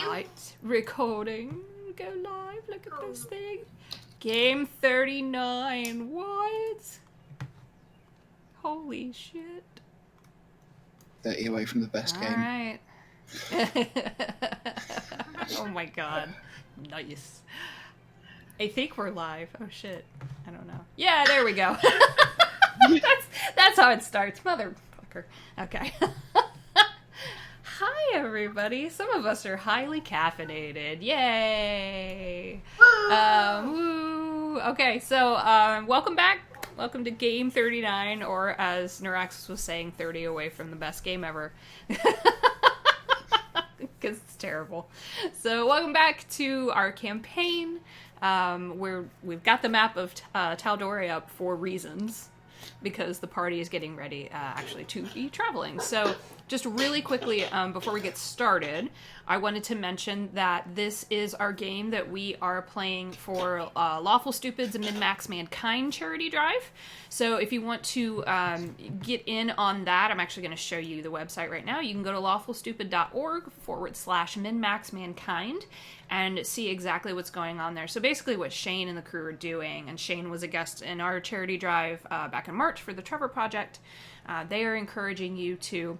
Right. Recording. Go live. Look at this thing. Game 39. What? Holy shit. 30 away from the best game. Alright. Oh my god. Nice. I think we're live. Oh shit. I don't know. Yeah, there we go. that's how it starts. Motherfucker. Okay. Hi, everybody. Some of us are highly caffeinated. Yay! Woo! Okay, so welcome back. Welcome to Game 39, or as Neuraxis was saying, 30 away from the best game ever. Because it's terrible. So welcome back to our campaign, where we've got the map of Tal'Dorei up for reasons. Because the party is getting ready, actually, to be traveling. So, just really quickly, before we get started, I wanted to mention that this is our game that we are playing for Lawful Stupids and Min-Max Mankind charity drive. So, if you want to get in on that, I'm actually going to show you the website right now. You can go to lawfulstupid.org/min-max-mankind and see exactly what's going on there. So basically what Shane and the crew are doing, and Shane was a guest in our charity drive back in March for the Trevor Project, they are encouraging you to,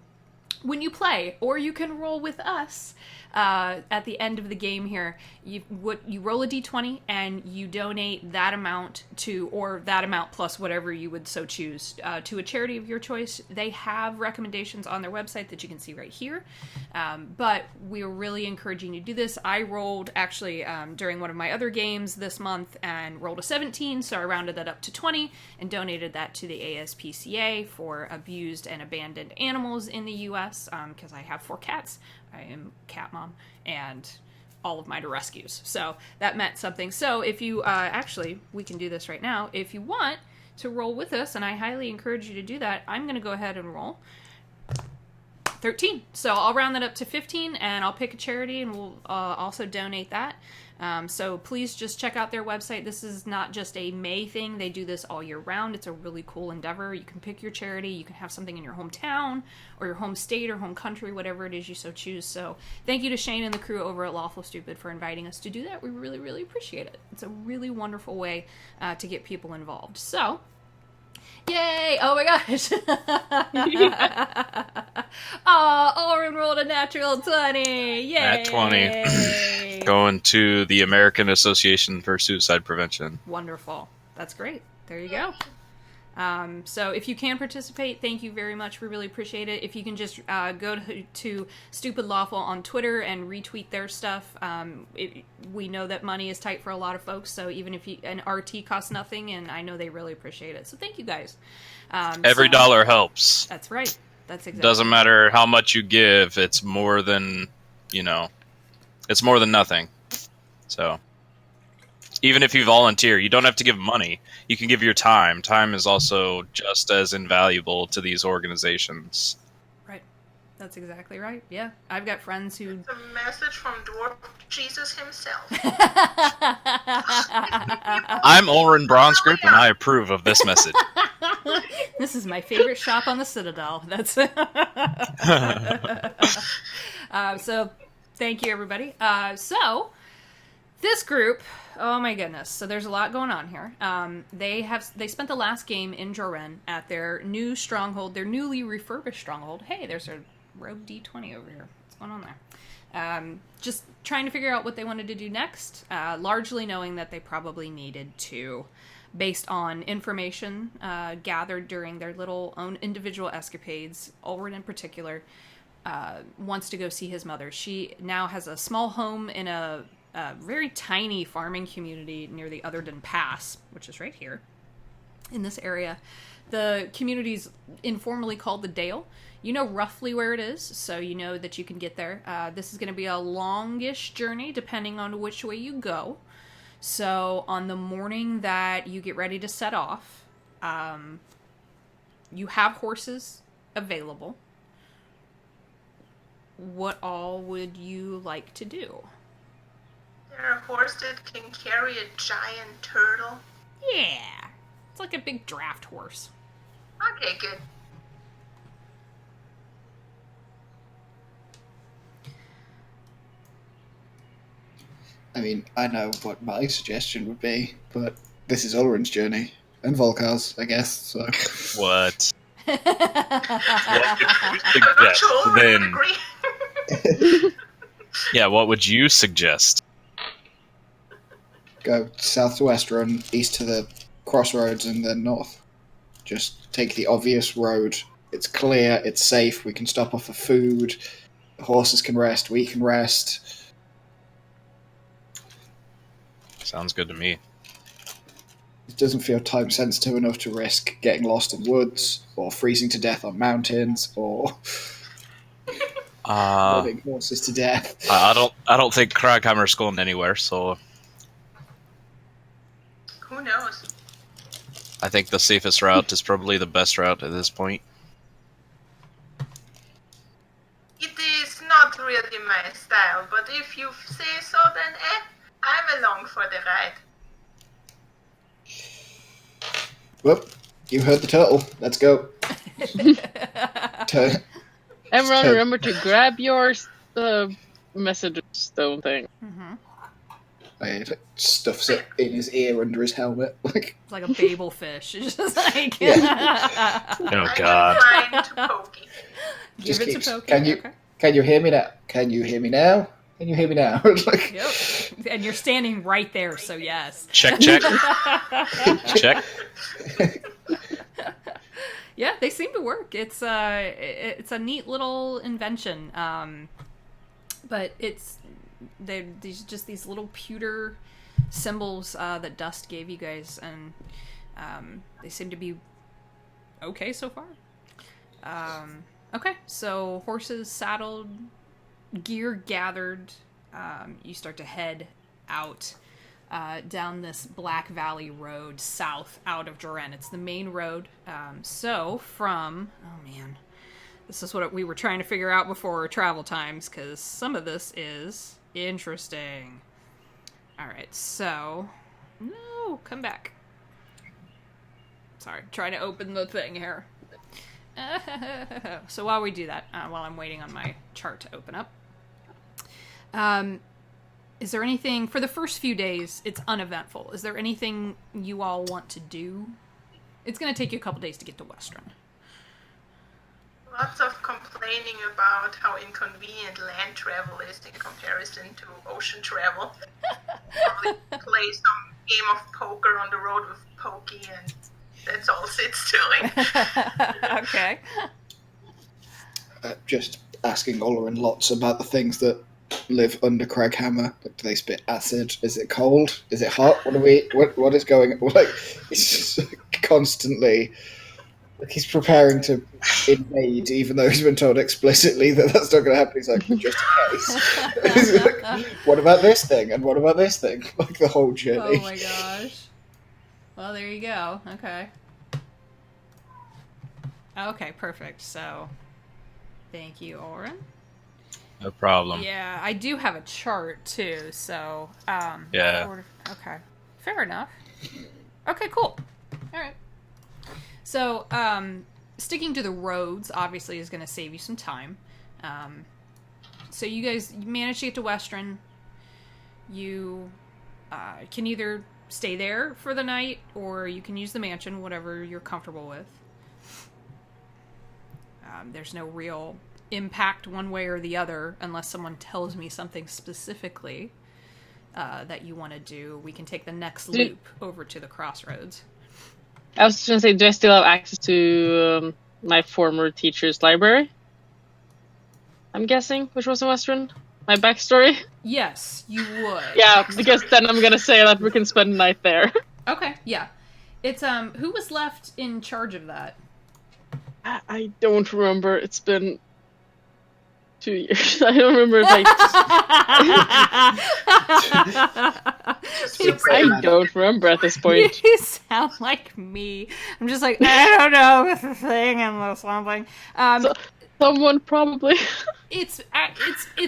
when you play, or you can roll with us at the end of the game here, you roll a d20 and you donate that amount to, or that amount plus whatever you would so choose, to a charity of your choice. They have recommendations on their website that you can see right here, but we're really encouraging you to do this. I rolled actually during one of my other games this month and rolled a 17, so I rounded that up to 20 and donated that to the ASPCA for abused and abandoned animals in the U.S. Because I have 4 cats. I am cat mom, and all of mine are rescues. So that meant something. So if you, actually, we can do this right now. If you want to roll with us, and I highly encourage you to do that, I'm going to go ahead and roll 13. So I'll round that up to 15, and I'll pick a charity, and we'll also donate that. So please just check out their website. This is not just a May thing. They do this all year round. It's a really cool endeavor. You can pick your charity. You can have something in your hometown or your home state or home country, whatever it is you so choose. So thank you to Shane and the crew over at Lawful Stupid for inviting us to do that. We really, really appreciate it. It's a really wonderful way to get people involved. So, yay! Oh my gosh! Oh, Oren rolled a natural 20! Yay! Nat 20. Going to the American Association for Suicide Prevention. Wonderful. That's great. There you go. So if you can participate, thank you very much. We really appreciate it. If you can just go to Stupid Lawful on Twitter and retweet their stuff. We know that money is tight for a lot of folks, so even if an RT costs nothing, and I know they really appreciate it. So thank you guys. Every dollar helps. That's right. That's exactly. Doesn't matter how much you give. It's more than, it's more than nothing. So even if you volunteer, you don't have to give money. You can give your time. Time is also just as invaluable to these organizations. Right. That's exactly right. Yeah. I've got friends who... It's a message from Dwarf Jesus himself. I'm Ulrin Bronsgroup, and I approve of this message. This is my favorite shop on the Citadel. That's... So, thank you, everybody. So, this group... Oh my goodness. So there's a lot going on here. They spent the last game in Joren at their new stronghold, their newly refurbished stronghold. Hey, there's a rogue D20 over here. What's going on there? Just trying to figure out what they wanted to do next, largely knowing that they probably needed to, based on information gathered during their little own individual escapades. Ulrin in particular wants to go see his mother. She now has a small home in a very tiny farming community near the Otherden Pass, which is right here in this area. The community's informally called the Dale. You know roughly where it is, so you know that you can get there. This is going to be a longish journey, depending on which way you go. So on the morning that you get ready to set off, you have horses available. What all would you like to do? There a horse that can carry a giant turtle? Yeah. It's like a big draft horse. Okay, good. I mean, I know what my suggestion would be, but this is Ulrin's journey. And Volkar's, I guess, so... What? I'm not sure I would Then, agree. yeah, what would you suggest? Go south to west, run east to the crossroads, and then north. Just take the obvious road. It's clear, it's safe, we can stop off for food, the horses can rest, we can rest. Sounds good to me. It doesn't feel time sensitive enough to risk getting lost in woods, or freezing to death on mountains, or running horses to death. I don't think Kraghammer's going anywhere, so Who knows? I think the safest route is probably the best route at this point. It is not really my style, but if you say so, then I'm along for the ride. Well, you heard the turtle. Let's go. Everyone, remember to grab your message stone thing. He stuffs it in his ear under his helmet. Like, It's like a Babel fish. It's just like... Oh God! I'm trying to Pokey. Give just it keeps, to Pokey. Can you Okay. can you hear me now? Can you hear me now? Can you hear me now? Like, Yep. And you're standing right there, so yes. Check. Check. Yeah, they seem to work. It's a neat little invention. But they're these little pewter symbols that Dust gave you guys, and they seem to be okay so far. Okay, so horses saddled, gear gathered, you start to head out down this Black Valley Road south out of Joren. It's the main road. So from... Oh, man. This is what we were trying to figure out before travel times, because some of this is interesting. Alright, so... No, come back. Sorry, trying to open the thing here. So while we do that, while I'm waiting on my chart to open up, is there anything, for the first few days, it's uneventful. Is there anything you all want to do? It's going to take you a couple days to get to Western. Lots of complaining about how inconvenient land travel is in comparison to ocean travel. Probably play some game of poker on the road with Pokey, and that's all Sid's doing. Okay. just asking Ulrin lots about the things that live under Kraghammer. Like, do they spit acid? Is it cold? Is it hot? What is going? Like, it's just constantly. Like, he's preparing to invade, even though he's been told explicitly that that's not going to happen. He's like, just in case. He's like, what about this thing? And what about this thing? Like, the whole journey. Oh my gosh. Well, there you go. Okay. Okay, perfect. So, thank you, Ulrin. No problem. Yeah, I do have a chart too, so Yeah. Okay. Fair enough. Okay, cool. Alright. So, sticking to the roads obviously is gonna save you some time. So you guys manage to get to Western. You can either stay there for the night or you can use the mansion, whatever you're comfortable with. There's no real impact one way or the other unless someone tells me something specifically that you want to do. We can take the next loop over to the crossroads. I was just going to say, do I still have access to my former teacher's library? I'm guessing, which was in Western? My backstory? Yes, you would. Yeah, because then I'm going to say that we can spend the night there. Okay, yeah. It's who was left in charge of that? I don't remember. It's been 2 years. I don't remember if I don't remember at this point. You sound like me. I'm just like, I don't know if the thing and something. Someone probably. It's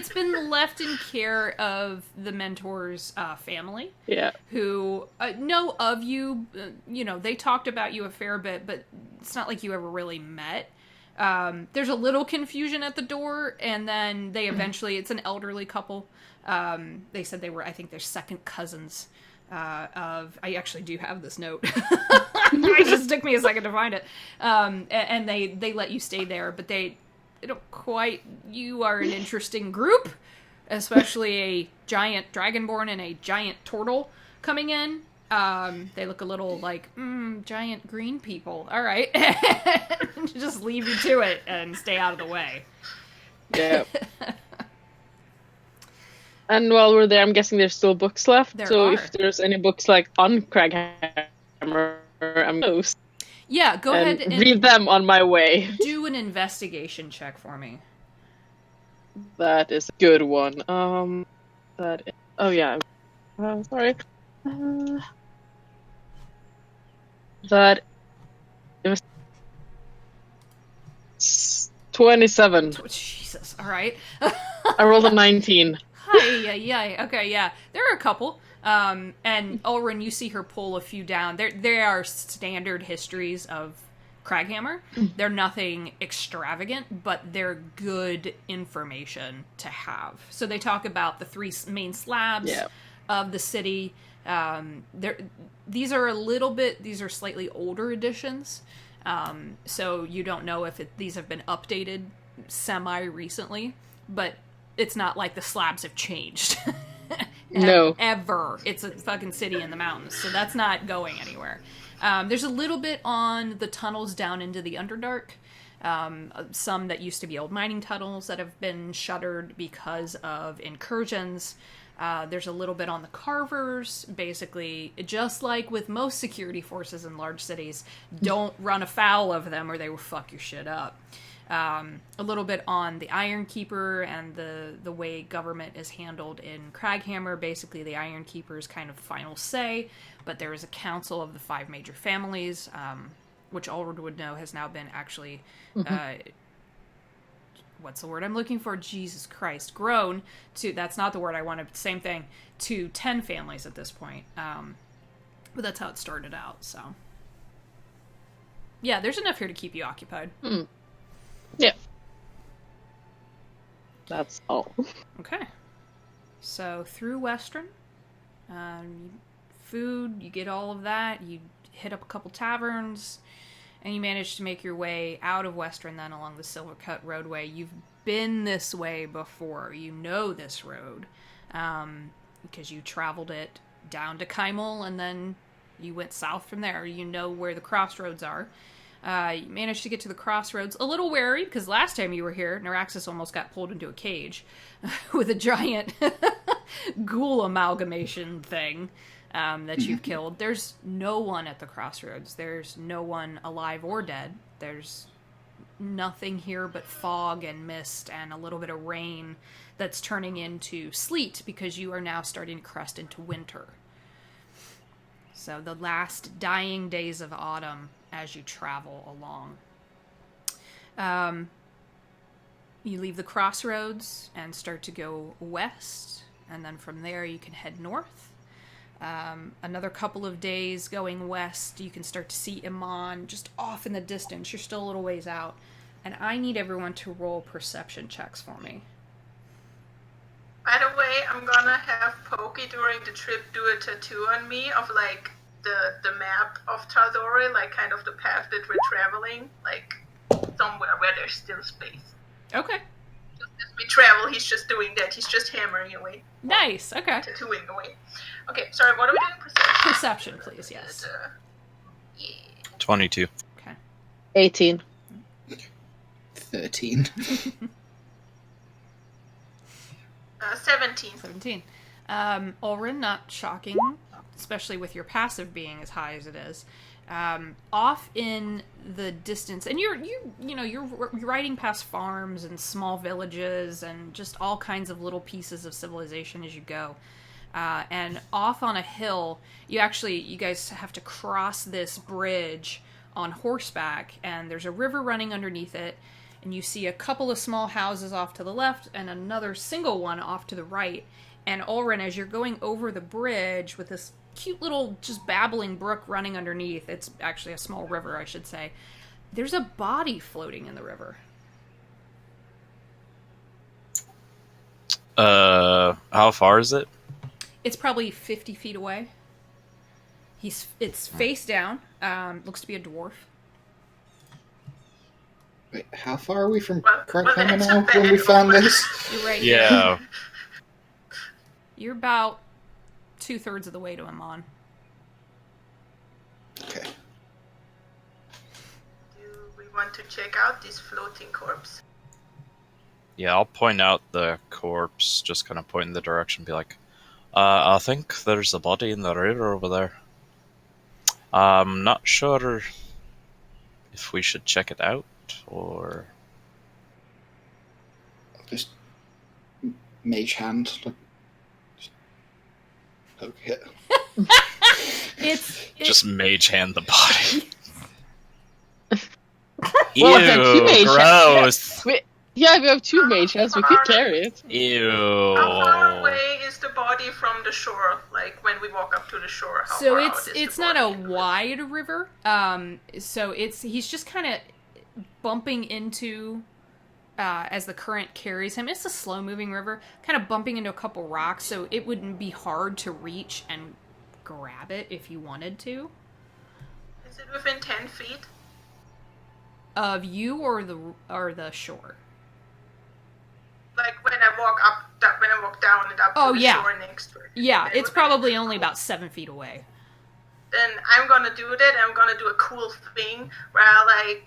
been left in care of the mentor's family. Yeah. Who know of you. They talked about you a fair bit, but it's not like you ever really met. There's a little confusion at the door, and then they eventually, it's an elderly couple. They said I think they're second cousins I actually do have this note. It just took me a second to find it. And they let you stay there, but they don't quite, you are an interesting group, especially a giant dragonborn and a giant turtle coming in. They look a little like, giant green people. All right. Just leave you to it and stay out of the way. Yeah. And while we're there, I'm guessing there's still books left. There are. If there's any books like on Kraghammer, I'm close. Yeah, go ahead and read them on my way. Do an investigation check for me. That is a good one. Oh yeah. Sorry. That is 27. Jesus. All right. I rolled a 19. Hi. Okay, yeah. There are a couple. And Ulrin, you see her pull a few down. There are standard histories of Kraghammer. They're nothing extravagant, but they're good information to have. So they talk about the 3 main slabs of the city. These are slightly older editions. So you don't know if these have been updated semi-recently, but it's not like the slabs have changed. No. Ever. It's a fucking city in the mountains, so that's not going anywhere. There's a little bit on the tunnels down into the Underdark. Some that used to be old mining tunnels that have been shuttered because of incursions. There's a little bit on the carvers. Basically, just like with most security forces in large cities, don't run afoul of them or they will fuck your shit up. A little bit on the Iron Keeper and the way government is handled in Kraghammer. Basically, the Iron Keeper's kind of final say, but there is a council of the 5 major families, which Ulrich would know has now been actually, what's the word I'm looking for? Jesus Christ. Grown to, that's not the word I wanted, same thing, to 10 families at this point. But that's how it started out, so. Yeah, there's enough here to keep you occupied. Yeah. That's all. Okay. So through Western, food, you get all of that. You hit up a couple taverns, and you manage to make your way out of Western then along the Silvercut roadway. You've been this way before. You know this road because you traveled it down to Kymel, and then you went south from there. You know where the crossroads are. You managed to get to the crossroads. A little wary, because last time you were here, Neuraxis almost got pulled into a cage with a giant ghoul amalgamation thing that you've killed. There's no one at the crossroads. There's no one alive or dead. There's nothing here but fog and mist and a little bit of rain that's turning into sleet because you are now starting to crest into winter. So the last dying days of autumn as you travel along. You leave the crossroads and start to go west, and then from there you can head north. Another couple of days going west, you can start to see Iman just off in the distance. You're still a little ways out. And I need everyone to roll perception checks for me. By the way, I'm gonna have Pokey during the trip do a tattoo on me of like the map of Taldore, like kind of the path that we're traveling, like somewhere where there's still space. Okay. Just as we travel, he's just doing that. He's just hammering away. Nice. Okay. Tattooing away. Okay, sorry, what are we doing? Perception? Perception, please, yes. Yeah. 22. Okay. 18. 13. 17. 17. Ulrin, not shocking, especially with your passive being as high as it is. Off in the distance, and you're riding past farms and small villages and just all kinds of little pieces of civilization as you go. And off on a hill, you guys have to cross this bridge on horseback, and there's a river running underneath it, and you see a couple of small houses off to the left and another single one off to the right. And Ulrin, as you're going over the bridge with this cute little just babbling brook running underneath, it's actually a small river, I should say, There's a body floating in the river. How far is it? It's probably 50 feet away. It's face down. Looks to be a dwarf. Wait, how far are we from Well, Kraghammer that's now not when we bad. found this? You're right here. Yeah. You're about 2/3 of the way to Amon. Okay. Do we want to check out this floating corpse? Yeah, I'll point out the corpse, just kind of point in the direction, be like, I think there's a body in the river over there. I'm not sure if we should check it out, or... Just mage hand. Like, just poke it. It's Just mage hand the body. Well, if two Ew, mage gross. Yeah, we have 2 mage hands. We could carry it. Ew. How far away is the body from the shore? Like when we walk up to the shore, how So far out is it's the not body? a wide river. So he's just kind of bumping into as the current carries him. It's a slow moving river, kind of bumping into a couple rocks, so it wouldn't be hard to reach and grab it if you wanted to. Is it within 10 feet? Of you or the shore. Like when I walk when I walk down and up Oh, to the yeah. shore next to it. Yeah, Then it's would be- probably only about 7 feet away. Then I'm gonna do that. I'm gonna do a cool thing where I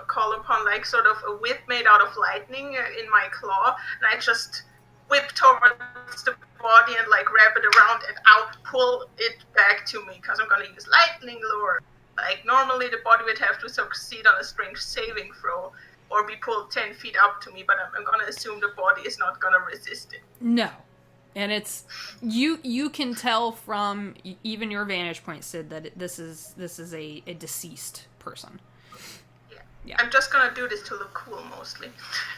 call upon sort of a whip made out of lightning in my claw, and I just whip towards the body and wrap it around and pull it back to me because I'm gonna use lightning lure. Like normally the body would have to succeed on a strength saving throw or be pulled 10 feet up to me, but I'm gonna assume the body is not gonna resist it. No. And it's you can tell from even your vantage point, Sid, that this is a deceased person. Yeah. I'm just gonna do this to look cool mostly.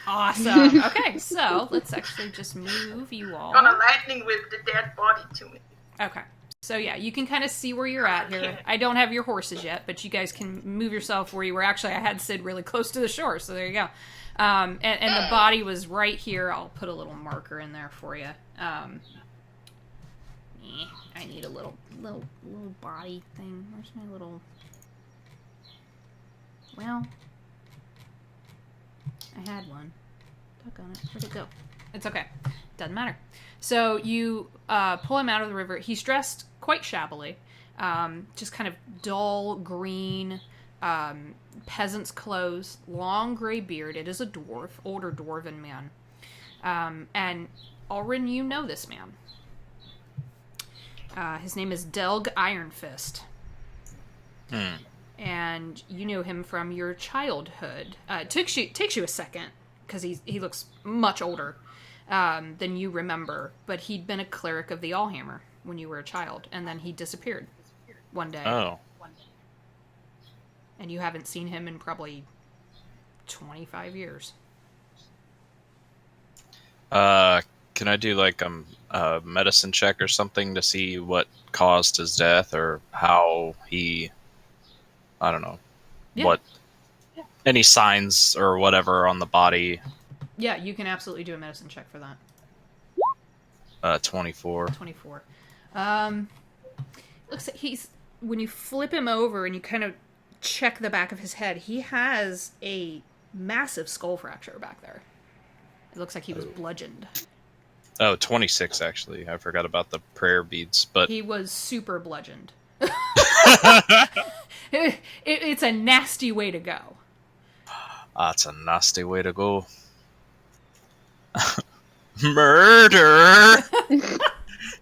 Awesome. Okay, so let's actually just move you all. Gonna lightning whip the dead body to me. Okay. So yeah, you can kind of see where you're at here. I don't have your horses yet, but you guys can move yourself where you were. Actually, I had Sid really close to the shore, so there you go. And the body was right here. I'll put a little marker in there for you. I need a little body thing. Where's my little... Well, I had one. Doggone it. Where'd it go? It's okay. Doesn't matter. So you pull him out of the river. He's dressed quite shabbily. Just kind of dull green peasant's clothes, long gray beard. It is a dwarf, older dwarven man. And Ulrin, you know this man. His name is Delg Ironfist. And you knew him from your childhood. It takes you a second, because he looks much older than you remember. But he'd been a cleric of the Allhammer when you were a child, and then he disappeared one day. Oh. And you haven't seen him in probably 25 years. Can I do a medicine check or something to see what caused his death or how he, I don't know, what, any signs or whatever on the body? Yeah, you can absolutely do a medicine check for that. 24. 24. Looks like when you flip him over and you kind of check the back of his head, he has a massive skull fracture back there. It looks like he was bludgeoned. Oh, 26 actually. I forgot about the prayer beads, but He was super bludgeoned. It's a nasty way to go. that's a nasty way to go. Murder!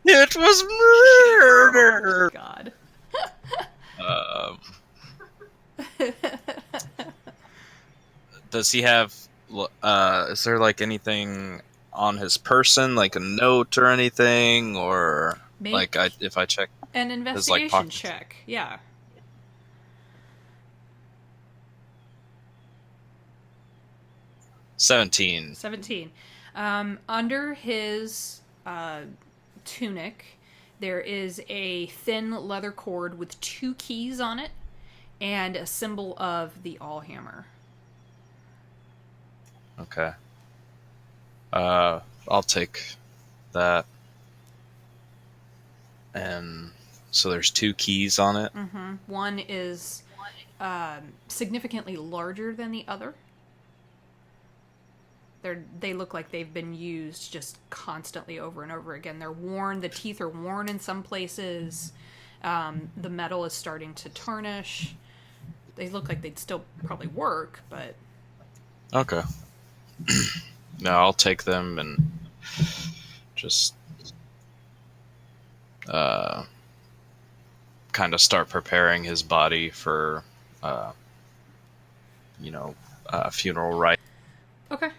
It was murder! God. Does he have, is there anything on his person, like a note or anything, or Maybe if I check an his investigation pockets? check. Yeah. 17. 17. Under his tunic, there is a thin leather cord with 2 keys on it, and a symbol of the Allhammer. Okay. I'll take that. And so there's 2 keys on it. Mm-hmm. One is significantly larger than the other. They look like they've been used just constantly over and over again. They're worn. The teeth are worn in some places. The metal is starting to tarnish. They look like they'd still probably work, but... Okay. No, I'll take them and just kind of start preparing his body for, funeral rite. Okay.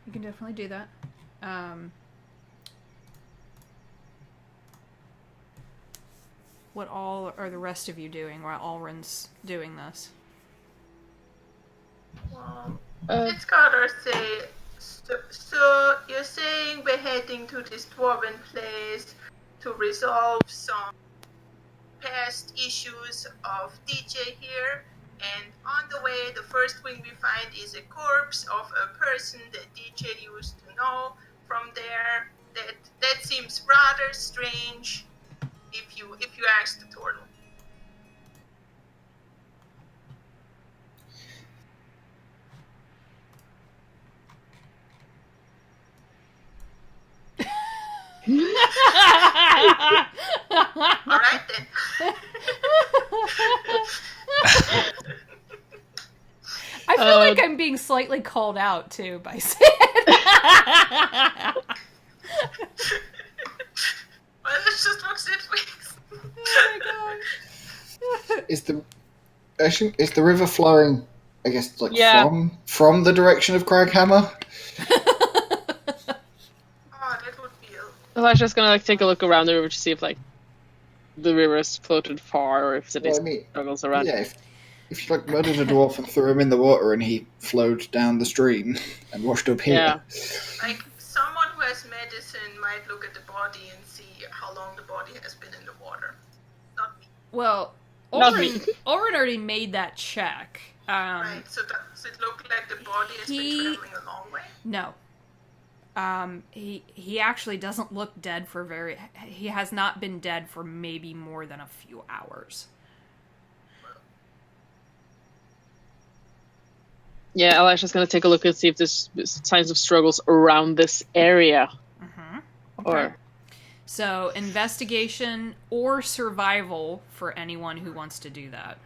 You can definitely do that. What all are the rest of you doing while Alrin's doing this? Well, let's gotta say. So you're saying we're heading to this dwarven place to resolve some past issues of DJ here, and on the way, the first thing we find is a corpse of a person that DJ used to know. From there, that seems rather strange. If you ask the turtle. All right then. I feel like I'm being slightly called out too by Sid. Well, let's just watch Netflix. Oh my gosh. Is the river flowing? I guess Yeah. from the direction of Kraghammer. Oh, that would be Elijah's gonna take a look around the river to see if the river's floated far or if Well, I it mean, struggles around. yeah. If you murdered a dwarf and threw him in the water and he flowed down the stream and washed up here. Yeah. like someone who has medicine might look at the body and see how long the body has been in the water. Not me. Well, Not me. Orin already made that check. Right. So does it look like the body has been traveling a long way? No. He actually doesn't look dead for he has not been dead for maybe more than a few hours. Yeah, Elisha's gonna take a look and see if there's signs of struggles around this area. Mm-hmm. Or So, investigation or survival for anyone who wants to do that.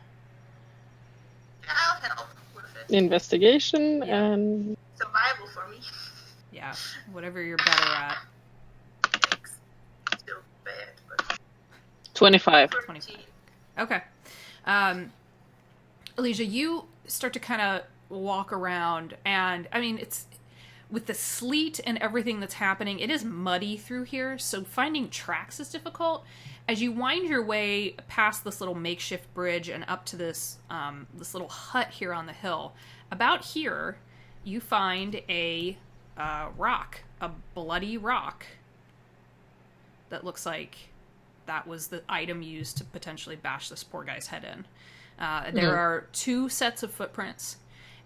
I'll help with it. investigation Yeah. and Survival for me. Yeah, whatever you're better at. Thanks. Still bad, but 25. 13. Okay. Alicia, you start to kind of walk around, and I mean, it's with the sleet and everything that's happening, it is muddy through here, so finding tracks is difficult. As you wind your way past this little makeshift bridge and up to this this little hut here on the hill, about here, you find a rock, a bloody rock that looks like that was the item used to potentially bash this poor guy's head in. There are 2 sets of footprints,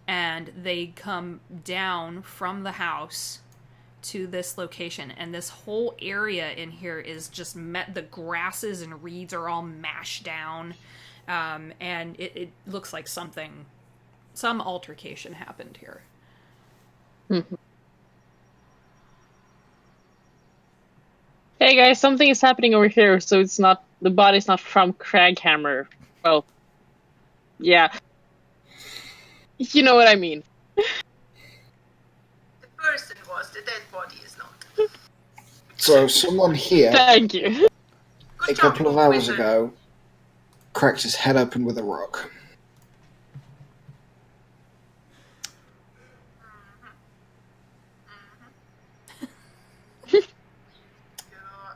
and they come down from the house to this location, and this whole area in here is just the grasses and reeds are all mashed down, and it looks like some altercation happened here. Mm-hmm. Hey guys, something is happening over here, so it's not the body's not from Kraghammer. Well, yeah. You know what I mean. The person was, the dead body is not. So someone here Thank you. Good a job, couple of hours wizard. ago cracked his head open with a rock.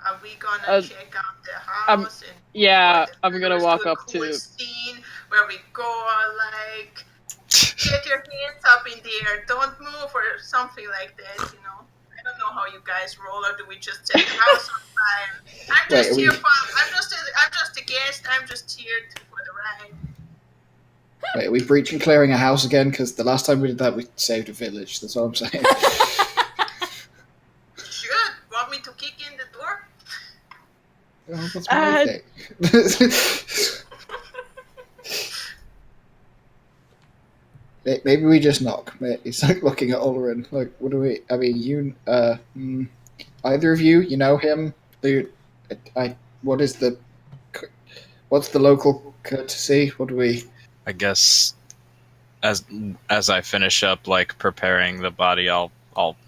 Are we gonna check out the house? And Yeah, what, I'm gonna first walk do a up cool to. scene where we go like, get your hands up in the air, don't move, or something like that. You know, I don't know how you guys roll, or do we just set the house on fire? I'm just Wait, here for. I'm just a guest. I'm just here for the ride. Wait, are we breaching clearing a house again? Because the last time we did that, we saved a village. That's all I'm saying. Should. Want me to kick in the door? Oh, that's my thing. Maybe we just knock. He's like looking at Olerin. Like, what do we? I mean, either of you, you know him. What is the? What's the local courtesy? What do we? I guess as I finish up like preparing the body, I'll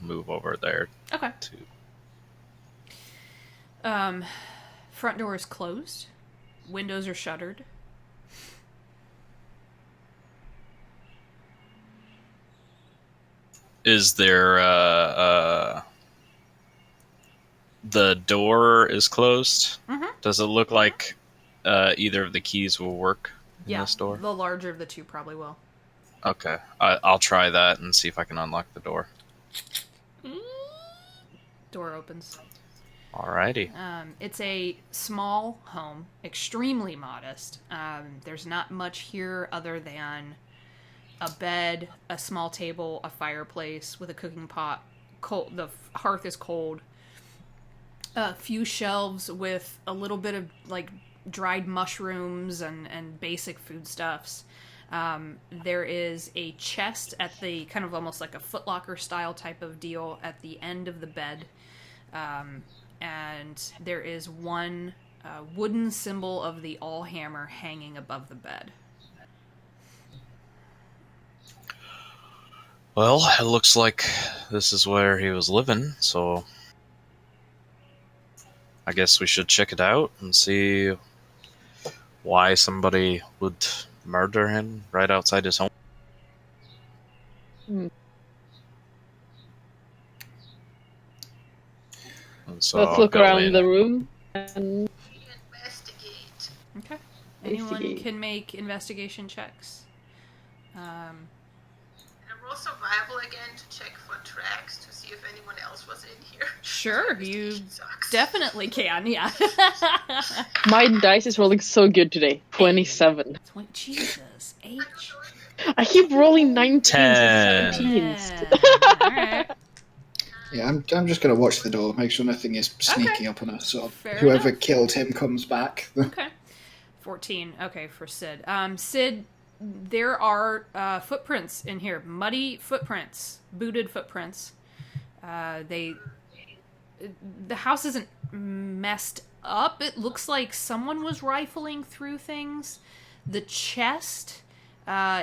move over there. Okay. To Front door is closed. Windows are shuttered. Is there the door is closed? Mm-hmm. Does it look like either of the keys will work in this door? The larger of the two probably will. Okay, I'll try that and see if I can unlock the door. Door opens. Alrighty. It's a small home, extremely modest. There's not much here other than a bed, a small table, a fireplace with a cooking pot. Cold. The hearth is cold. A few shelves with a little bit of like dried mushrooms and basic foodstuffs. There is a chest at the kind of almost like a Foot Locker style type of deal at the end of the bed. And there is one wooden symbol of the Allhammer hanging above the bed. Well, it looks like this is where he was living, so I guess we should check it out and see why somebody would murder him right outside his home. And so Let's I'll look go around in. the room and Investigate. Okay. Anyone Investigate. can make investigation checks. And roll survival again to check for tracks to see if anyone else was in here. Sure, you Investigation sucks. definitely can, yeah. my dice is rolling so good today. 27. Jesus, H. I keep rolling 19s 10. and 17s. Alright. Yeah, I'm just gonna watch the door, make sure nothing is sneaking up on us. So Fair whoever enough. killed him comes back. Okay. 14. Okay, for Sid. Sid, there are footprints in here. Muddy footprints. Booted footprints. The house isn't messed up. It looks like someone was rifling through things. The chest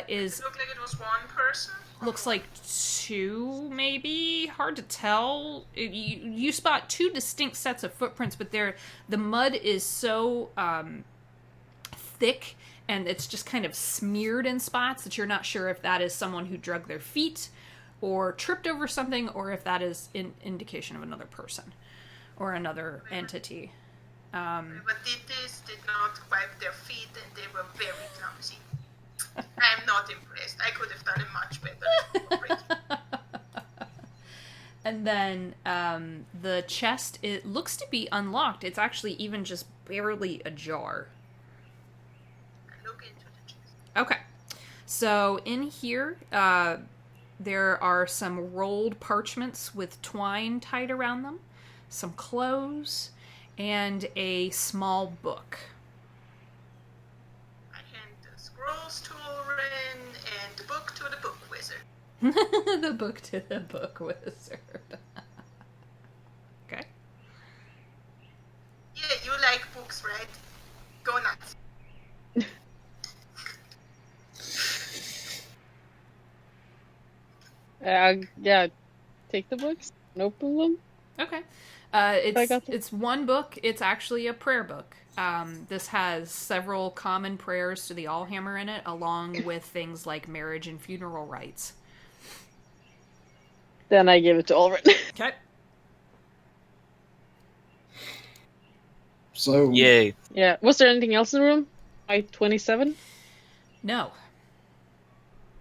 is... It looked like it was one person. looks like two, maybe. Hard to tell. You spot two distinct sets of footprints, but the mud is so thick and it's just kind of smeared in spots that you're not sure if that is someone who drug their feet or tripped over something, or if that is an indication of another person or another entity. Whoever did not wipe their feet, and they were very clumsy. I'm not impressed. I could have done it much better. And then the chest, it looks to be unlocked. It's actually even just barely ajar. I look into the chest. Okay. So in here, there are some rolled parchments with twine tied around them, some clothes, and a small book. I hand the scrolls to Ulrin and the book to the book wizard. The book to the book wizard. Okay. Yeah, you like books, right? Go nuts. Yeah, take the books, no problem. Okay. I got them. It's one book. It's actually a prayer book. This has several common prayers to the Allhammer in it, along with things like marriage and funeral rites. Then I give it to Ulrin. Okay. So Yay. Yeah. Was there anything else in the room? My 27? No.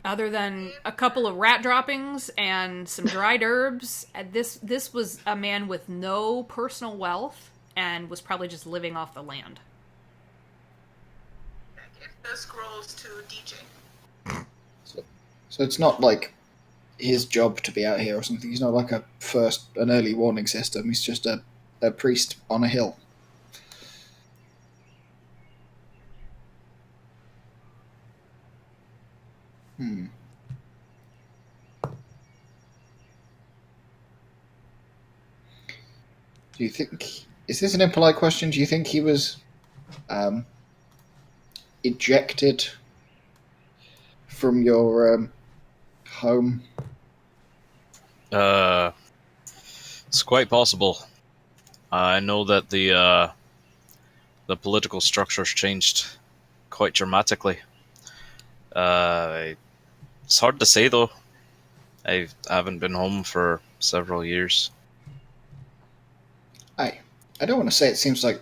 Other than a couple of rat droppings and some dried herbs, this was a man with no personal wealth and was probably just living off the land. I give the scrolls to DJ. So it's not like his job to be out here or something. He's not like an early warning system. He's just a priest on a hill. Hmm. Do you think... Is this an impolite question? Do you think he was ejected from your home? It's quite possible. I know that the political structure's changed quite dramatically. It's hard to say though. I haven't been home for several years. I don't want to say it seems like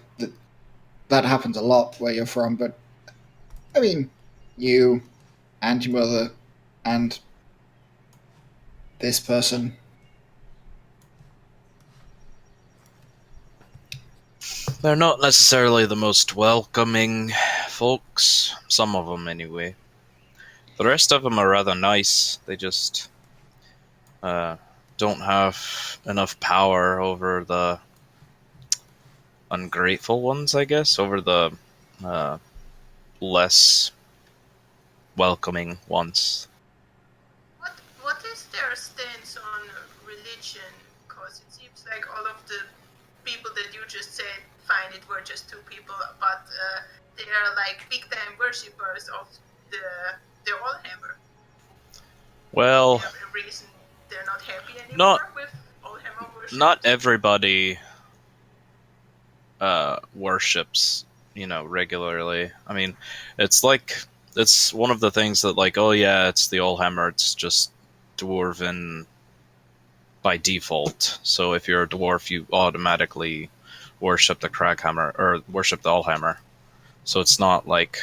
that happens a lot where you're from, but I mean, you and your mother and this person. They're not necessarily the most welcoming folks. Some of them, anyway. The rest of them are rather nice. They just don't have enough power over the ungrateful ones, I guess, over the less welcoming ones. What is their stance on religion? Because it seems like all of the people that you just said, fine, it were just two people, but they are like big time worshippers of the Allhammer. Well, They have a reason they're not happy anymore Not- with Allhammer worship. not everybody worships, regularly. I mean, it's one of the things that, like, oh yeah, it's the Allhammer, it's just dwarven by default. So if you're a dwarf, you automatically worship the Kraghammer or worship the Allhammer. So it's not like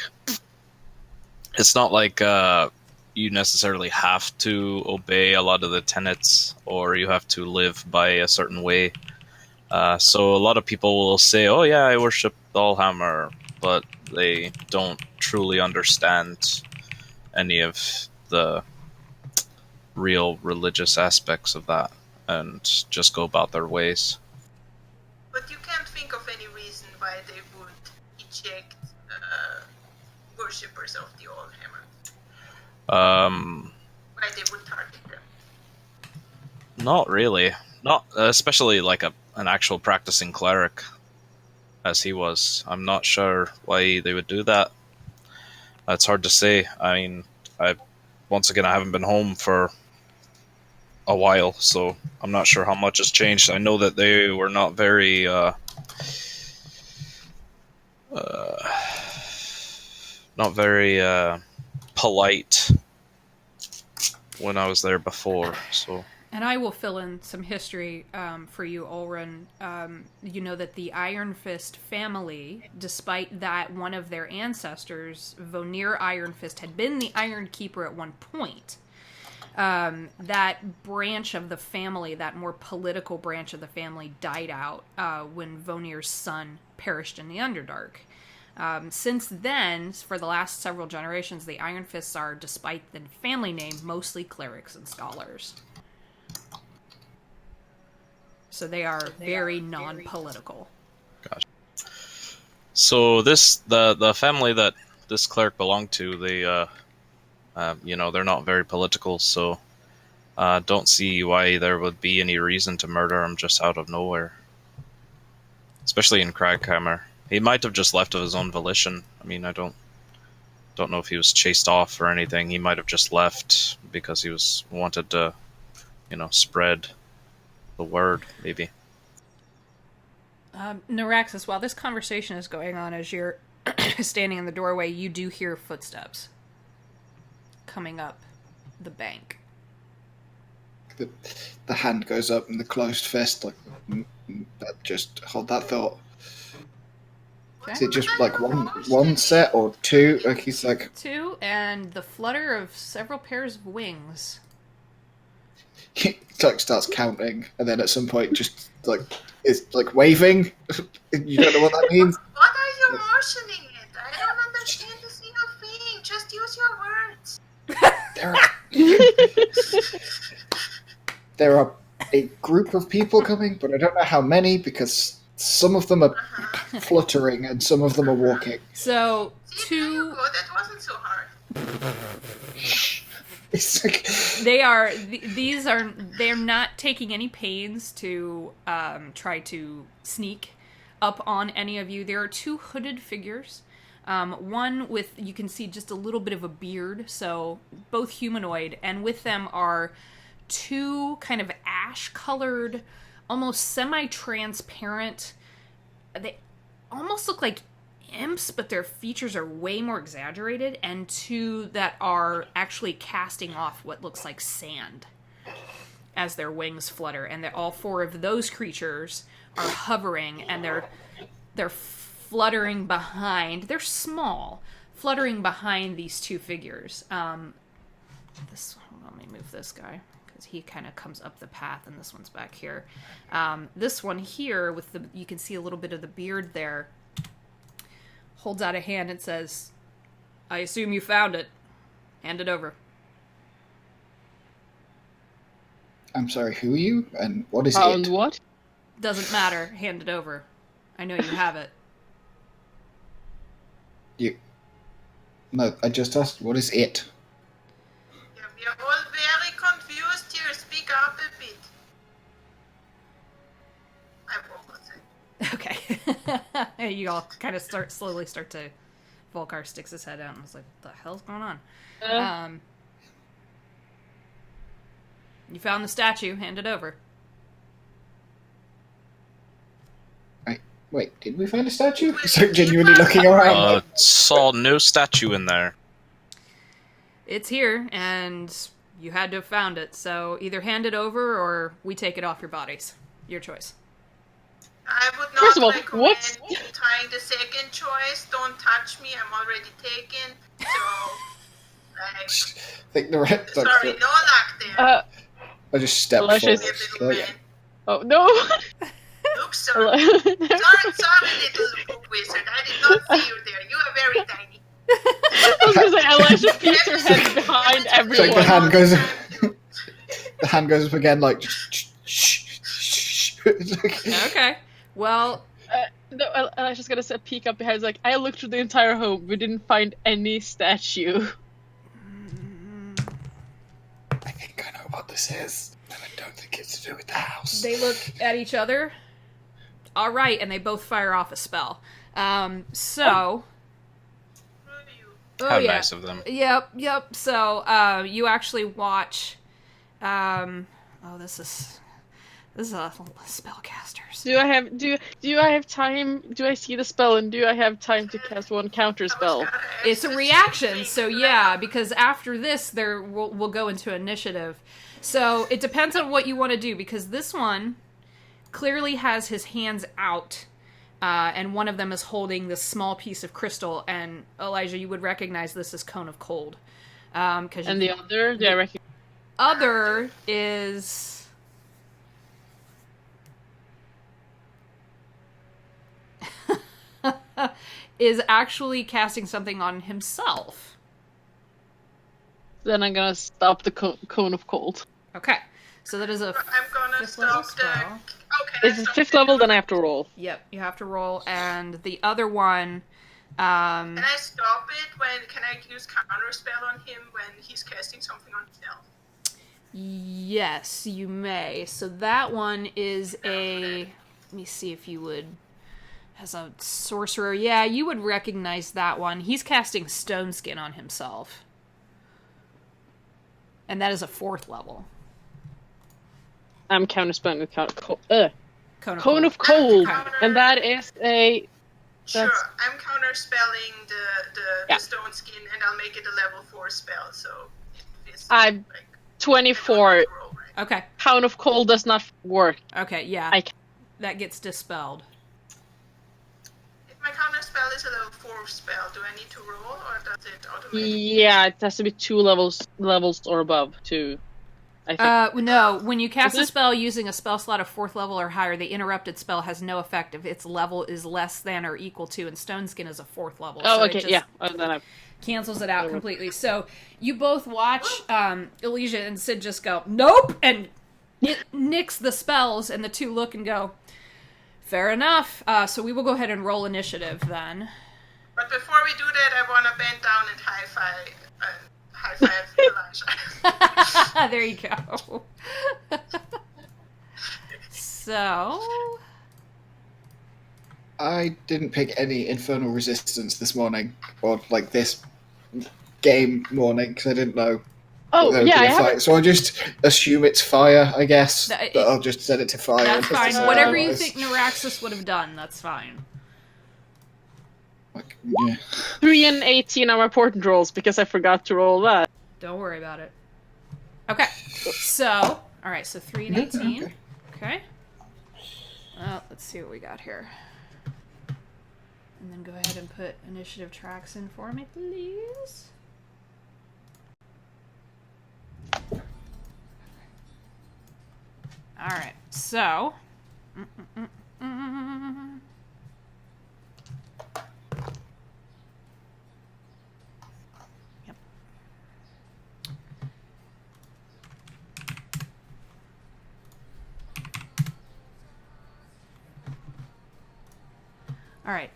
you necessarily have to obey a lot of the tenets, or you have to live by a certain way. So a lot of people will say, oh yeah, I worship the Allhammer, but they don't truly understand any of the real religious aspects of that, and just go about their ways. But you can't think of any reason why they would eject worshippers of the Allhammer. Why they would target them. Not really. Not especially like an actual practicing cleric, as he was. I'm not sure why they would do that. It's hard to say. I mean, I haven't been home for a while, so I'm not sure how much has changed. I know that they were not very polite when I was there before, so. And I will fill in some history for you, Ulrun. You know that the Iron Fist family, despite that one of their ancestors, Vonir Iron Fist, had been the Iron Keeper at one point. That branch of the family, that more political branch of the family, died out when Vonir's son perished in the Underdark. Since then, for the last several generations, the Iron Fists are, despite the family name, mostly clerics and scholars. So they are very non-political. Gotcha. So the family that this cleric belonged to, they they're not very political, so don't see why there would be any reason to murder him just out of nowhere. Especially in Kraghammer. He might have just left of his own volition. I mean, I don't know if he was chased off or anything. He might have just left because he wanted to, spread the word, maybe. Naraxis, while this conversation is going on, as you're standing in the doorway, you do hear footsteps coming up the bank. The hand goes up in the closed fist, like, that. Just hold that thought. Okay. Is it just like one set or two? Like he's like two, and the flutter of several pairs of wings. he like starts counting, and then at some point just like is like waving. You don't know what that means. What are you motioning it? I don't understand a single thing. Just use your words. There are There are a group of people coming, but I don't know how many because some of them are fluttering and some of them are walking. So See, there you go. That wasn't so hard. It's like they're not taking any pains to try to sneak up on any of you. There are 2 hooded figures. One with, you can see just a little bit of a beard, so both humanoid, and with them are 2 kind of ash-colored, almost semi-transparent, they almost look like imps, but their features are way more exaggerated, and 2 that are actually casting off what looks like sand as their wings flutter, and all 4 of those creatures are hovering, and they're fluttering behind. They're small, fluttering behind these 2 figures. Hold on, let me move this guy because he kind of comes up the path, and this one's back here. This one here with you can see a little bit of the beard there. Holds out a hand and says, "I assume you found it. Hand it over." I'm sorry, who are you? And what is Found it? what? Doesn't matter. Hand it over. I know you have it. No, I just asked, what is it? Yeah, we are all very confused here. Speak up a bit. I won't listen. Okay. You all kind of slowly start to... Volkar sticks his head out and was like, what the hell's going on? You found the statue. Hand it over. Wait, did we find a statue? So genuinely looking around. Saw no statue in there. It's here, and you had to have found it. So either hand it over or we take it off your bodies. Your choice. I would not First of all, recommend what's- trying the second choice. Don't touch me. I'm already taken. So, I think the red. sorry, no luck there. I just stepped Luscious. forward. Little So, yeah. man. Oh no! Look, sorry. Sorry, little book wizard. I did not see you there. You are very tiny. I was gonna say, Elisha peeks her head behind It's like everyone. the hand goes. The hand goes up again, like. It's like, Okay. Well, No, Elisha's gonna say, peek up behind. It's like, I looked through the entire home. We didn't find any statue. I think I know what this is, and I don't think it's to do with the house. they look at each other. All right, and they both fire off a spell. So... Who are you? Oh, How yeah. nice of them. Yep. So, you actually watch... this is a spellcasters. Do I have time? Do I see the spell, and do I have time to cast one counter spell? It's a reaction, so yeah, because after this, we'll go into initiative. So it depends on what you want to do, because this one clearly has his hands out, and one of them is holding this small piece of crystal, and Elijah, you would recognize this as Cone of Cold. And The other, do I recognize? other is... is actually casting something on himself. Then I'm gonna stop the cone of cold. Okay, so that is a... I'm gonna Fifth level stop the. spell. Okay. It's 5th level, then I have to roll. Yep, you have to roll, and the other one... Can I stop it when? Can I use counter spell on him when he's casting something on himself? Yes, you may. So that one is a... Let me see if you would... As a sorcerer, yeah, you would recognize that one. He's casting Stone Skin on himself. And that is a 4th level. I'm counterspelling with Cone of cold, Counter- and that is a. Sure, That's- I'm counter spelling the Yeah. stone skin, and I'll make it a level 4 spell. So it's I'm like 24. roll, right? Okay, Pound of cold does not work. okay, yeah. I- That gets dispelled. If my counter spell is a level 4 spell, do I need to roll, or does it automatically? Yeah, it has to be 2 levels or above to I think. No, when you cast Is a it? spell using a spell slot of 4th level or higher, the interrupted spell has no effect if its level is less than or equal to, and Stone Skin is a 4th level. Oh, so okay, it just yeah. Then I cancels it out Whatever. completely. So you both watch Elysia and Sid just go, nope, and nix the spells, and the two look and go, fair enough. So we will go ahead and roll initiative then. But before we do that, I want to bend down and high five Elijah. There you go. So... I didn't pick any infernal resistance this morning, or like this game morning, because I didn't know Oh, there would yeah, be I a fight. haven't. So I just assume it's fire, I guess. That- But I'll just set it to fire. That's just to fine. say Whatever you otherwise. think Neuraxis would have done, that's fine. Like, yeah. 3 and 18 are my portent rolls because I forgot to roll that. Don't worry about it. Okay. So, alright, so 3 and 18. Okay. Okay. Let's see what we got here. And then go ahead and put initiative tracks in for me, please. Alright, so... Yep. Alright,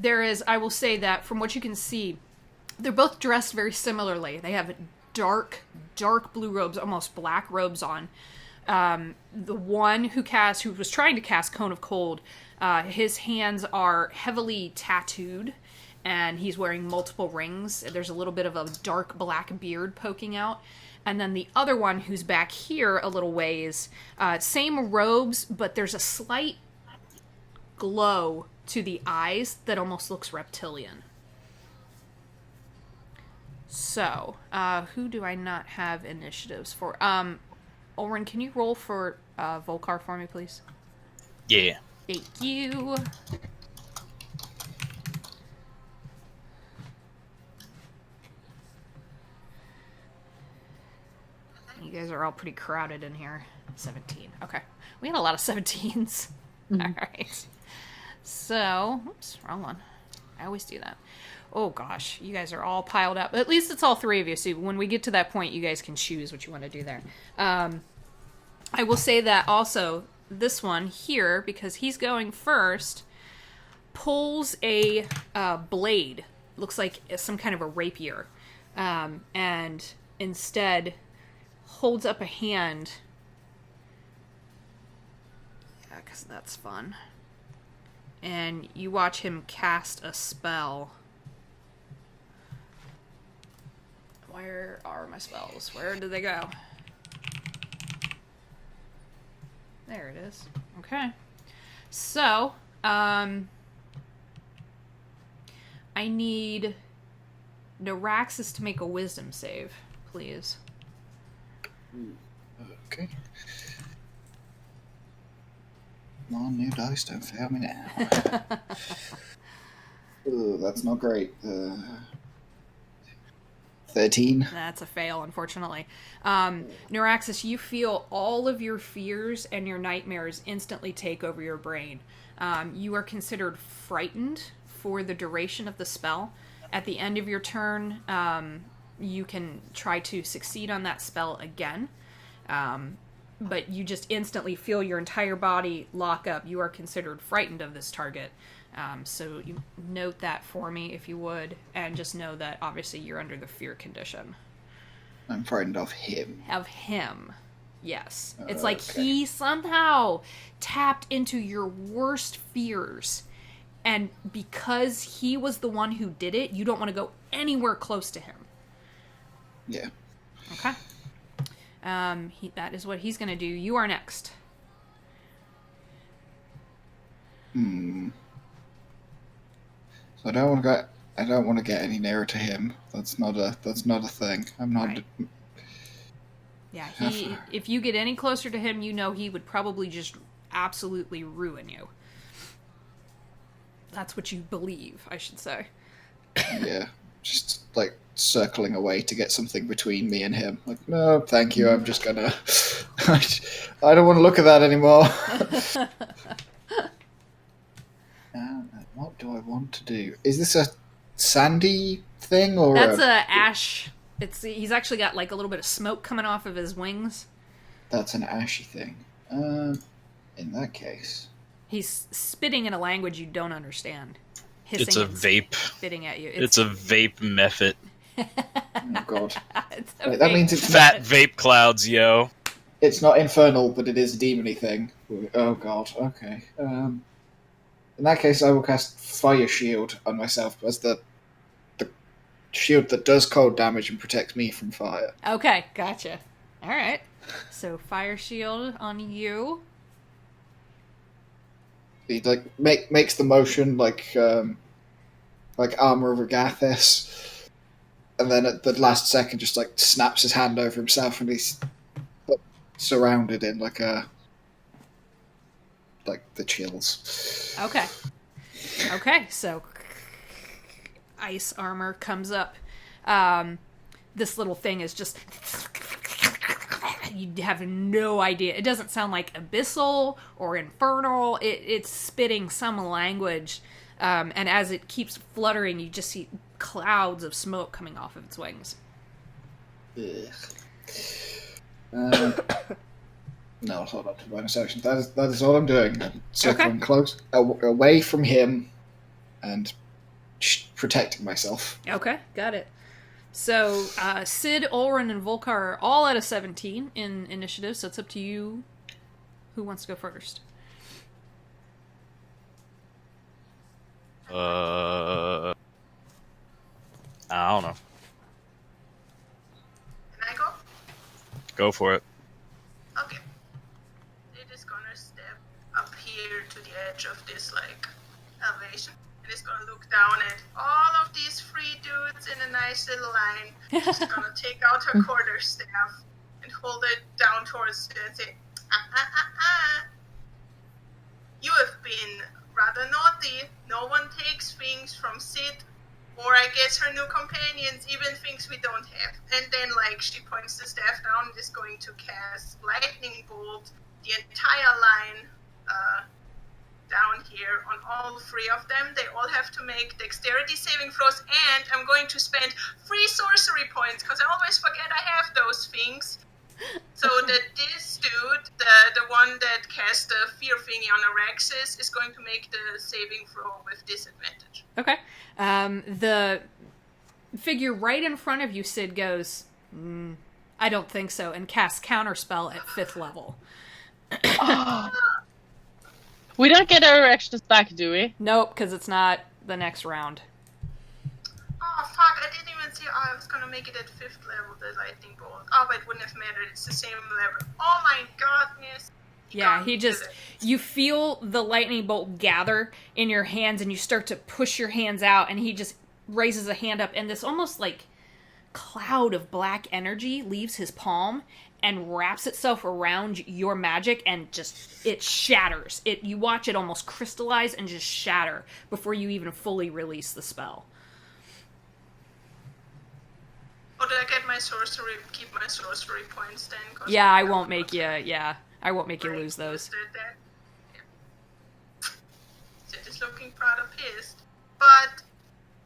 there is, I will say that from what you can see, they're both dressed very similarly. They have dark blue robes, almost black robes on. The one who was trying to cast Cone of Cold, his hands are heavily tattooed, and he's wearing multiple rings. There's a little bit of a dark black beard poking out. And then the other one, who's back here a little ways, same robes, but there's a slight glow to the eyes that almost looks reptilian. So, who do I not have initiatives for? Ulrin, can you roll for Volcar for me, please? Yeah. Thank you. You guys are all pretty crowded in here. 17. Okay. We had a lot of 17s. Mm-hmm. All right. So, oops, wrong one. I always do that. Oh gosh, you guys are all piled up. At least it's all three of you, so when we get to that point, you guys can choose what you want to do there. I will say that also, this one here, because he's going first, pulls a blade. Looks like some kind of a rapier. And instead holds up a hand. Yeah, because that's fun. And you watch him cast a spell. Where are my spells? Where did they go? There it is. Okay. So, I need Neuraxis to make a wisdom save, please. Okay. Come on, new dice, don't fail me now. Ooh, that's not great. 13. That's a fail, unfortunately. Neuraxis, you feel all of your fears and your nightmares instantly take over your brain. You are considered frightened for the duration of the spell. At the end of your turn, you can try to succeed on that spell again. But you just instantly feel your entire body lock up. You are considered frightened of this target. So you note that for me, if you would, and just know that obviously you're under the fear condition. I'm frightened of him. Of him. Yes. It's like Okay. he somehow tapped into your worst fears. And because he was the one who did it, you don't want to go anywhere close to him. Yeah. Okay. That is what he's going to do. You are next. So I don't want to get any nearer to him. That's not a thing. I'm not. Right. Yeah, if you get any closer to him, you know he would probably just absolutely ruin you. That's what you believe, I should say. Yeah. just like circling away to get something between me and him. Like, no, thank you. I'm just gonna. I don't want to look at that anymore. What do I want to do? Is this a sandy thing or That's a ash. He's actually got like a little bit of smoke coming off of his wings. That's an ashy thing. In that case, he's spitting in a language you don't understand. Hissing It's a and vape. spitting at you. It's a vape method. oh god, It's a Wait, that vape. means it's Fat vape clouds, yo. It's not infernal, but it is a demony thing. Oh god, okay. In that case, I will cast Fire Shield on myself as the shield that does cold damage and protects me from fire. Okay, gotcha. All right. So fire shield on you. He like makes the motion like Armor of Agathis, and then at the last second, just like snaps his hand over himself, and he's like, surrounded in like the chills. Okay. Okay, so ice armor comes up. This little thing is just... You have no idea. It doesn't sound like abyssal or infernal. It's spitting some language. And as it keeps fluttering, you just see clouds of smoke coming off of its wings. No, hold on to bonus action. That is all I'm doing. I'm circling close, away from him, and protecting myself. Okay, got it. So, Sid, Ulrin, and Volkar are all at a 17 in initiative, so it's up to you who wants to go first. I don't know. Can I go? Go for it. Okay. It is gonna step up here to the edge of this, like, elevation. And it's gonna look down at all of these free dudes in a nice little line. She's gonna take out her quarterstaff and hold it down towards it and say, You have been rather naughty. No one takes things from Sid, or I guess her new companions, even things we don't have. And then, like, she points the staff down and is going to cast Lightning Bolt the entire line down here on all three of them. They all have to make dexterity saving throws, and I'm going to spend 3 sorcery points, because I always forget I have those things. So that this dude, the one that cast the fear thingy on Araxis, is going to make the saving throw with disadvantage. Okay. The figure right in front of you, Sid, goes, I don't think so, and casts Counterspell at 5th level. We don't get our actions back, do we? Nope, because it's not the next round. Oh, fuck, I didn't even see I was gonna make it at 5th level, the lightning bolt. Oh, but it wouldn't have mattered, it's the same level. Oh my godness. Yeah, you feel the lightning bolt gather in your hands, and you start to push your hands out, and he just raises a hand up, and this almost like cloud of black energy leaves his palm and wraps itself around your magic, and just, it shatters. You watch it almost crystallize and just shatter before you even fully release the spell. Oh, did I get my sorcery, keep my sorcery points then? Yeah, I won't make you lose those. Yeah. Sid is looking rather pissed. But,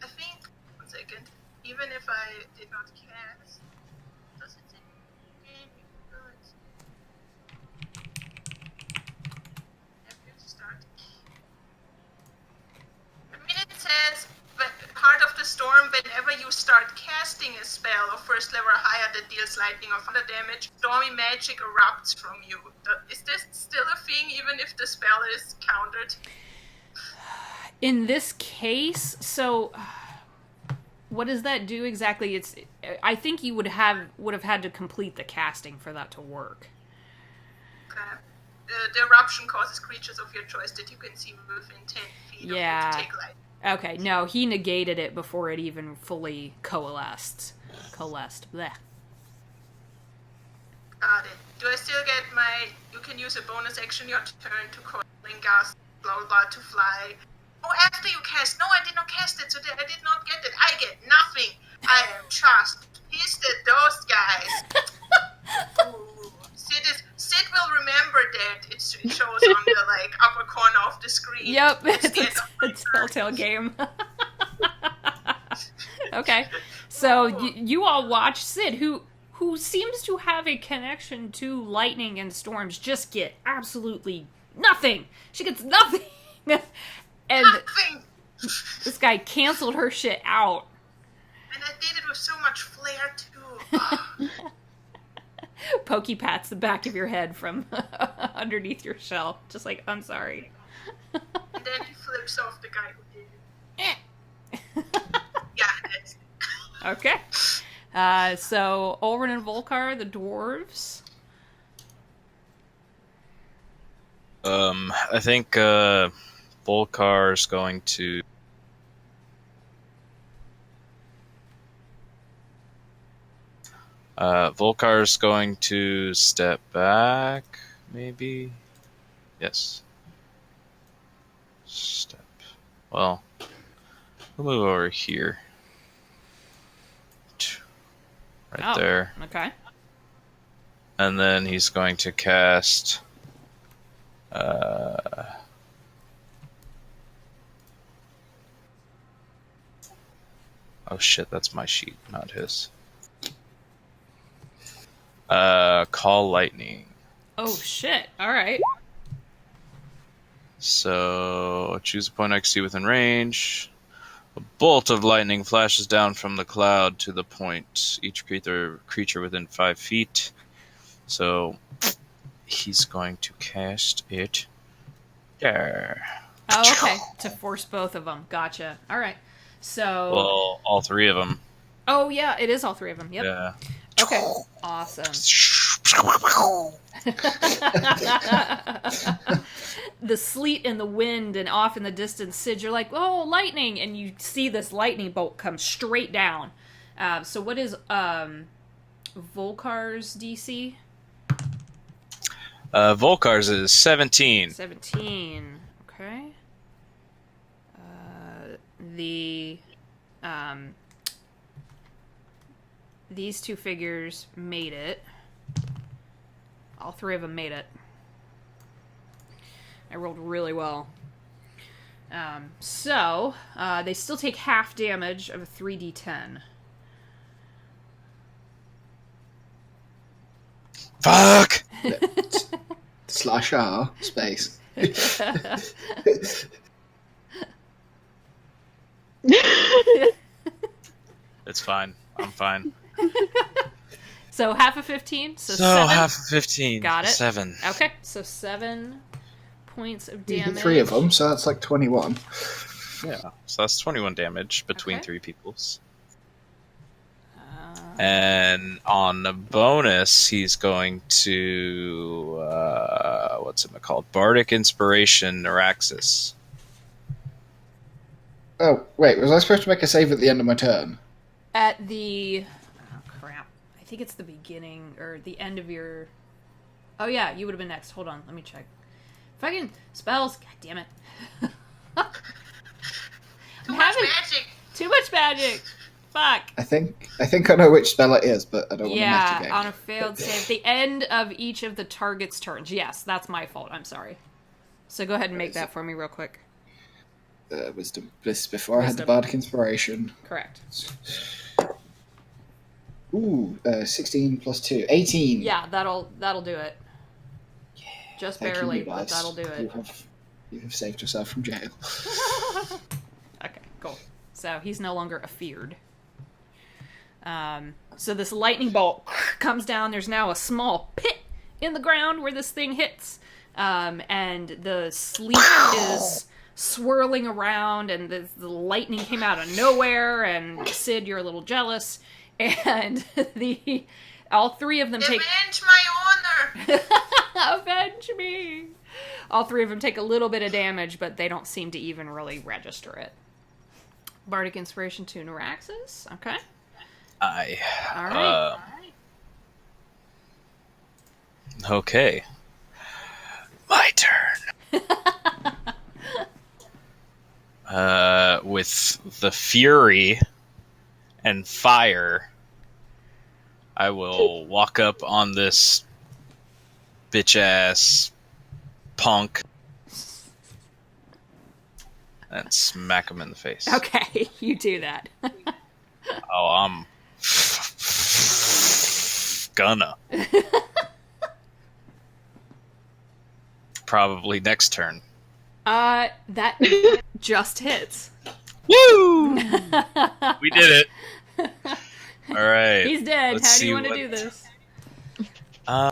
I think, 1 second, even if I did not cast, does it say game? I mean, it says, Heart of the Storm, whenever you start casting a spell of 1st level or higher that deals lightning or thunder damage, stormy magic erupts from you. Is this still a thing, even if the spell is countered? In this case, so what does that do exactly? I think you would have had to complete the casting for that to work. Okay. The eruption causes creatures of your choice that you can see within 10 feet of you to take light. Okay, no, he negated it before it even fully coalesced. Blech. Got it. Do I still get you can use a bonus action your turn to call gas, blah blah blah, to fly Oh, after you cast. No, I did not cast it, so I did not get it. I get nothing. I am just pissed at those guys. Ooh. Sid will remember that. It shows on the upper corner of the screen. Yep, It's it's the end of my a Telltale game. Okay, so you all watch Sid, who seems to have a connection to lightning and storms, just get absolutely nothing. She gets nothing. And nothing. this guy canceled her shit out. And I did it with so much flair too. Pokey pats the back of your head from underneath your shell, just like, I'm sorry. And then he flips off the guy who did it. Yeah, that's Okay. So Ulrin and Volkar, the dwarves. I think Volkar's going to. Volkar's going to step back, maybe. Yes. Step. Well, we'll move over here. Right there. Okay. And then he's going to cast. Oh shit, that's my sheet, not his. Call lightning. Oh shit! All right. So choose a point I can see within range. A bolt of lightning flashes down from the cloud to the point. Each creature within 5 feet. So he's going to cast it there. Oh, okay. To force both of them. Gotcha. All right. So. Well, all 3 of them. Oh yeah, it is all 3 of them. Yep. Yeah. Okay. Awesome. The sleet and the wind, and off in the distance, Sid, you're like, oh, lightning! And you see this lightning bolt come straight down. So what is Volkar's DC? Volkar's is 17. 17. Okay. These 2 figures made it. All 3 of them made it. I rolled really well. So they still take half damage of a 3d10. Fuck! Slash R space. It's fine. I'm fine. So half of 15. So 7. half of 15. Got it. 7. Okay, so 7 points of You damage. hit 3 of them, so that's like 21. Yeah. So that's 21 damage between Okay. 3 people's. And on the bonus, he's going to what's it called? Bardic Inspiration Neuraxis. Oh, wait, was I supposed to make a save at the end of my turn? At the... Oh, crap. I think it's the beginning, or the end of your... Oh, yeah, you would have been next. Hold on, let me check. Fucking spells. God damn it. too much magic. Too much magic. Fuck. I think I know which spell it is, but I don't want to mess Yeah, again. on a failed save. The end of each of the target's turns. Yes, that's my fault. I'm sorry. So go ahead and make that for me real quick. Wisdom. This is before I had the Wisdom. Bardic Inspiration. Correct. Ooh, 16 plus 2. 18. Yeah, that'll do it. Just Thank barely, you, but guys. that'll do it. You have saved yourself from jail. Okay, cool. So he's no longer afeared. So this lightning bolt comes down. There's now a small pit in the ground where this thing hits. And the sleet is swirling around, and the lightning came out of nowhere, and Sid, you're a little jealous. And all 3 of them take... Avenge my honor! Avenge me! All 3 of them take a little bit of damage, but they don't seem to even really register it. Bardic Inspiration to Neuraxis. Okay. Aye. All right. Okay. My turn. with the fury and fire, I will walk up on this bitch ass punk and smack him in the face. Okay, you do that. Oh, I'm gonna. Probably next turn. That just hits. Woo! We did it. All right. He's dead. Let's How do you see want to what- do this? Oh,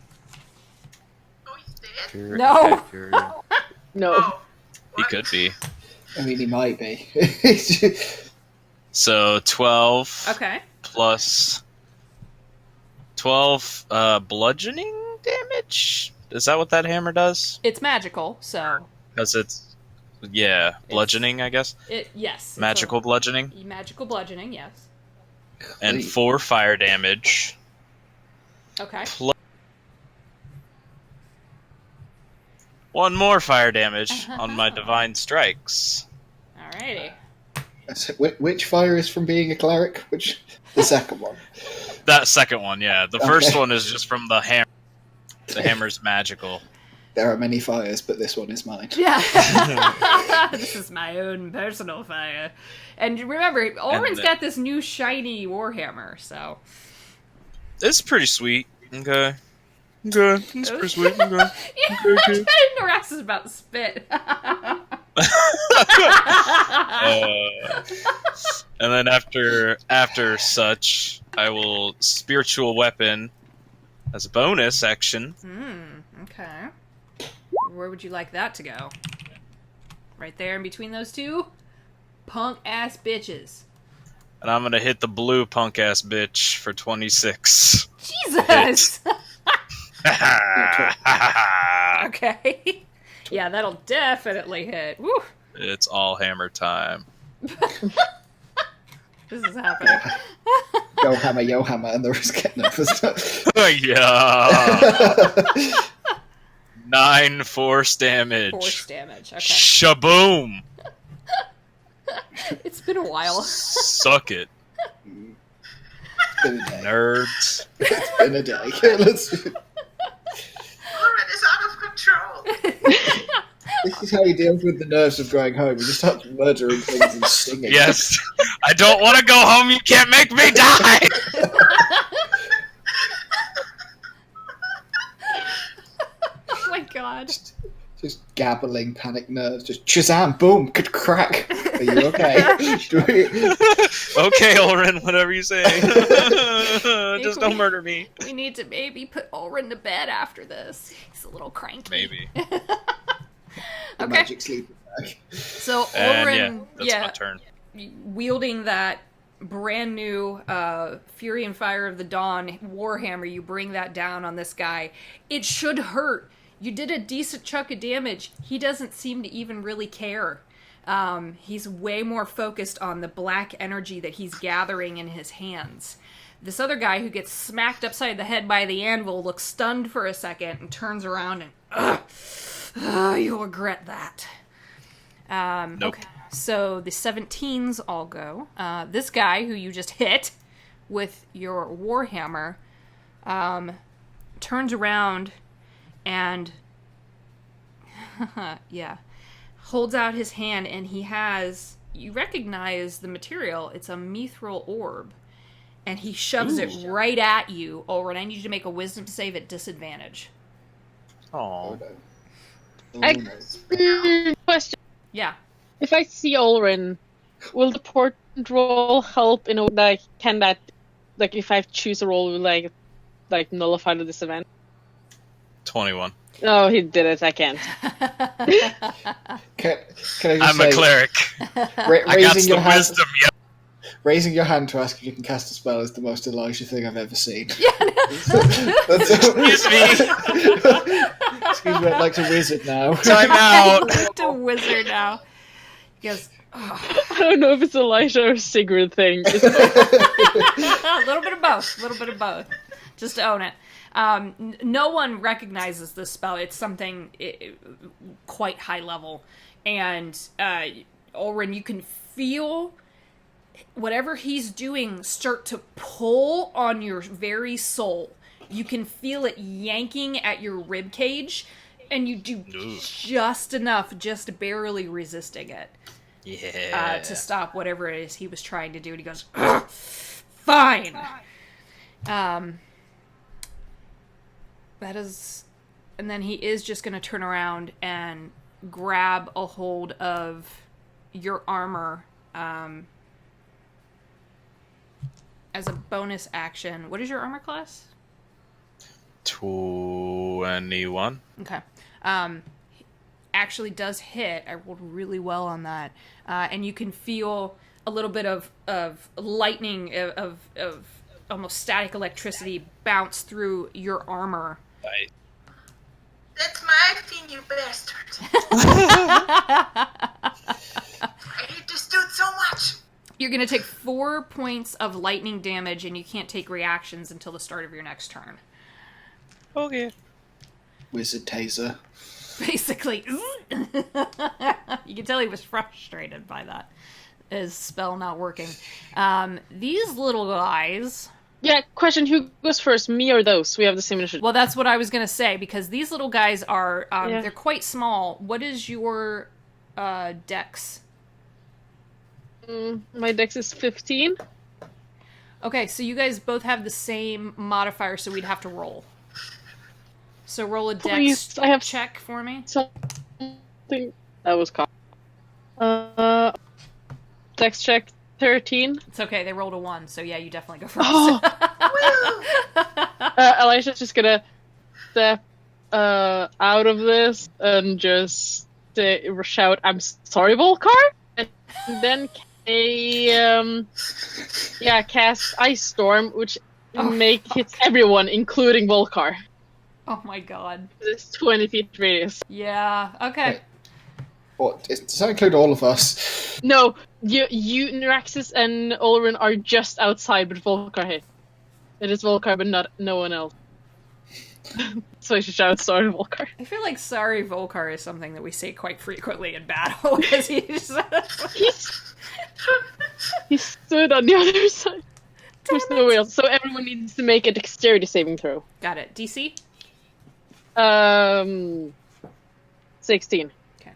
he's dead? No. No. Oh. He What? could be. I mean, he might be. So 12 Okay. plus 12 bludgeoning damage? Is that what that hammer does? It's magical, so Because it's, yeah, bludgeoning, I guess. yes. it's Magical bludgeoning. magical bludgeoning, yes. And 4 fire damage. Okay. Plus 1 more fire damage on my divine strikes. Alrighty. Which fire is from being a cleric? Which the second one? That second one, yeah. The first Okay. one is just from the hammer. The hammer's magical. There are many fires, but this one is mine. Yeah. This is my own personal fire. And remember, Ulrin's the- got this new shiny warhammer, so. It's pretty sweet. Okay. Okay. It's pretty sweet. Okay. Yeah, Okay. Norax is about to spit. And then after such, I will spiritual weapon as a bonus action. Okay. Where would you like that to go? Right there in between those two? Punk ass bitches. And I'm gonna hit the blue punk ass bitch for 26. Jesus! Okay. Yeah, that'll definitely hit. Woo! It's all hammer time. This is happening. Yo hammer, and the rest getting up for stuff. Yeah. 9 force damage. Force damage. Okay. Shaboom. It's been a while. Suck it, It's been a day. nerds. It's been a day. Let's- Ulrin is out of control. This is how he deals with the nerves of going home. He just starts murdering things and singing. Yes. I don't want to go home. You can't make me die. Oh my god. Just gabbling panic nerves. Just Shazam, boom, good crack. Are you okay? Do we- Okay, Ulrin, whatever you say. Just don't murder me. We need to maybe put Ulrin to bed after this. He's a little cranky. Maybe. the Okay. magic sleeping bag. So And Ulrin, that's my turn. wielding that brand new Fury and Fire of the Dawn warhammer, you bring that down on this guy. It should hurt. You did a decent chunk of damage. He doesn't seem to even really care. He's way more focused on the black energy that he's gathering in his hands. This other guy who gets smacked upside the head by the anvil looks stunned for a second and turns around and, you'll regret that. Nope. Okay, so the 17s all go. This guy who you just hit with your warhammer turns around and yeah, holds out his hand, and he has, you recognize the material, it's a mithril orb, and he shoves it right at you. Ulrin, I need you to make a wisdom save at disadvantage. Oh. Question. Yeah. If I see Ulrin, will the portent roll help in a way, can that, like, if I choose a roll, will like nullify the disadvantage? 21. No, he did it. I can't. Can I just I'm say, a cleric. I got raising your some hand, wisdom, yeah. raising your hand to ask if you can cast a spell is the most Elijah thing I've ever seen. Excuse me. Excuse me, I'd like to wizard now. Time out. To wizard now. He goes, I don't know if it's Elijah or Sigrid thing. It's a little bit of both. A little bit of both. Just own it. No one recognizes this spell. It's something quite high level. And Ulrun, you can feel whatever he's doing start to pull on your very soul. You can feel it yanking at your rib cage, and you do just enough, just barely resisting it. Yeah. To stop whatever it is he was trying to do. And he goes, fine. That is... And then he is just going to turn around and grab a hold of your armor as a bonus action. What is your armor class? 21. Okay. Actually does hit. I rolled really well on that. And you can feel a little bit of lightning, of almost static electricity bounce through your armor. Nice. That's my thing, you bastard. I hate this dude so much. You're going to take 4 points of lightning damage, and you can't take reactions until the start of your next turn. Okay. Wizard taser. Basically. You can tell he was frustrated by that. His spell not working. These little guys... Yeah, question, who goes first, me or those? We have the same initiative. Well, that's what I was going to say, because these little guys are... Yeah. They're quite small. What is your dex? My dex is 15. Okay, so you guys both have the same modifier, so we'd have to roll. So roll a dex Please, I have check for me. something that was caught. Dex check 13. It's okay, they rolled a 1, so yeah, you definitely go first. Oh! Elijah's just gonna step out of this and just shout, "I'm sorry, Volkar!" And then cast Ice Storm, which hits everyone, including Volkar. Oh my god. This 20 feet radius. Yeah, okay. Wait. What? Does that include all of us? No, you Naraxis and Ulrun are just outside, but Volkar hit. It is Volkar, but no one else. So I should shout, "Sorry, Volkar." I feel like sorry Volkar is something that we say quite frequently in battle, because He stood on the other side. There's no way else. So everyone needs to make a dexterity saving throw. Got it. DC? 16. Okay.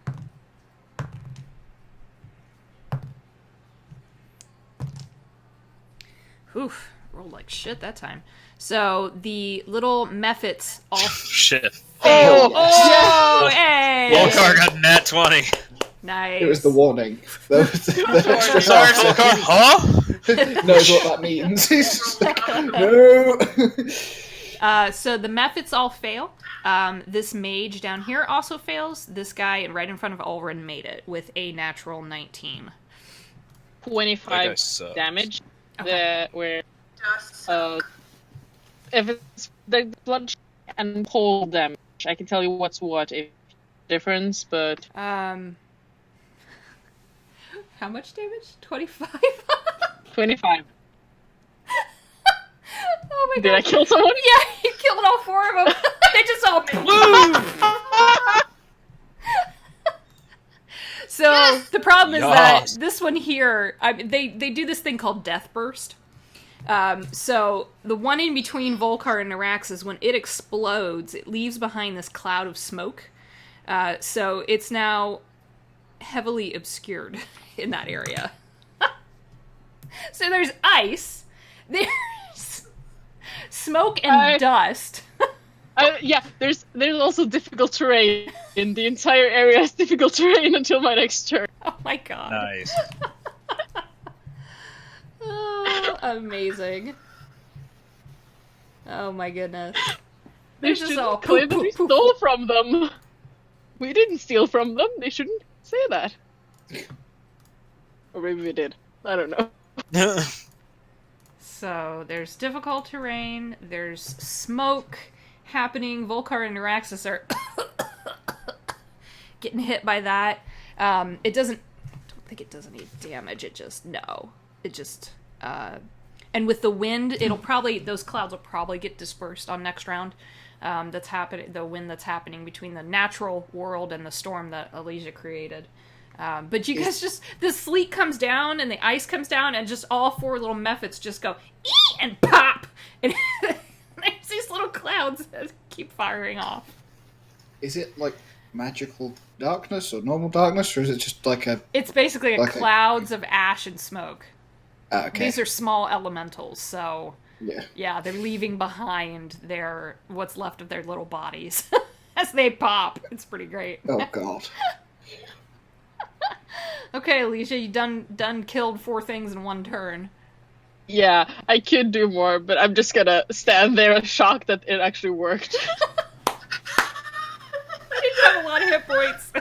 Oof. Rolled like shit that time. So the little mephits all... Shit. Oh, hey! Volkar got nat 20. Nice. It was the warning. The extra Sorry, half Volkar. Huh? second knows what that means. He's just like, no. So the mephits all fail. This mage down here also fails. This guy right in front of Ulrun made it with a natural 19. 25 damage. Okay. Where Just if it's the blood and cold damage, I can tell you what's what if difference, but How much damage? 25? 25. Oh my god. Did I kill someone? Yeah, you killed all 4 of them. They just all... So, the problem is that this one here, they do this thing called Death Burst. So, the one in between Volkar and Naraxis, when it explodes, it leaves behind this cloud of smoke. So, it's now heavily obscured in that area. So, there's ice. There's smoke and dust. Yeah, there's also difficult terrain. In the entire area is difficult terrain until my next turn. Oh my god. Nice. Oh, amazing. Oh my goodness. They They're just shouldn't all claim that poof, we poof, stole from them. We didn't steal from them. They shouldn't say that. Or maybe we did. I don't know. So, there's difficult terrain, there's smoke happening, Volkar and Naraxis are getting hit by that. It doesn't... I don't think it does any damage, it just... No. It just... and with the wind, it'll probably... Those clouds will probably get dispersed on next round. That's happening... The wind that's happening between the natural world and the storm that Elijah created. But you guys just, the sleet comes down and the ice comes down and just all 4 little mephits just go, ee! And pop! And there's these little clouds that keep firing off. Is it like magical darkness or normal darkness, or is it just like a... It's basically clouds of ash and smoke. Okay. These are small elementals, so... Yeah. Yeah, they're leaving behind what's left of their little bodies as they pop. It's pretty great. Oh, God. Okay, Alicia, you done killed 4 things in 1 turn. Yeah, I could do more, but I'm just gonna stand there shocked that it actually worked. I didn't have a lot of hit points.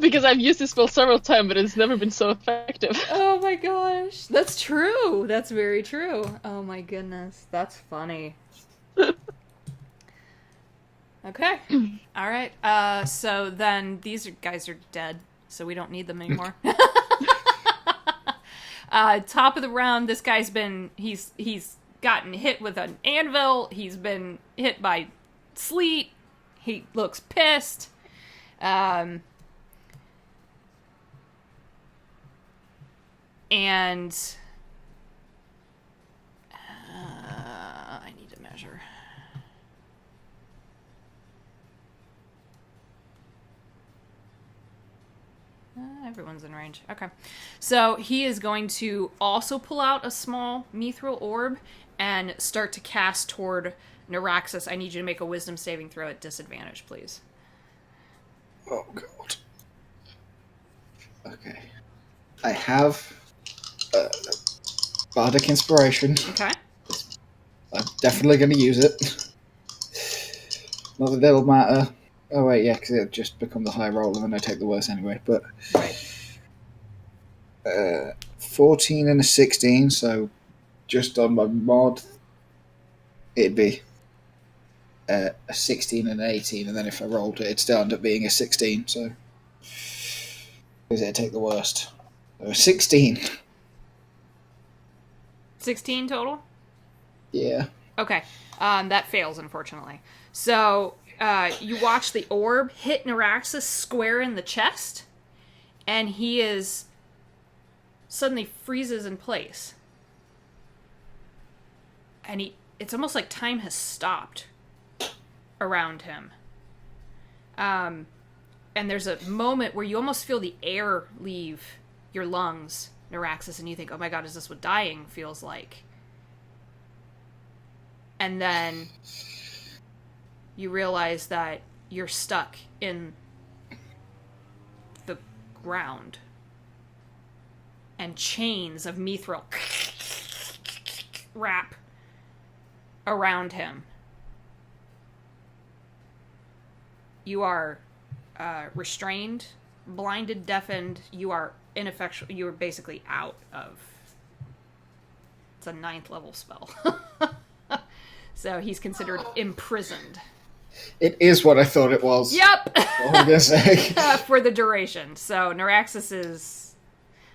Because I've used this spell several times, but it's never been so effective. Oh my gosh. That's true. That's very true. Oh my goodness. That's funny. Okay. All right. So then these guys are dead, so we don't need them anymore. Top of the round, this guy's been... He's gotten hit with an anvil. He's been hit by sleet. He looks pissed. And I need to measure. Everyone's in range. Okay. So he is going to also pull out a small mithril orb and start to cast toward Neuraxis. I need you to make a wisdom saving throw at disadvantage, please. Oh, God. Okay. I have Bardic Inspiration. Okay. I'm definitely going to use it. Not that it'll matter. Oh, wait, yeah, because it'll just become the high roll and then I take the worst anyway. But 14 and a 16, so just on my mod, it'd be a 16 and an 18, and then if I rolled it, it'd still end up being a 16, so... Because it'd take the worst. So 16. 16 total? Yeah. Okay. That fails, unfortunately. So, you watch the orb hit Neuraxis square in the chest, and he suddenly freezes in place. And it's almost like time has stopped around him. And there's a moment where you almost feel the air leave your lungs, Neuraxis, and you think, oh my god, is this what dying feels like? And then you realize that you're stuck in the ground. And chains of mithril wrap around him. You are restrained, blinded, deafened. You are ineffectual. You are basically out of... It's a 9th level spell. So he's considered imprisoned. It is what I thought it was. Yep! What was I going to say? For the duration. So Neuraxis is...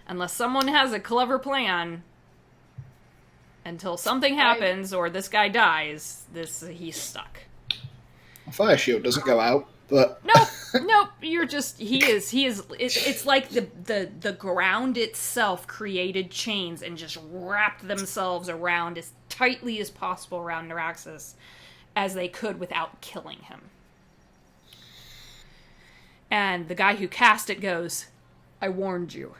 Unless someone has a clever plan, until something happens or this guy dies, he's stuck. Fire shield doesn't go out, but... Nope, you're just... It's like the ground itself created chains and just wrapped themselves around as tightly as possible around Neuraxis as they could without killing him. And the guy who cast it goes, I warned you.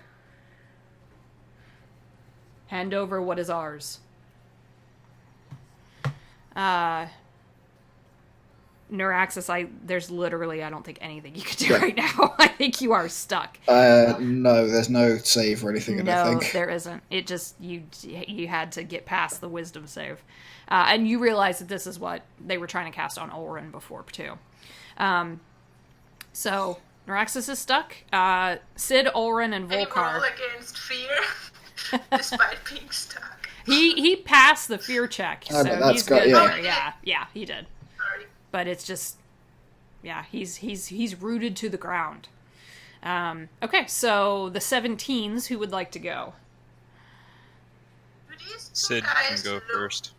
Hand over what is ours. Neuraxis, there's literally, I don't think anything you can do right now. I think you are stuck. No, there's no save or anything, I don't think. No, there isn't. It just, you had to get past the wisdom save. And you realize that this is what they were trying to cast on Olrin before, too. So, Neuraxis is stuck. Sid, Olrin, and Volkar. Roll against fear, despite being stuck. He passed the fear check, so he's good there. Yeah, he did. Sorry. But it's just, yeah, he's rooted to the ground. Okay, so the 17s, who would like to go? Do these two Sid can guys go look... first.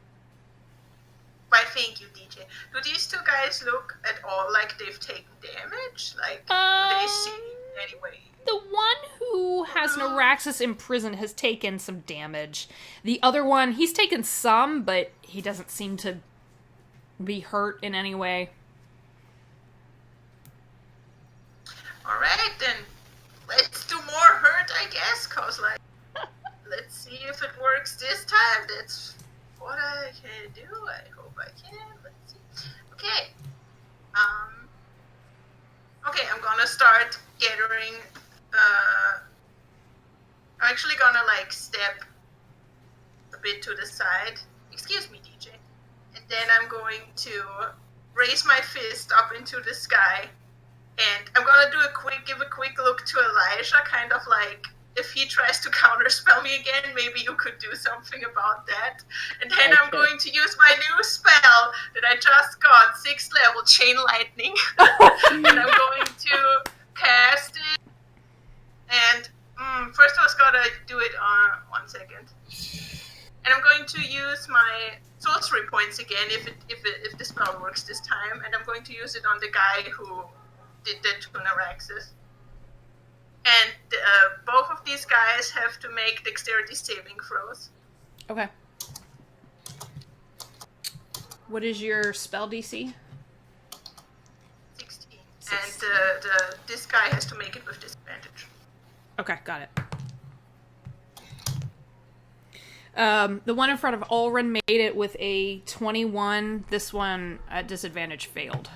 Why, thank you, DJ. Do these two guys look at all like they've taken damage? Like, do they seem anyway. The one who has Neuraxis imprisoned has taken some damage. The other one, he's taken some, but he doesn't seem to be hurt in any way. Alright, then let's do more hurt, I guess, cause, like, let's see if it works this time. That's what I can do. I hope I can. Let's see. Okay. Okay, I'm gonna start gathering, I'm actually gonna, like, step a bit to the side. Excuse me, DJ. And then I'm going to raise my fist up into the sky. And I'm gonna give a quick look to Elijah, kind of like, if he tries to counterspell me again, maybe you could do something about that. And then I'm going to use my new spell that I just got, 6th level, Chain Lightning. And I'm going to cast it. And first I was gonna do it on 1 second. And I'm going to use my sorcery points again if the spell works this time. And I'm going to use it on the guy who did that to Neuraxis. And both of these guys have to make dexterity saving throws. Okay. What is your spell DC? 16. And this guy has to make it with disadvantage. Okay, got it. The one in front of Ulrin made it with a 21. This one at disadvantage failed.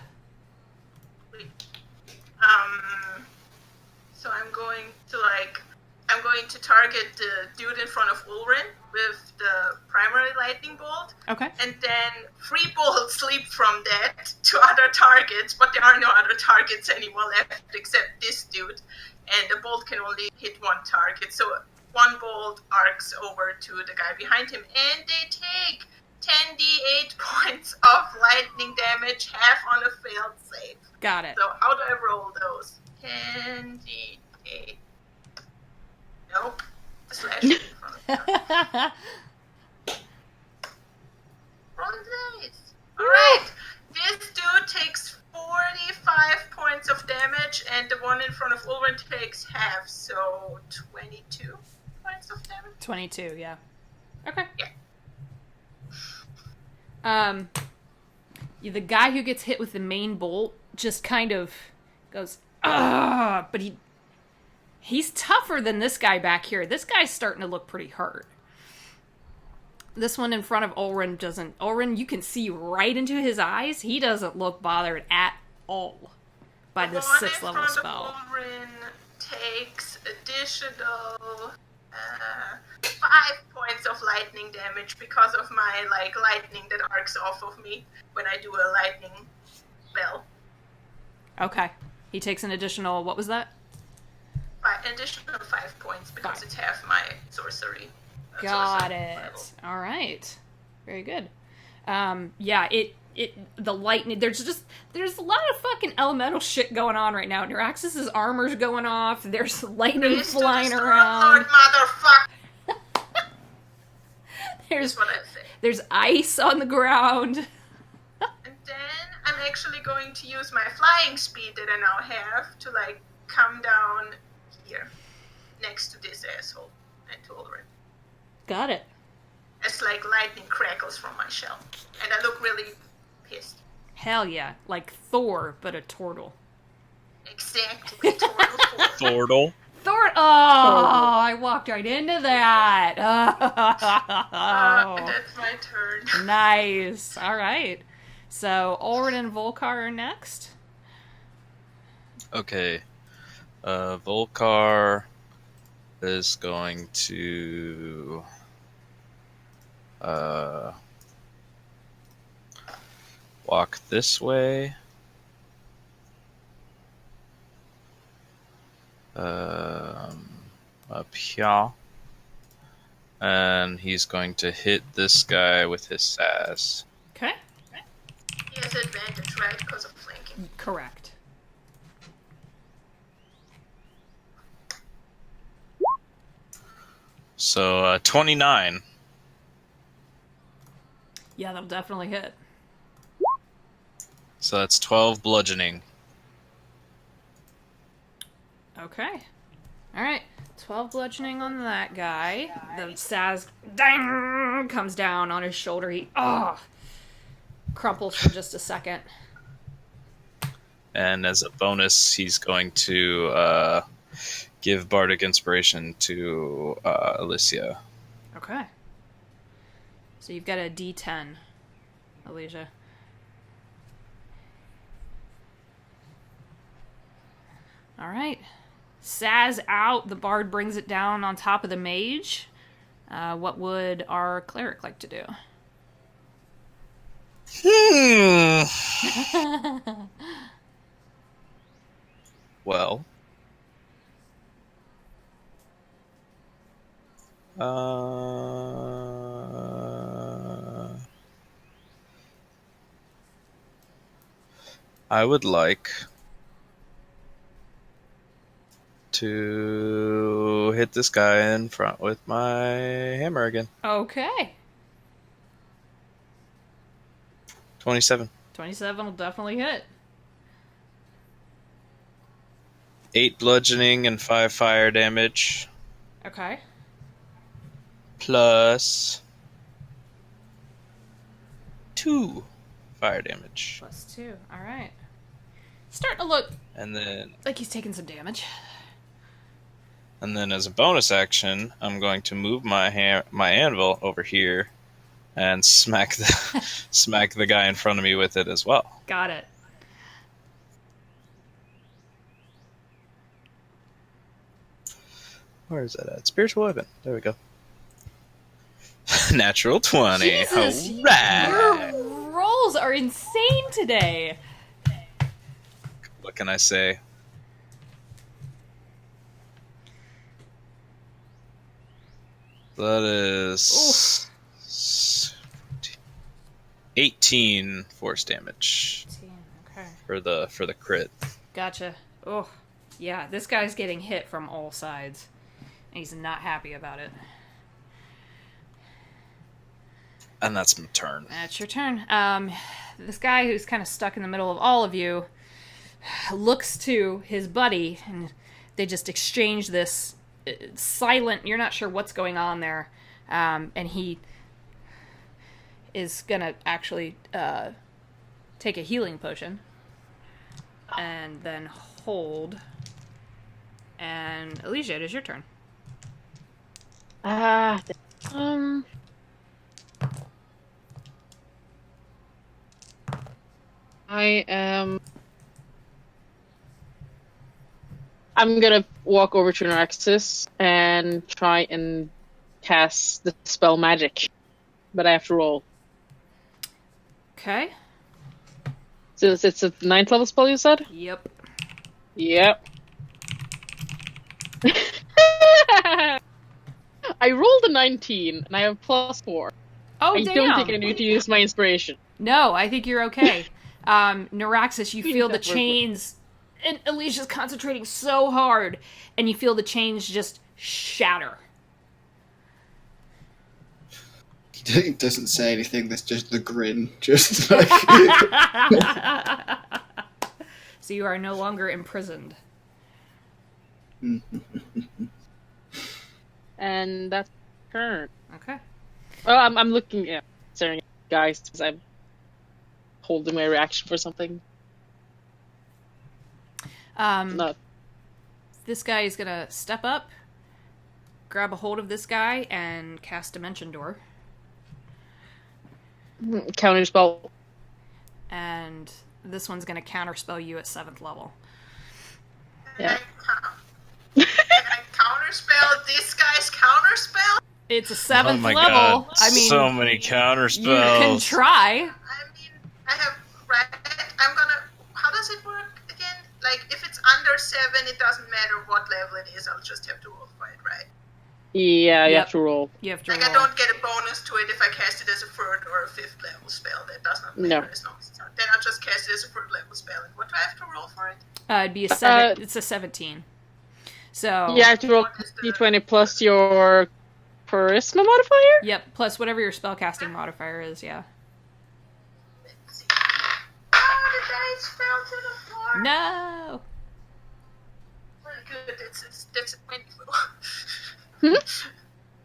So I'm going to target the dude in front of Ulrin with the primary lightning bolt. Okay. And then 3 bolts leap from that to other targets, but there are no other targets anymore left except this dude. And the bolt can only hit 1 target. So 1 bolt arcs over to the guy behind him, and they take 10d8 points of lightning damage, half on a failed save. Got it. So how do I roll those? 10d8. Nope. Slash in front of them. Roll the dice. Alright. This dude takes 45 points of damage, and the one in front of Ulrin takes half, so 22 points of damage. 22, yeah. Okay. Yeah. The guy who gets hit with the main bolt just kind of goes, ah, but he's tougher than this guy back here. This guy's starting to look pretty hurt. This one in front of Ulrin doesn't. Ulrin, you can see right into his eyes. He doesn't look bothered at all by this 6th level spell. Ulrin takes additional 5 points of lightning damage because of my lightning that arcs off of me when I do a lightning spell. Okay. He takes an additional, what was that? An additional 5 points because it's half my sorcery. Got it. All right. Very good. Yeah, the lightning, there's a lot of fucking elemental shit going on right now. Neuraxis' armor's going off. There's lightning flying around. Lord, motherfucker. There's ice on the ground. And then I'm actually going to use my flying speed that I now have to come down here next to this asshole and to Ulrin. Got it. As lightning crackles from my shell. And I look really pissed. Hell yeah. Like Thor, but a turtle. Exactly. Thordle. Oh, I walked right into that. Oh. That's my turn. Nice. All right. So, Ulrin and Volkar are next. Okay. Volkar is going to walk this way. Up here. And he's going to hit this guy with his sass. Okay. He has advantage, right? Because of flanking. Correct. So, 29. Yeah, that'll definitely hit. So that's 12 bludgeoning. Okay. Alright. 12 bludgeoning on that guy. The Saz dang, comes down on his shoulder. He crumples for just a second. And as a bonus, he's going to give Bardic Inspiration to Alicia. Okay. So you've got a D10, Alicia. Alright. Saz out. The bard brings it down on top of the mage. What would our cleric like to do? Well. I would like to hit this guy in front with my hammer again. Okay. 27. 27 will definitely hit. 8 bludgeoning and 5 fire damage. Okay. Plus 2 fire damage. Plus 2. Alright. Starting to look And then like he's taking some damage. as a bonus action, I'm going to move my anvil over here and smack the guy in front of me with it as well. Got it. Where is that at? Spiritual weapon. There we go. Natural 20. Jesus, Alright. your rolls are insane today. What can I say? That is 18 force damage 18. Okay. for the crit. Gotcha. Oh, yeah, this guy's getting hit from all sides. And he's not happy about it. And that's my turn. That's your turn. This guy who's kind of stuck in the middle of all of you looks to his buddy, and they just exchange this silent, you're not sure what's going on there, and he is gonna actually take a healing potion and then hold. And Alicia, it is your turn. I'm gonna walk over to Naraxis and try and cast the spell magic, but I have to roll. Okay. So it's a 9th level spell, you said? Yep. Yep. I rolled a 19, and I have +4. Oh, I damn. don't think I need to use my inspiration. No, I think you're okay. Naraxis, you feel the That worked. chains, and Alicia's concentrating so hard, and you feel the chains just shatter. He doesn't say anything. There's just the grin. Just like So you are no longer imprisoned. And that's turn. Okay. Oh, I'm looking at staring at guys because I'm holding my reaction for something. No. This guy is gonna step up, grab a hold of this guy, and cast Dimension Door. Counter spell. And this one's gonna counterspell you at 7th level. Yeah. Can I counterspell this guy's counterspell? It's a 7th Oh my level. god. I mean, so many counter you can spells. try. I mean, I have read. I'm gonna. How does it work again? Like, if it's under 7, it doesn't matter what level it is. I'll just have to roll for it, right? Yeah, you Yep. have to roll. You have to Like, roll. I don't get a bonus to it if I cast it as a 3rd or a 5th level spell. That does not matter No. as long as it's not. Then I'll just cast it as a 3rd level spell. And what do I have to roll for it? It'd be a 7. It's a 17. So You have to roll d20 plus your charisma modifier? Yep. Plus whatever your spellcasting modifier is. Yeah. Let's see. Oh, the dice fell to the floor. No. What a good. That's a 20 foe.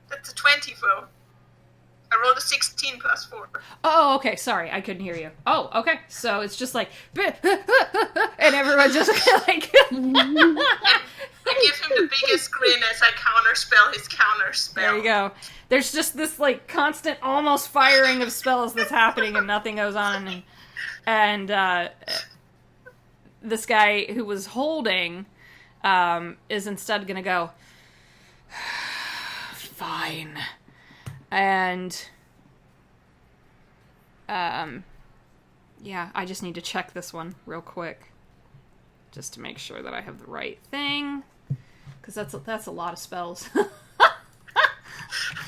That's a 20 foe. I rolled a 16 plus 4. Oh, okay. Sorry, I couldn't hear you. Oh, okay. So it's just like, and everyone just like. I give him the biggest grin as I counterspell his counterspell. There you go. There's just this like constant almost firing of spells that's happening and nothing goes on. And this guy who was holding is instead going to go, fine. And yeah, I just need to check this one real quick just to make sure that I have the right thing, because that's a lot of spells.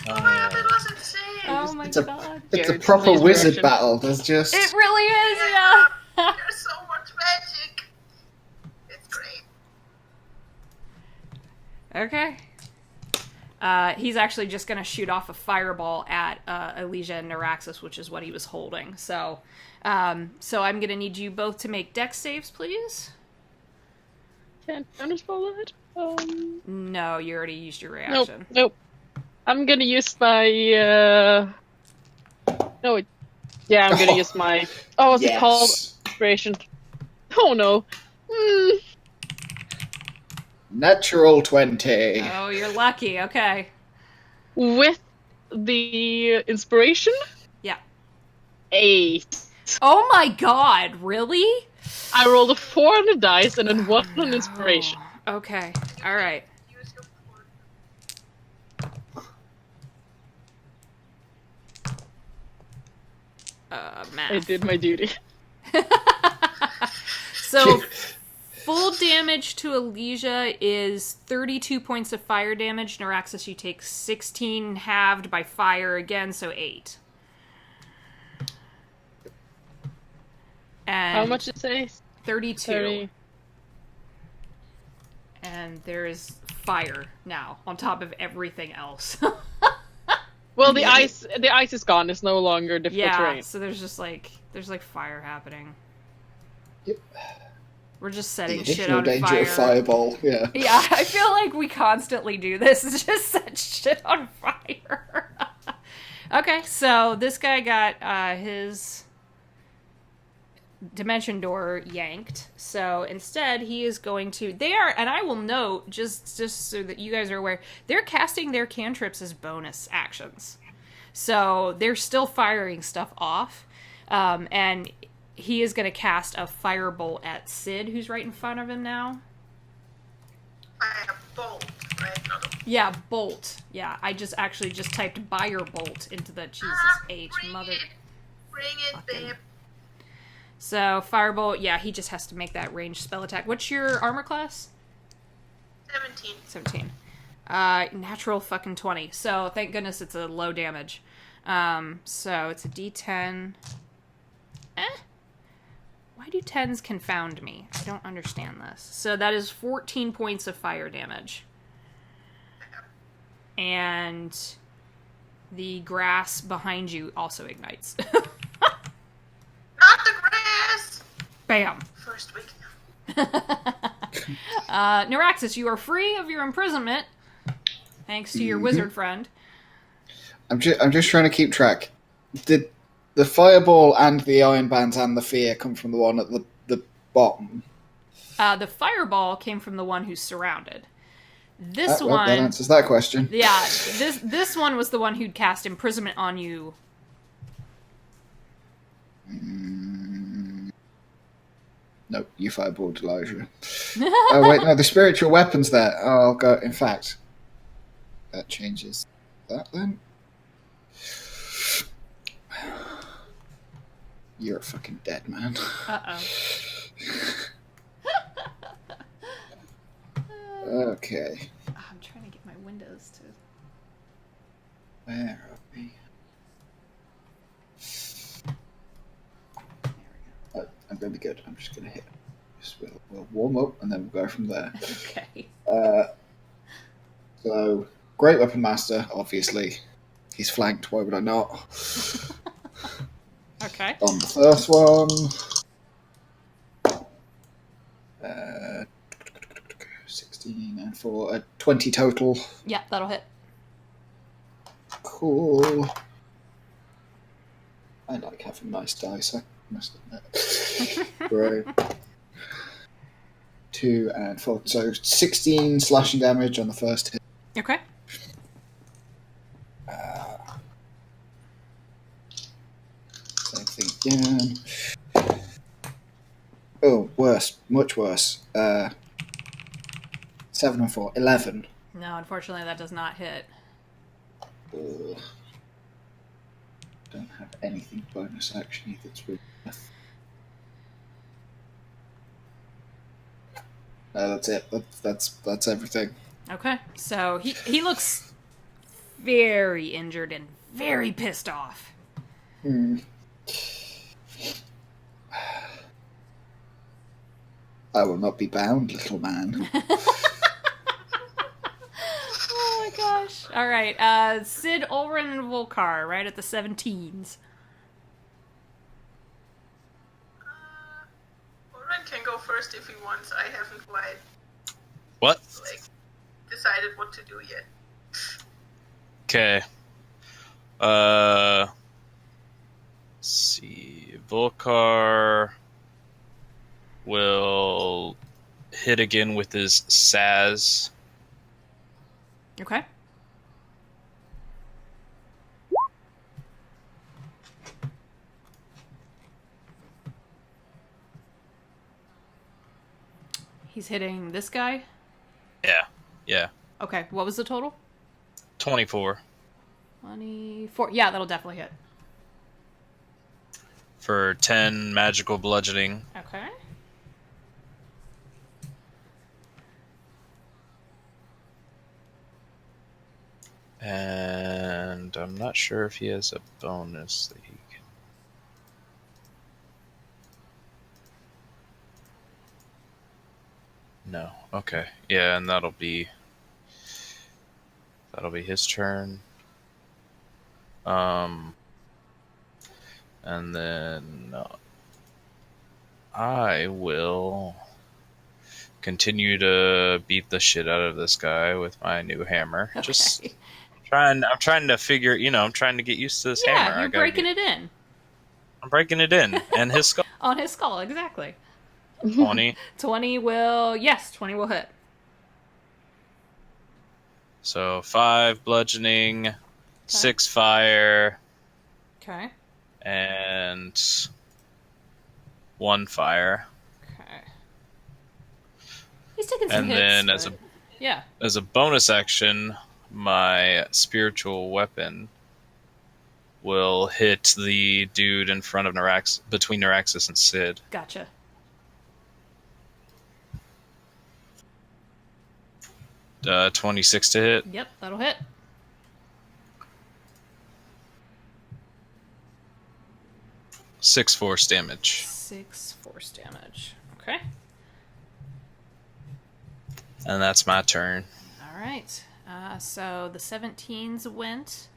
Oh my god, that was insane! Oh my god. It's a proper wizard battle. There's just... It really is, yeah. There's so much magic! It's great. Okay. He's actually just going to shoot off a fireball at Elysia and Neuraxis, which is what he was holding. So I'm going to need you both to make dex saves, please. Can't counterspell that? No, you already used your reaction. Nope. I'm gonna use my, no, yeah, I'm gonna use my, what's it called? Inspiration. Oh no. Natural 20. Oh, you're lucky, okay. With the inspiration? Yeah. 8. Oh my god, really? I rolled a 4 on the dice and then 1 on inspiration. Oh, okay, alright. Use your Math. I did my duty. So, full damage to Elysia is 32 points of fire damage. Neuraxis, you take 16 halved by fire again, so 8. And How much did it say? 32. 30. And there is fire now on top of everything else. Well, the ice is gone. It's no longer difficult terrain. So there's fire happening. Yep. We're just setting The shit additional on danger fire. of fireball, yeah. Yeah, I feel like we constantly do this. It's just set shit on fire. Okay, so this guy got his dimension door yanked. So instead, he is going to... and I will note, just so that you guys are aware, they're casting their cantrips as bonus actions. So they're still firing stuff off. And he is going to cast a firebolt at Sid, who's right in front of him now. I have bolt, right? Not a... Yeah, bolt. Yeah, I just typed firebolt into the Jesus H mother. Bring it, babe. So firebolt, yeah, he just has to make that ranged spell attack. What's your armor class? 17. 17. Natural fucking 20. So thank goodness it's a low damage. So it's a D10. Why do 10s confound me? I don't understand this. So that is 14 points of fire damage. And the grass behind you also ignites. Not the grass! Bam! First week. Neuraxis, you are free of your imprisonment, thanks to your wizard friend. I'm just trying to keep track. Did the fireball and the iron bands and the fear come from the one at the bottom? The fireball came from the one who's surrounded. This Well, one... that answers that question. Yeah, this one was the one who'd cast imprisonment on you. Nope, you fireballed Elijah. Oh wait, no, the spiritual weapon's there. Oh, I'll go. In fact, that changes that then. You're a fucking dead man. Uh-oh. Okay. I'm trying to get my windows to... Where are we? I'm going to be good. I'm just going to hit. We'll warm up and then we'll go from there. Okay. So, Great Weapon Master, obviously. He's flanked, why would I not? Okay. On the first one. 16. 16 and 4. 20 total. Yeah, that'll hit. Cool. I like having nice dice, I must admit. Right. 2 and 4. So 16 slashing damage on the first hit. Okay. Same thing again. Oh, worse. Much worse. 7 and 4. 11. No, unfortunately, that does not hit. Ugh. Don't have anything bonus action that's really. No, that's it. That's everything. Okay, so he looks very injured and very pissed off. I will not be bound, little man. Oh my gosh. All right, Sid, Ulrin, and Volkar, right at the 17s. Oren can go first if he wants. I haven't quite What? decided what to do yet. Okay. Let's see. Volkar will hit again with his Saz. Okay. He's hitting this guy? Yeah. Okay, what was the total? 24 24. Yeah, that'll definitely hit. for 10 magical bludgeoning. Okay. And I'm not sure if he has a bonus that he can. No. Okay. Yeah, and that'll be his turn. And then I will continue to beat the shit out of this guy with my new hammer. Okay. Just I'm trying to figure, I'm trying to get used to this hammer. Yeah, you're breaking it in. I'm breaking it in. And his skull. On his skull, exactly. 20. 20 will hit. So 5 bludgeoning, 6 fire, Okay. and 1 fire. Okay. He's taking some And hits. then yeah. as a bonus action, my spiritual weapon will hit the dude in front of between Neuraxis and Sid. Gotcha. 26 to hit. Yep, that'll hit. Six force damage. 6 force damage. Okay. And that's my turn. All right. So the 17s went.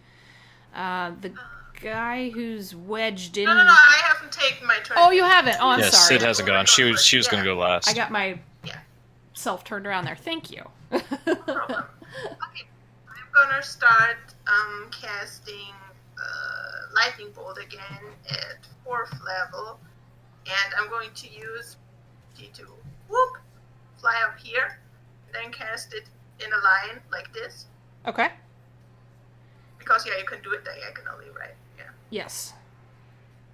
The guy who's wedged in. No, I haven't taken my turn. Oh, you haven't. Oh, I'm Yeah, sorry. Sid hasn't gone. She was going to go last. I got my Yeah. self turned around there. Thank you. No problem. Okay, I'm gonna start casting lightning bolt again at 4th level, and I'm going to use D2. Whoop! Fly up here, then cast it in a line like this. Okay. Because you can do it diagonally, right? Yeah. Yes.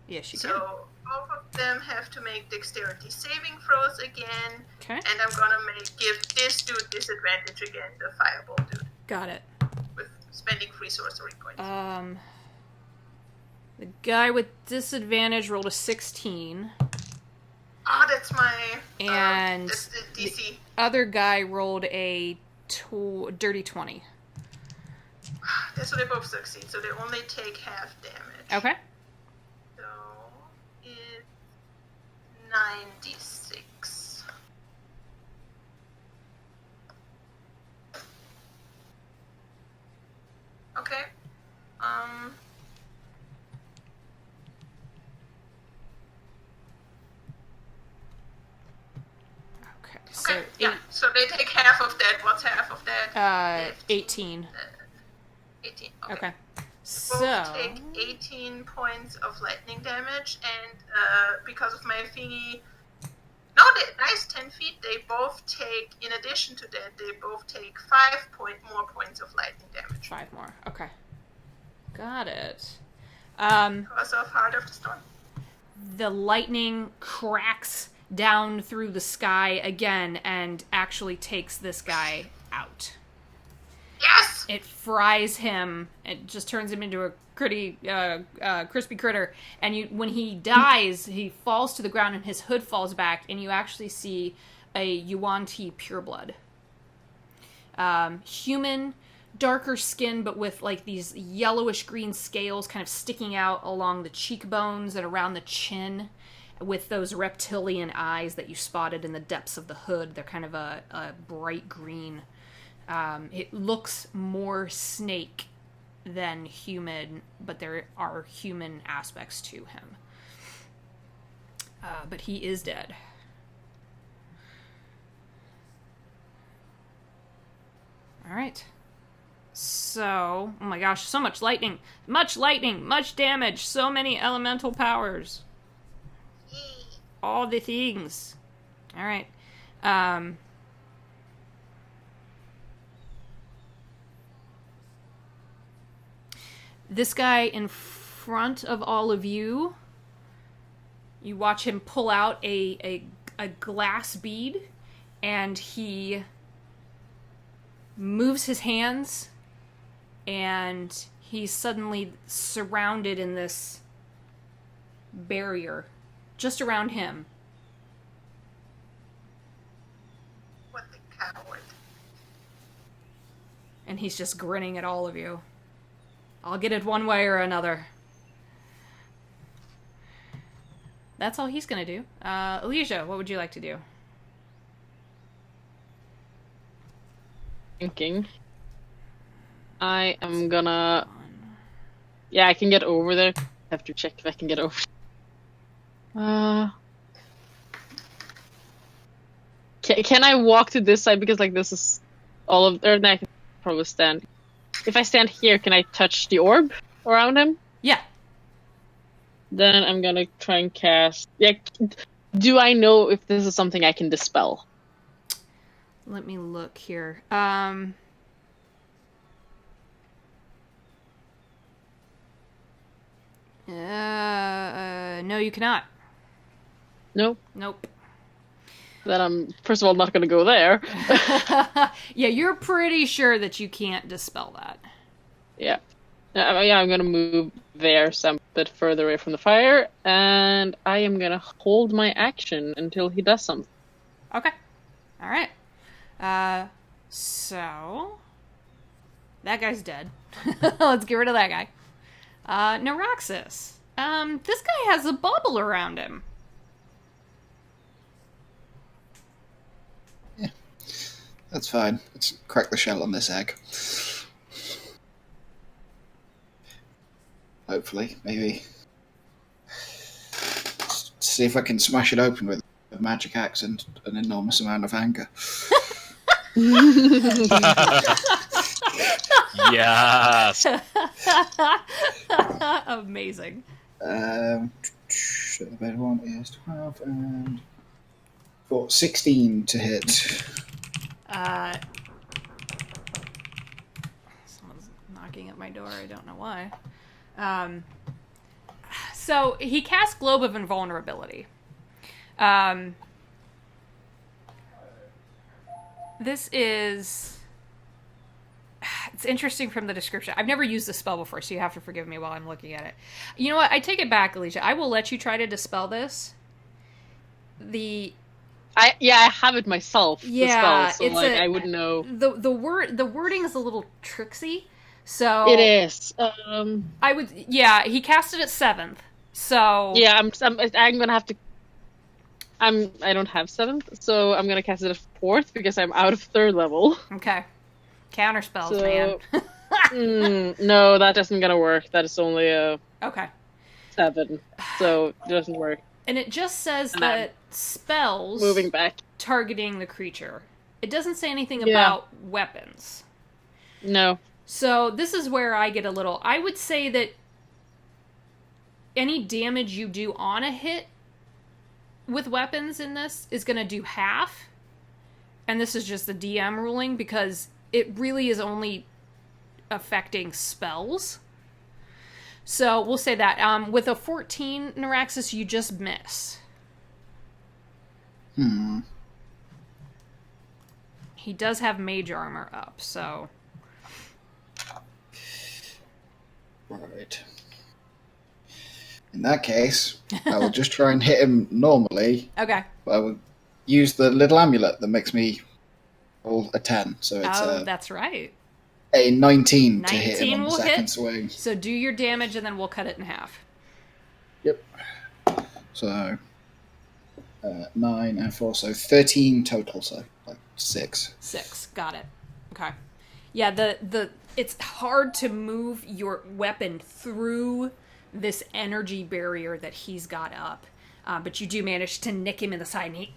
Yes, you can. So both of them have to make dexterity saving throws again, Okay. and I'm gonna give this dude disadvantage again, the fireball dude, Got it. with spending 3 sorcery points. The guy with disadvantage rolled a 16. That's my And that's the DC. Other guy rolled a dirty 20. That's so they both succeed, so they only take half damage. Okay. So it's 96. Okay. Okay. So Okay. Yeah. So they take half of that. What's half of that? 18. 18. Okay. Both So take 18 points of lightning damage, and because of my thingy, no, the dice 10 feet. They both take, in addition to that, they both take 5 more points of lightning damage 5 more. Okay. Got it. because of Heart of the Storm. The lightning cracks down through the sky again and actually takes this guy out. Yes. It fries him. It just turns him into a pretty crispy critter. And when he dies, he falls to the ground and his hood falls back, and you actually see a Yuan-Ti pureblood. Human, darker skin, but with like these yellowish green scales kind of sticking out along the cheekbones and around the chin, with those reptilian eyes that you spotted in the depths of the hood. They're kind of a bright green. It looks more snake than human, but there are human aspects to him. But he is dead. All right. So, oh my gosh, so much lightning, much damage, so many elemental powers. All the things. All right. This guy in front of all of you, you watch him pull out a glass bead, and he moves his hands, and he's suddenly surrounded in this barrier just around him. What the coward. And he's just grinning at all of you. I'll get it one way or another. That's all he's gonna do. Elysia, what would you like to do? Thinking. I am gonna... Yeah, I can get over there. I have to check if I can get over. Can I walk to this side? Because like this is all of... Or I can probably stand. If I stand here, can I touch the orb around him? Yeah. Then I'm gonna try and cast... Yeah, do I know if this is something I can dispel? Let me look here. No, you cannot. No? Nope. Then I'm, first of all, not gonna go there. Yeah, you're pretty sure that you can't dispel that. Yeah. Yeah, I'm gonna move there, so I'm a bit further away from the fire, and I am gonna hold my action until he does something. Okay. Alright. So... That guy's dead. Let's get rid of that guy. Neuraxis. This guy has a bubble around him. Yeah. That's fine. Let's crack the shell on this egg. Hopefully, maybe. See if I can smash it open with a magic axe and an enormous amount of anger. Yes. Amazing. So the better one is 12 and 4, 16 to hit. Someone's knocking at my door. I don't know why. So he casts Globe of Invulnerability. This is... It's interesting from the description. I've never used this spell before, so you have to forgive me while I'm looking at it. You know what? I take it back, Elysia. I will let you try to dispel this. I have it myself. Yeah, the spell, so like I wouldn't know. The wording is a little tricksy, so It is. I would. Yeah, he cast it at 7th. So yeah, I'm gonna have to. I don't have 7th, so I'm gonna cast it at 4th because I'm out of 3rd level. Okay. Counter spells, So, man. No, that isn't gonna work. That is only a Okay. 7, so it doesn't work. And it just says And that spells Moving back. targeting the creature It doesn't say anything Yeah. about weapons. No. So this is where I get a little... I would say that any damage you do on a hit with weapons in this is going to do half. And this is just the DM ruling because it really is only affecting spells. So we'll say that. With a 14, Neuraxis, you just miss. He does have mage armor up, so... Right. In that case, I will just try and hit him normally. Okay. But I will use the little amulet that makes me roll a 10. So it's That's right. a 19 to hit 19 him on the will second hit. swing. So do your damage and then we'll cut it in half. Yep. So 9 and 4, so 13 total. So like 6. 6. Got it. Okay. Yeah, the it's hard to move your weapon through this energy barrier that he's got up. But you do manage to nick him in the side, and he,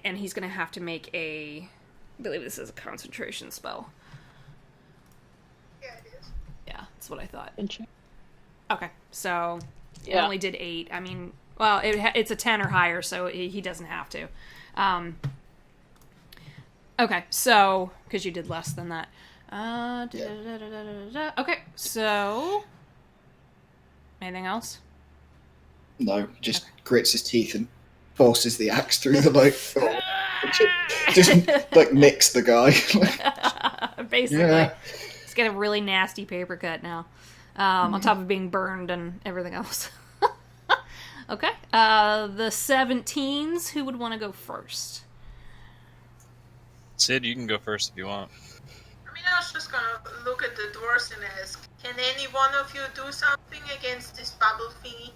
and he's gonna have to make I believe this is a concentration spell. Yeah, it is. Yeah, that's what I thought. Interesting. Okay, so it Yeah. only did 8. I mean, well, it's a 10 or higher, so he doesn't have to. Okay, so because you did less than that. Okay, so anything else? No, just grits his teeth and forces the axe through the just like nicks the guy. Basically, Yeah. he's got a really nasty paper cut now, on top of being burned and everything else. Okay, the 17s. Who would want to go first? Sid, you can go first if you want. I mean, I was just gonna look at the dwarves and ask, can any one of you do something against this bubble thingy?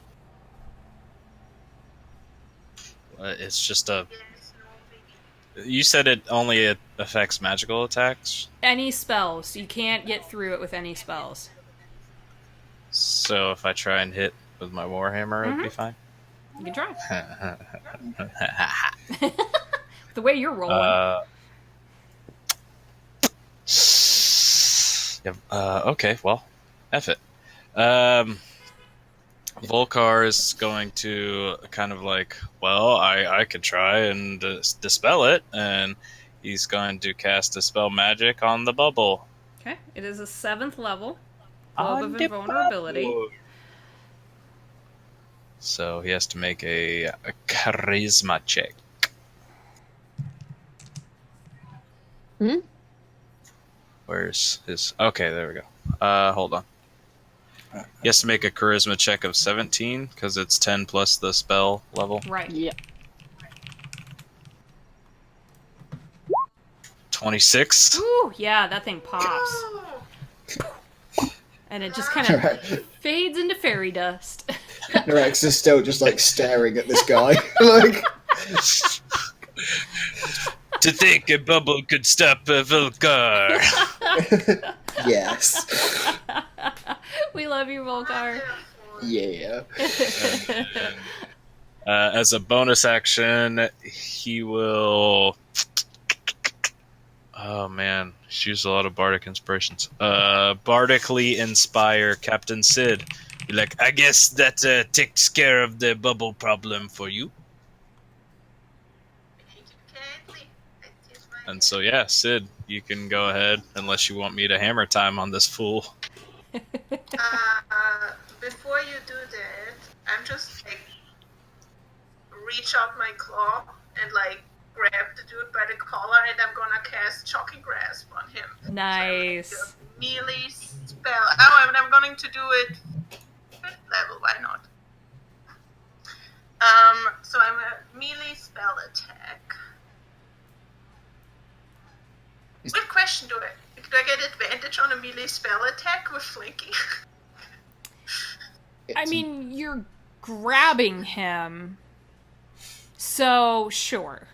It's just a. Yes, no, maybe. You said it only affects magical attacks. Any spells. You can't get through it with any spells. So if I try and hit with my warhammer, it'd be fine. You can try. The way you're rolling. Okay, well, F it. Volkar is going to kind of like, well, I could try and dispel it, and he's going to cast Dispel Magic on the bubble. Okay, it is a 7th level. Globe of Invulnerability. So he has to make a charisma check. Hmm? Where's his... Okay, there we go. Hold on. He has to make a charisma check of 17, because it's 10 plus the spell level. Right. Yeah. 26. Ooh, yeah, that thing pops. Oh, And it just kind of fades into fairy dust. Rex is still just like staring at this guy. Like, To think a bubble could stop a Volkar. yes. We love you, Volkar. Yeah. As a bonus action, he will... Oh man, she's used a lot of bardic inspirations. Bardically inspire Captain Sid. Be like, I guess that takes care of the bubble problem for you. thank you kindly. That is my And so yeah, Sid, you can go ahead unless you want me to hammer time on this fool. Before you do that, I'm just like reach out my claw and like grab the dude by the collar, and I'm gonna cast Shocking Grasp on him. Nice. So I'm gonna do a melee spell. Oh, and I'm going to do it 5th level. Why not? So I'm a melee spell attack. Good question. Do I get advantage on a melee spell attack with flanking? I mean, you're grabbing him. So, sure.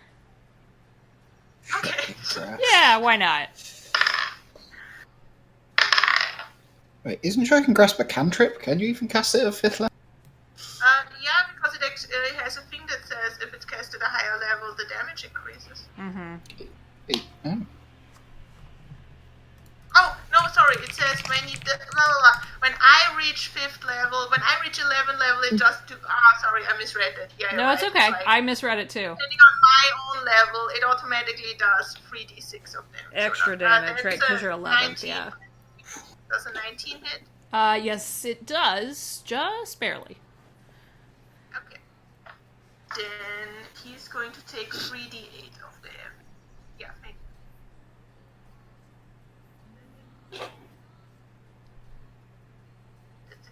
Okay. Yeah, why not? Wait, isn't Shocking Grasp a cantrip? Can you even cast it at 5th level? Yeah, because it has a thing that says if it's cast at a higher level, the damage increases. Oh. Oh, no, sorry. It says when I reach 5th level, when I reach 11th level, it just do. Sorry, I misread it. Yeah, No, it's okay. I misread it too. Depending on my own level, it automatically does 3d6 of damage. Extra damage, right? Because you're 11th, yeah. Does a 19 hit? Yes, it does. Just barely. Okay. Then he's going to take 3d8 of them. Yeah, maybe. That's a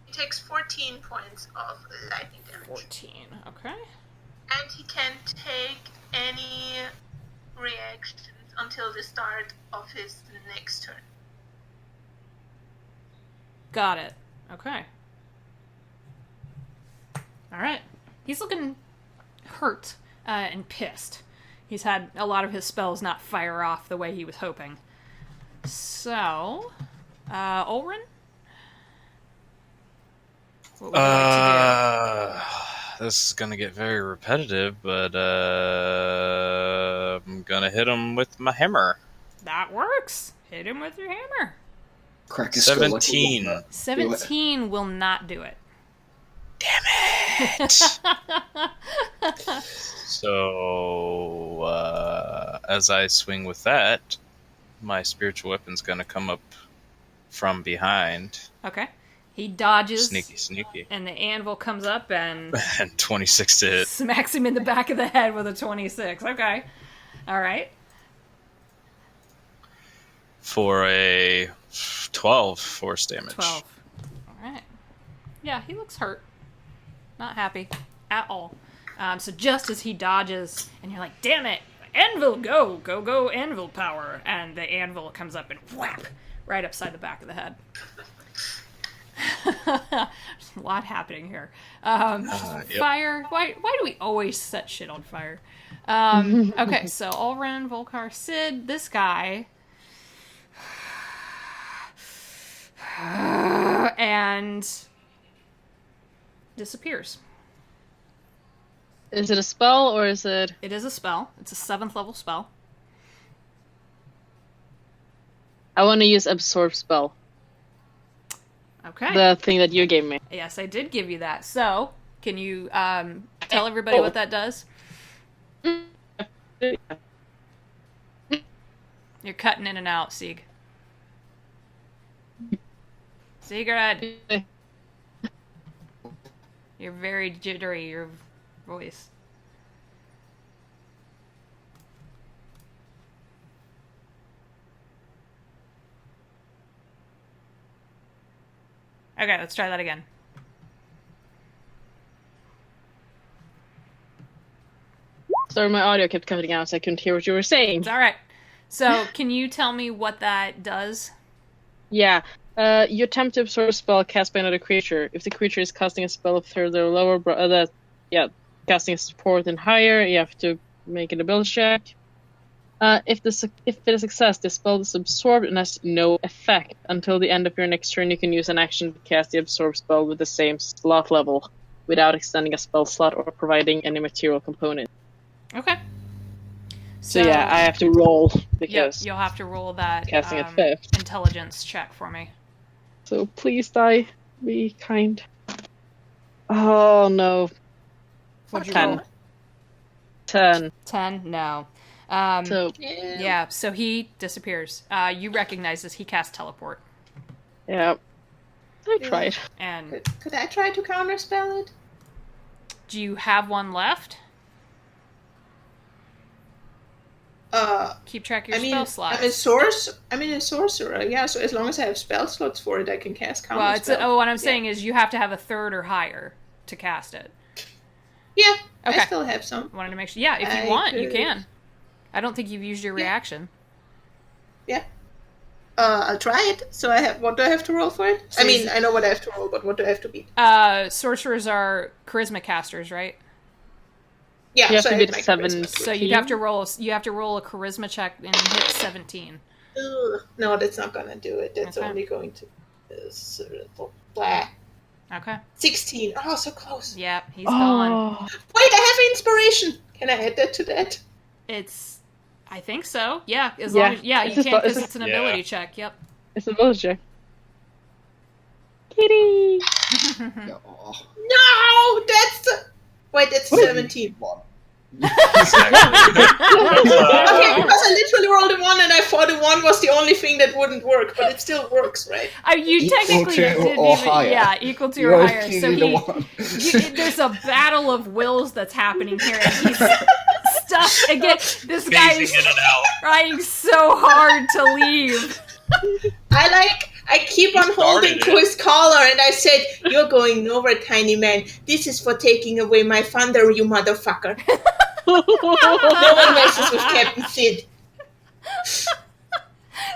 he takes 14 points of lightning damage. 14, okay. And he can take any reactions until the start of his next turn. Got it. Okay. Alright. He's looking hurt and pissed. He's had a lot of his spells not fire off the way he was hoping. So, Ulrin? What would you like to This is gonna get very repetitive, but I'm gonna hit him with my hammer. do? That works. Hit him with your hammer. Crack his skull like a 17. walnut. 17 will not do it. Damn it! So, as I swing with that, my spiritual weapon's gonna come up from behind. Okay. He dodges. Sneaky. And the anvil comes up and And 26 to hit. smacks him in the back of the head with a 26. Okay. Alright. For a 12 force damage. 12. Alright. Yeah, he looks hurt. Not happy. At all. So just as he dodges, and you're like, damn it! Anvil, go, anvil power! And the anvil comes up and whap! Right upside the back of the head. There's a lot happening here. Yep. Fire. Why do we always set shit on fire? Okay, so Ulrin, Volkar, Sid, this guy. And disappears. Is it a spell or is it? It is a spell. It's a 7th level spell. I want to use absorb spell. Okay. The thing that you gave me. Yes, I did give you that. So, can you tell everybody what that does? You're cutting in and out, Sieg. Sigurd! You're very jittery, your voice. Okay, let's try that again. Sorry, my audio kept cutting out, so I couldn't hear what you were saying. It's alright. So, can you tell me what that does? Yeah. You attempt to absorb a spell cast by another creature. If the creature is casting a spell of third or lower, casting a support and higher, you have to make an ability check. If it is a success, the spell is absorbed and has no effect. Until the end of your next turn, you can use an action to cast the absorb spell with the same slot level, without extending a spell slot or providing any material component. Okay. So yeah, I have to roll because you'll have to roll that casting at 5th. intelligence check for me. So please die. Be kind. Oh no. What'd you 10. roll? 10. 10? No. So Yeah, so he disappears. You recognize this. He cast teleport. yeah. I tried. And Could I try to counterspell it? do you have one left? Keep track of your spell slots. I'm a sorcerer, yeah, so as long as I have spell slots for it, I can cast counterspell. Well, what I'm saying is you have to have a 3rd or higher to cast it. Yeah, Okay. I still have some. Wanted to make sure. Yeah, if you want, you can. I don't think you've used your reaction. Yeah. I'll try it. So what do I have to roll for it? So I know what I have to roll, but what do I have to beat? Sorcerers are charisma casters, right? Yeah, You have so to I beat hit my 17. charisma. So you'd have to roll. You have to roll a charisma check and hit 17. Ugh, no, that's not gonna do it. That's Okay. only going to blah. Okay. 16. Oh, so close. Yep, he's gone. Oh, Wait, I have inspiration. Can I add that to that? I think so. Yeah, as Yeah. long as you It's just can a- because it's it's an Yeah. ability check. Yep. it's a villager. Kitty! Oh, No, that's the. Wait, that's 17. one. Okay, because I literally rolled a 1 and I thought a 1 was the only thing that wouldn't work, but it still works, right? You Equal technically to didn't or even. higher. Yeah, equal to You or only higher. So need a one. there's a battle of wills that's happening here, and he's stuck again. This guy is Phasing in and out. trying so hard to leave. I keep on holding started to it. his collar and I said, "You're going nowhere, tiny man. This is for taking away my thunder, you motherfucker." No one messes with Captain Sid.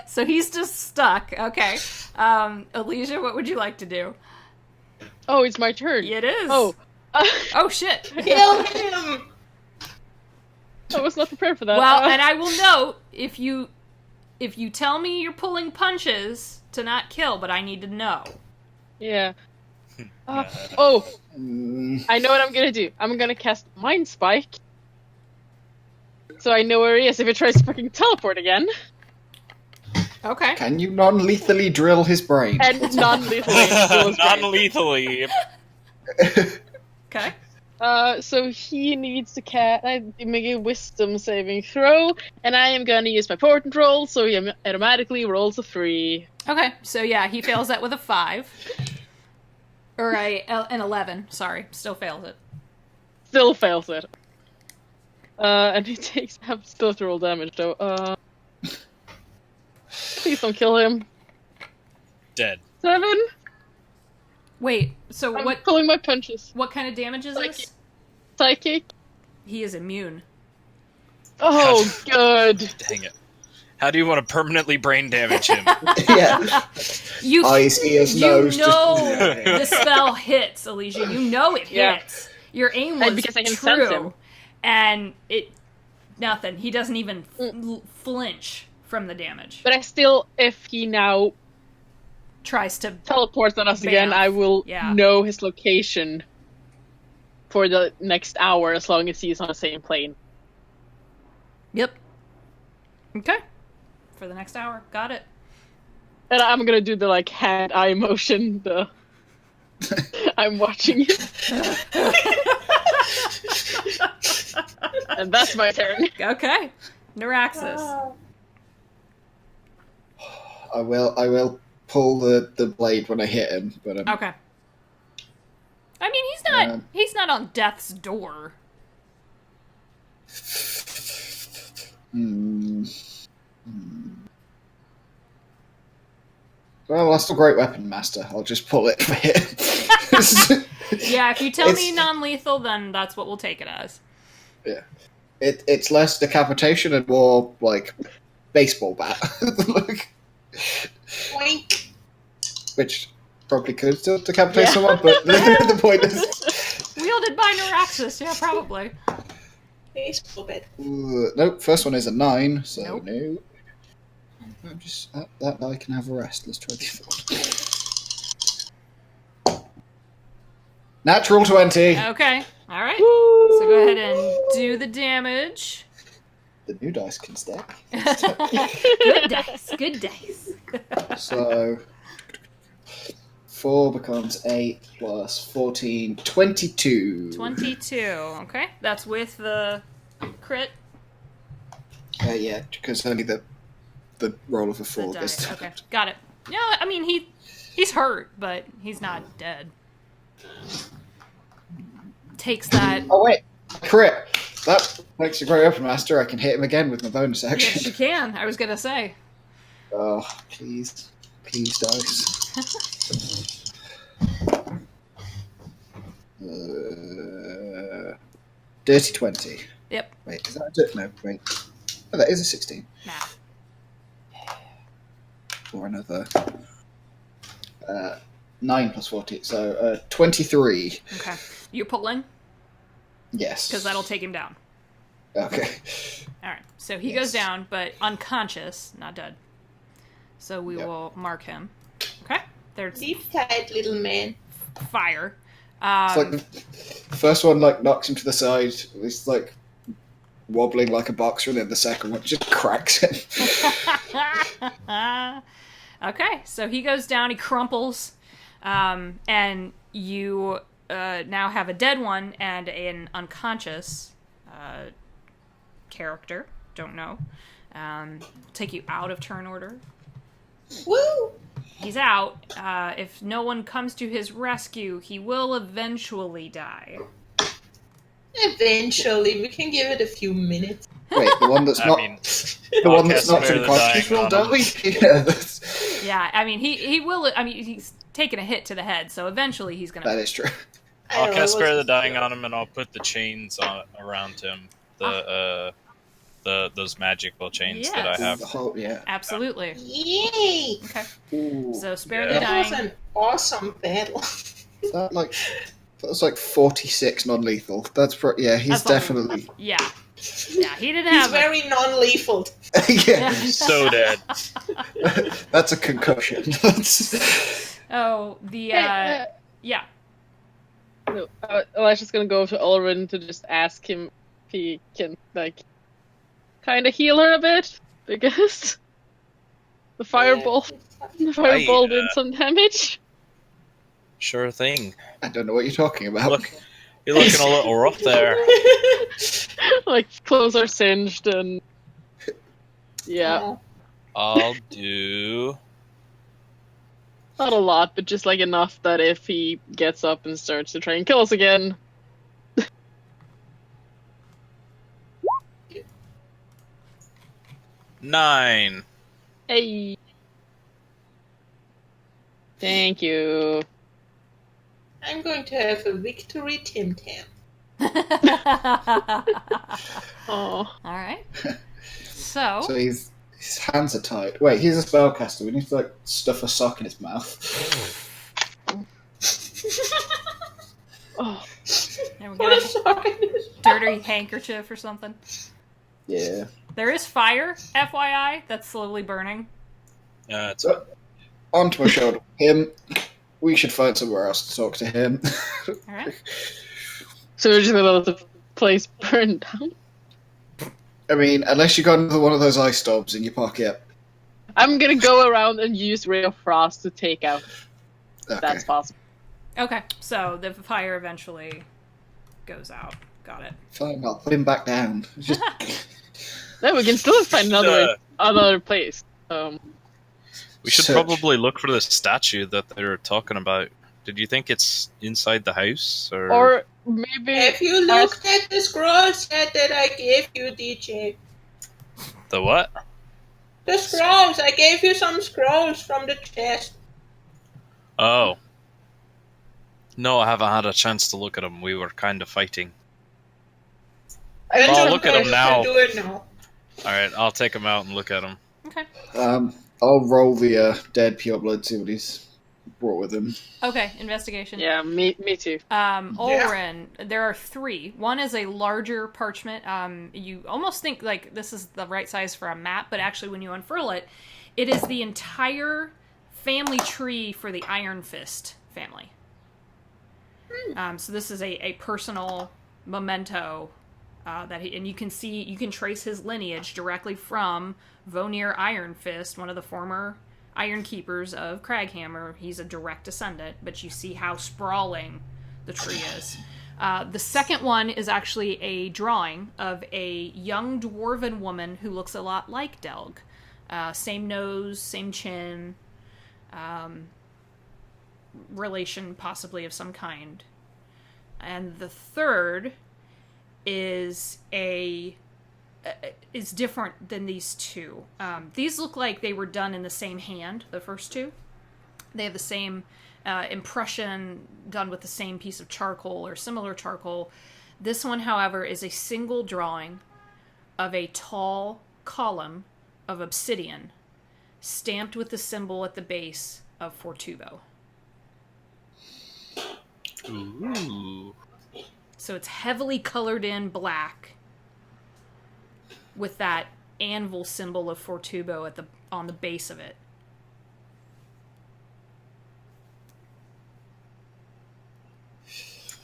So he's just stuck. Okay. Alicia, what would you like to do? Oh, it's my turn. It is. Oh. Oh shit. Kill him. I was not prepared for that. Well, and I will note if you tell me you're pulling punches to not kill, but I need to know. Yeah. Uh, Oh, Mm, I know what I'm gonna do. I'm gonna cast Mind Spike. So I know where he is if he tries to fucking teleport again. Okay. can you non-lethally drill his brain? And non-lethally. Non-lethally. Okay. So he needs to make a wisdom saving throw, and I am gonna use my portent roll, so he automatically rolls a 3. Okay. So yeah, he fails that with a 5. Or an 11. Sorry, still fails it. Still fails it. And he takes still have to roll damage though. Please don't kill him. Dead. 7. Wait. So I'm what? pulling my punches. What kind of damage is this? Psychic. He is immune. Oh, good. Dang it. How do you want to permanently brain damage him? Yeah. You Eyes, ears, you nose. know Just... the spell hits, Alicia. You know it Yeah. hits. Your aim was And because I can sense true, him. and it nothing. He doesn't even flinch from the damage. But I still, if he now Tries to. teleports on us again, I will Yeah. know his location for the next hour as long as he's on the same plane. Yep. Okay. For the next hour, got it. And I'm gonna do the like hand-eye motion. The I'm watching it, and that's my turn. Okay. Neuraxis. I will pull the blade when I hit him, but Okay. I mean, he's not on death's door. Well, that's a great weapon, Master. I'll just pull it for him. Yeah, if you tell me It's- non-lethal, then that's what we'll take it as. Yeah. It's less decapitation and more like baseball bat. Like, Boink. which probably could still decapitate Yeah. someone, but the point is. Wielded by Neuraxis, yeah, probably. Baseball bat. Nope, first one is a 9, so Nope. no. I'm just that I can have a rest. Let's try the other one. Natural 20. Okay, alright. Woo! So go ahead and do the damage. The new dice can stack. Good dice, good dice. So 4 becomes 8 plus 14, 22. 22, okay. That's with the crit. Yeah, because only the roll of a The 4 die. gets Okay, got it. Yeah, I mean, he's hurt, but he's not dead. Takes that. Oh wait, crit. That makes a great weapon master. I can hit him again with my bonus Yes, you action. can. I was gonna say. Oh, please, dice. Dirty 20. Yep. Wait, is that a dirty? No, wait. Oh, that is a 16. Nah. Or another 9 plus 40, so 23. Okay. You pulling? Yes. because that'll take him down. Okay. All right. So he Yes. goes down, but unconscious, not dead. So we Yep. will mark him. Okay. There's Sleep tight, little man. fire. It's like the first one like knocks him to the side. He's like wobbling like a boxer, and then the second one just cracks him. Okay, so he goes down, he crumples, and you now have a dead one and an unconscious character. Don't know. Take you out of turn order. Woo! He's out. If no one comes to his rescue, he will eventually die. Eventually, we can give it a few minutes. Wait, the one that's I not mean, the one that's I'll not spare the unconscious dying will on him. die. Yeah, that's, Yeah, I mean, he will. I mean, he's taken a hit to the head, so eventually he's gonna. that is true. I I'll know, cast it Spare the was- Dying on him, and I'll put the chains around him. Those magical chains that I Yes. have. The whole, yeah. Absolutely. Yay! Okay. Ooh, So spare Yeah. the That was dying. an awesome battle. that was like 46 non-lethal. That's yeah. He's That's a- definitely Yeah. Yeah, he didn't He's have. very non-lethal. yeah. He's so dead. That's a concussion. That's Oh, the Hey, yeah. no, Elisha's gonna go to Ulrin to just ask him if he can, like, kind of heal her a bit, because the fireball did some damage. Sure thing. I don't know what you're talking about. Look, you're looking a little rough there. Like, clothes are singed and... Yeah, I'll do. not a lot, but just, like, enough that if he gets up and starts to try and kill us again... 9. Hey! Thank you. I'm going to have a victory Tim Tam. Oh. All right. So, So his hands are tied. Wait, he's a spellcaster. We need to like stuff a sock in his mouth. Oh. there we What go. a shock. Dirty handkerchief or something. Yeah. There is fire, FYI, that's slowly burning. It's Onto my shoulder. Him. We should find somewhere else to talk to him. All right. So we're just gonna let the place burn down? I mean, unless you got another one of those ice storms in your pocket. I'm gonna go around and use Ray of Frost to take out if Okay. that's possible. Okay, so the fire eventually goes out. Got it. Fine, I'll put him back down. Just No, we can still find another place. we should search. probably look for the statue that they were talking about. Did you think it's inside the house, Or maybe Have you looked at the scrolls yet that I gave you, DJ? the what? The scrolls! I gave you some scrolls from the chest. Oh. No, I haven't had a chance to look at them. We were kind of fighting. Well, I'll look at them You now. can do it now. Alright, I'll take them out and look at them. Okay. I'll roll the dead pureblood, see what he's brought with him. Okay, investigation. Yeah, me too. Ulrin, there are 3. One is a larger parchment. You almost think like this is the right size for a map, but actually when you unfurl it, it is the entire family tree for the Iron Fist family. So this is a personal memento that and you can trace his lineage directly from Vonir Iron Fist, one of the former Iron Keepers of Kraghammer. He's a direct descendant, but you see how sprawling the tree is. The second one is actually a drawing of a young dwarven woman who looks a lot like Delg. Same nose, same chin, relation possibly of some kind. And the third is is different than these two. These look like they were done in the same hand, the first two. They have the same impression done with the same piece of charcoal or similar charcoal. This one, however, is a single drawing of a tall column of obsidian stamped with the symbol at the base of Fortuvo. Ooh. So it's heavily colored in black with that anvil symbol of Fortubo on the base of it.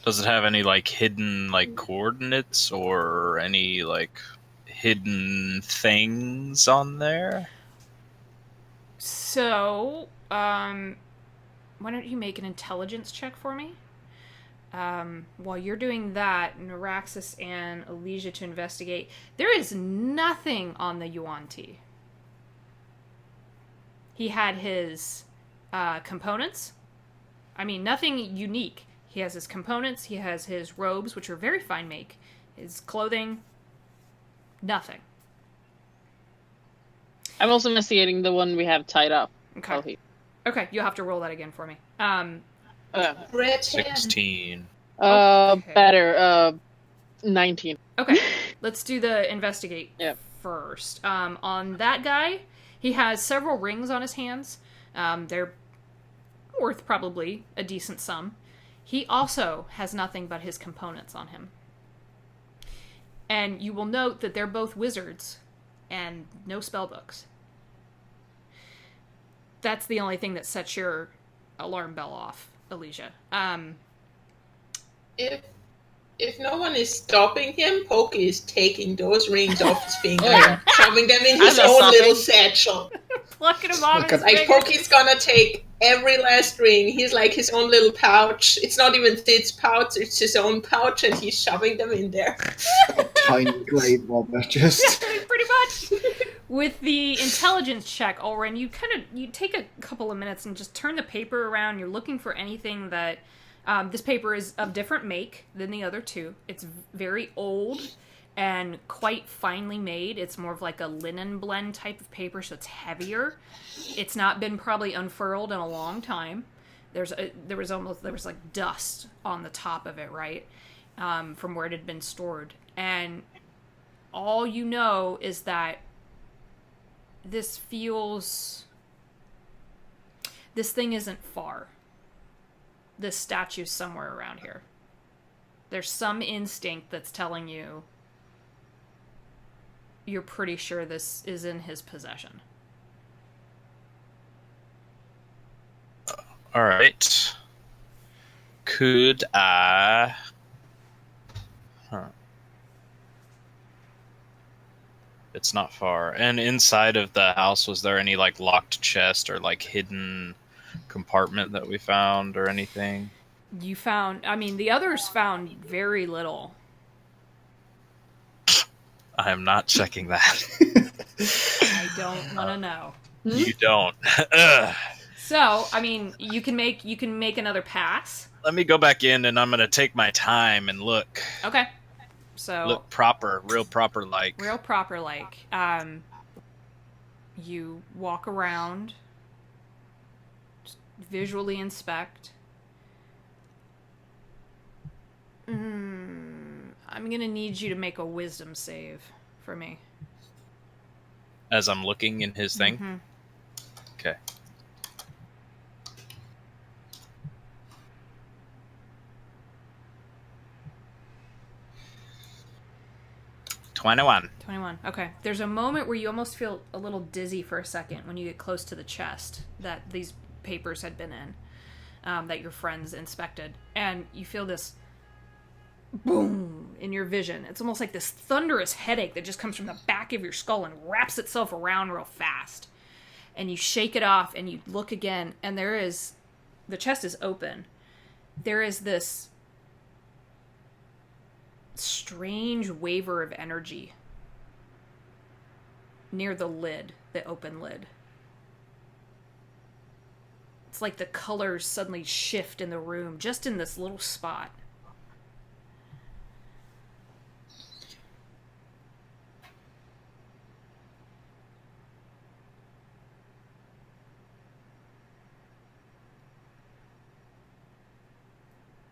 Does it have any like hidden like coordinates or any like hidden things on there? So, why don't you make an intelligence check for me? While you're doing that, Neuraxis and Elysia to investigate, there is nothing on the Yuan-Ti. He had his components. I mean, nothing unique. He has his components, he has his robes, which are very fine make, his clothing, nothing. I'm also investigating the one we have tied up. Okay. Okay, you'll have to roll that again for me. Red 16. Okay. Better. 19. Okay, let's do the investigate Yep. first. On that guy, he has several rings on his hands. They're worth probably a decent sum. He also has nothing but his components on him. And you will note that they're both wizards and no spellbooks. That's the only thing that sets your alarm bell off, Elysia. If no one is stopping him, Pokey is taking those rings off his finger and shoving them in his I'm not own stopping. little satchel. Plucking him off his Like fingers. Pokey's gonna take every last ring. He's like his own little pouch. It's not even Thid's pouch, it's his own pouch, and he's shoving them in there. A tiny glade robber, just. Pretty much. With the intelligence check, Ulrin, you take a couple of minutes and just turn the paper around. You're looking for anything that this paper is of different make than the other two. It's very old and quite finely made. It's more of like a linen blend type of paper, so it's heavier. It's not been probably unfurled in a long time. There was like dust on the top of it, right? From where it had been stored. And all you know is that this thing isn't far. This statue's somewhere around here. There's some instinct that's telling you you're pretty sure this is in his possession. All right. Could I? It's not far. And inside of the house, was there any like locked chest or like hidden compartment that we found or anything? The others found very little. I am not checking that. I don't want to know. You don't. Ugh. So, you can make another pass. Let me go back in and I'm going to take my time and look. Okay. So Look proper, real proper like. real proper like. You walk around, just visually inspect. I'm gonna need you to make a wisdom save for me. As I'm looking in his thing? Mhm. Okay. $21. 21. Okay. There's a moment where you almost feel a little dizzy for a second when you get close to the chest that these papers had been in, that your friends inspected. And you feel this boom in your vision. It's almost like this thunderous headache that just comes from the back of your skull and wraps itself around real fast. And you shake it off and you look again, and the chest is open. There is this strange waver of energy near the lid, the open lid. It's like the colors suddenly shift in the room, just in this little spot.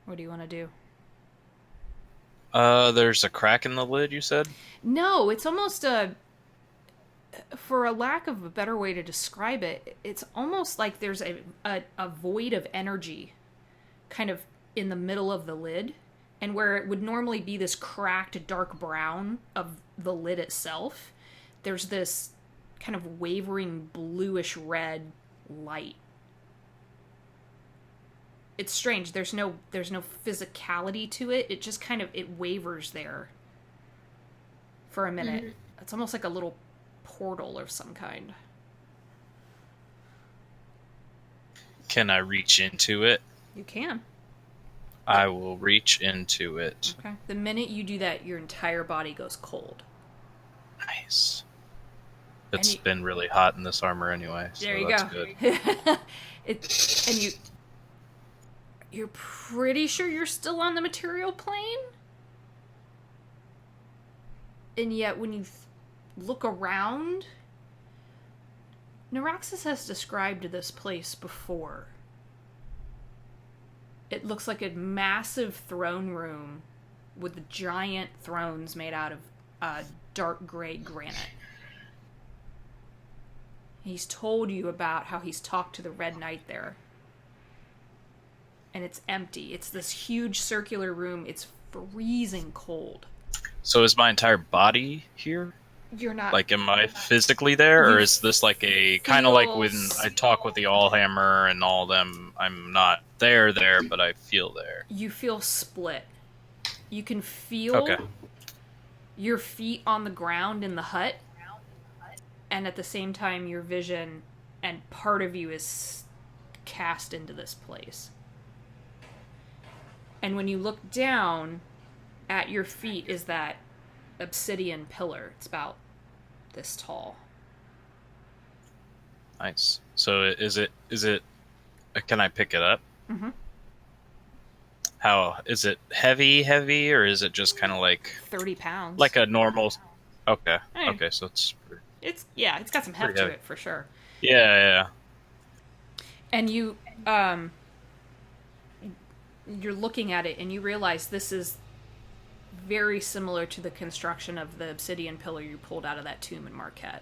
What do you want to do? There's a crack in the lid, you said? No, it's almost for a lack of a better way to describe it, it's almost like there's a void of energy kind of in the middle of the lid, And where it would normally be this cracked dark brown of the lid itself, there's this kind of wavering bluish red light. It's strange. There's no physicality to it. It just kind of, it wavers there for a minute. Mm-hmm. It's almost like a little portal of some kind. Can I reach into it? You can. I will reach into it. Okay. The minute you do that, your entire body goes cold. Nice. It's been really hot in this armor anyway, so there you that's go. Good. You're pretty sure you're still on the material plane? And yet when you look around, Neuraxis has described this place before. It looks like a massive throne room with giant thrones made out of dark gray granite. He's told you about how he's talked to the Red Knight there. And it's empty. It's this huge circular room. It's freezing cold. So is my entire body here? You're not... Like, am I physically there? Or is this like a... Kind of like when I talk with the Allhammer and all them, I'm not there, but I feel there. You feel split. You can feel your feet on the ground in the hut, and at the same time your vision and part of you is cast into this place. And when you look down, at your feet is that obsidian pillar. It's about this tall. Nice. So is it can I pick it up? Mm-hmm. How is it heavy, or is it just kind of like 30 pounds? Like a normal. Okay. Hey. Okay, so it's it's got some heft to it for sure. Yeah. And you you're looking at it and you realize this is very similar to the construction of the obsidian pillar you pulled out of that tomb in Marquette.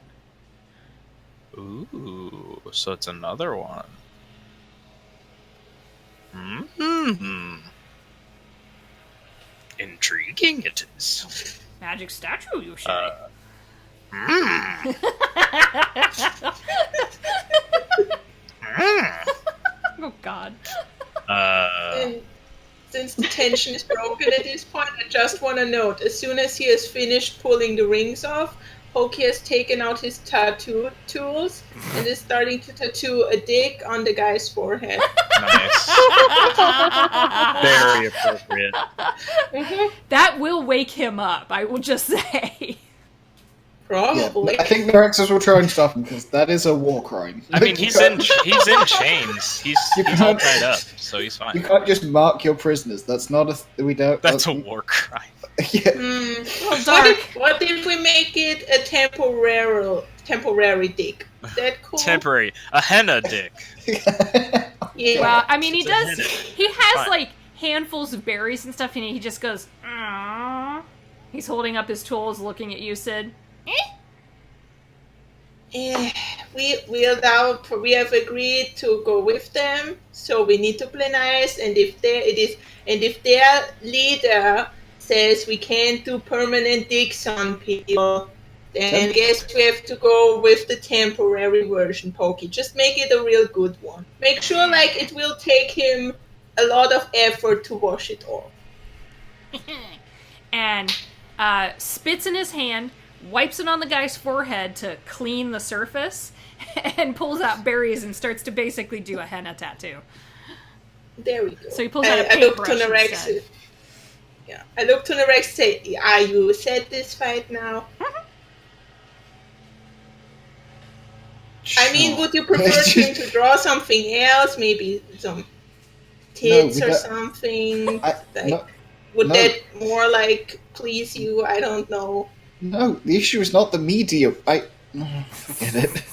Ooh, so it's another one. Mm-hmm. Intriguing it is. Magic statue, you say? Oh, God. And since the tension is broken at this point, I just want to note, as soon as he has finished pulling the rings off, Pokey has taken out his tattoo tools and is starting to tattoo a dick on the guy's forehead. Nice. Very appropriate. Mm-hmm. That will wake him up, I will just say. Probably. Yeah, I think the Rexes will try and stop him because that is a war crime. I mean, he's in chains. He's all tied up, so he's fine. You can't just mark your prisoners. That's not we don't. That's a war crime. Yeah. Well, dark. What if we make it a temporary dick? Is that cool? Temporary, a henna dick. Yeah. Well, I mean, he It's a does. henna. He has Fine. like handfuls of berries and stuff, and he just goes. Aww. He's holding up his tools, looking at you, Sid. We have agreed to go with them, so we need to play nice. And if their leader says we can't do permanent dicks on people, then I guess we have to go with the temporary version, Pokey. Just make it a real good one. Make sure like it will take him a lot of effort to wash it off. And spits in his hand, wipes it on the guy's forehead to clean the surface, and pulls out berries and starts to basically do a henna tattoo. There we go. So he pulls out a I look to paintbrush Nerex. instead. Yeah, I look to Nerex. Say, "Are you satisfied now?" I mean, would you prefer him to draw something else? Maybe some tits or something? Would that more like please you? I don't know. No, the issue is not the medium. Forget it.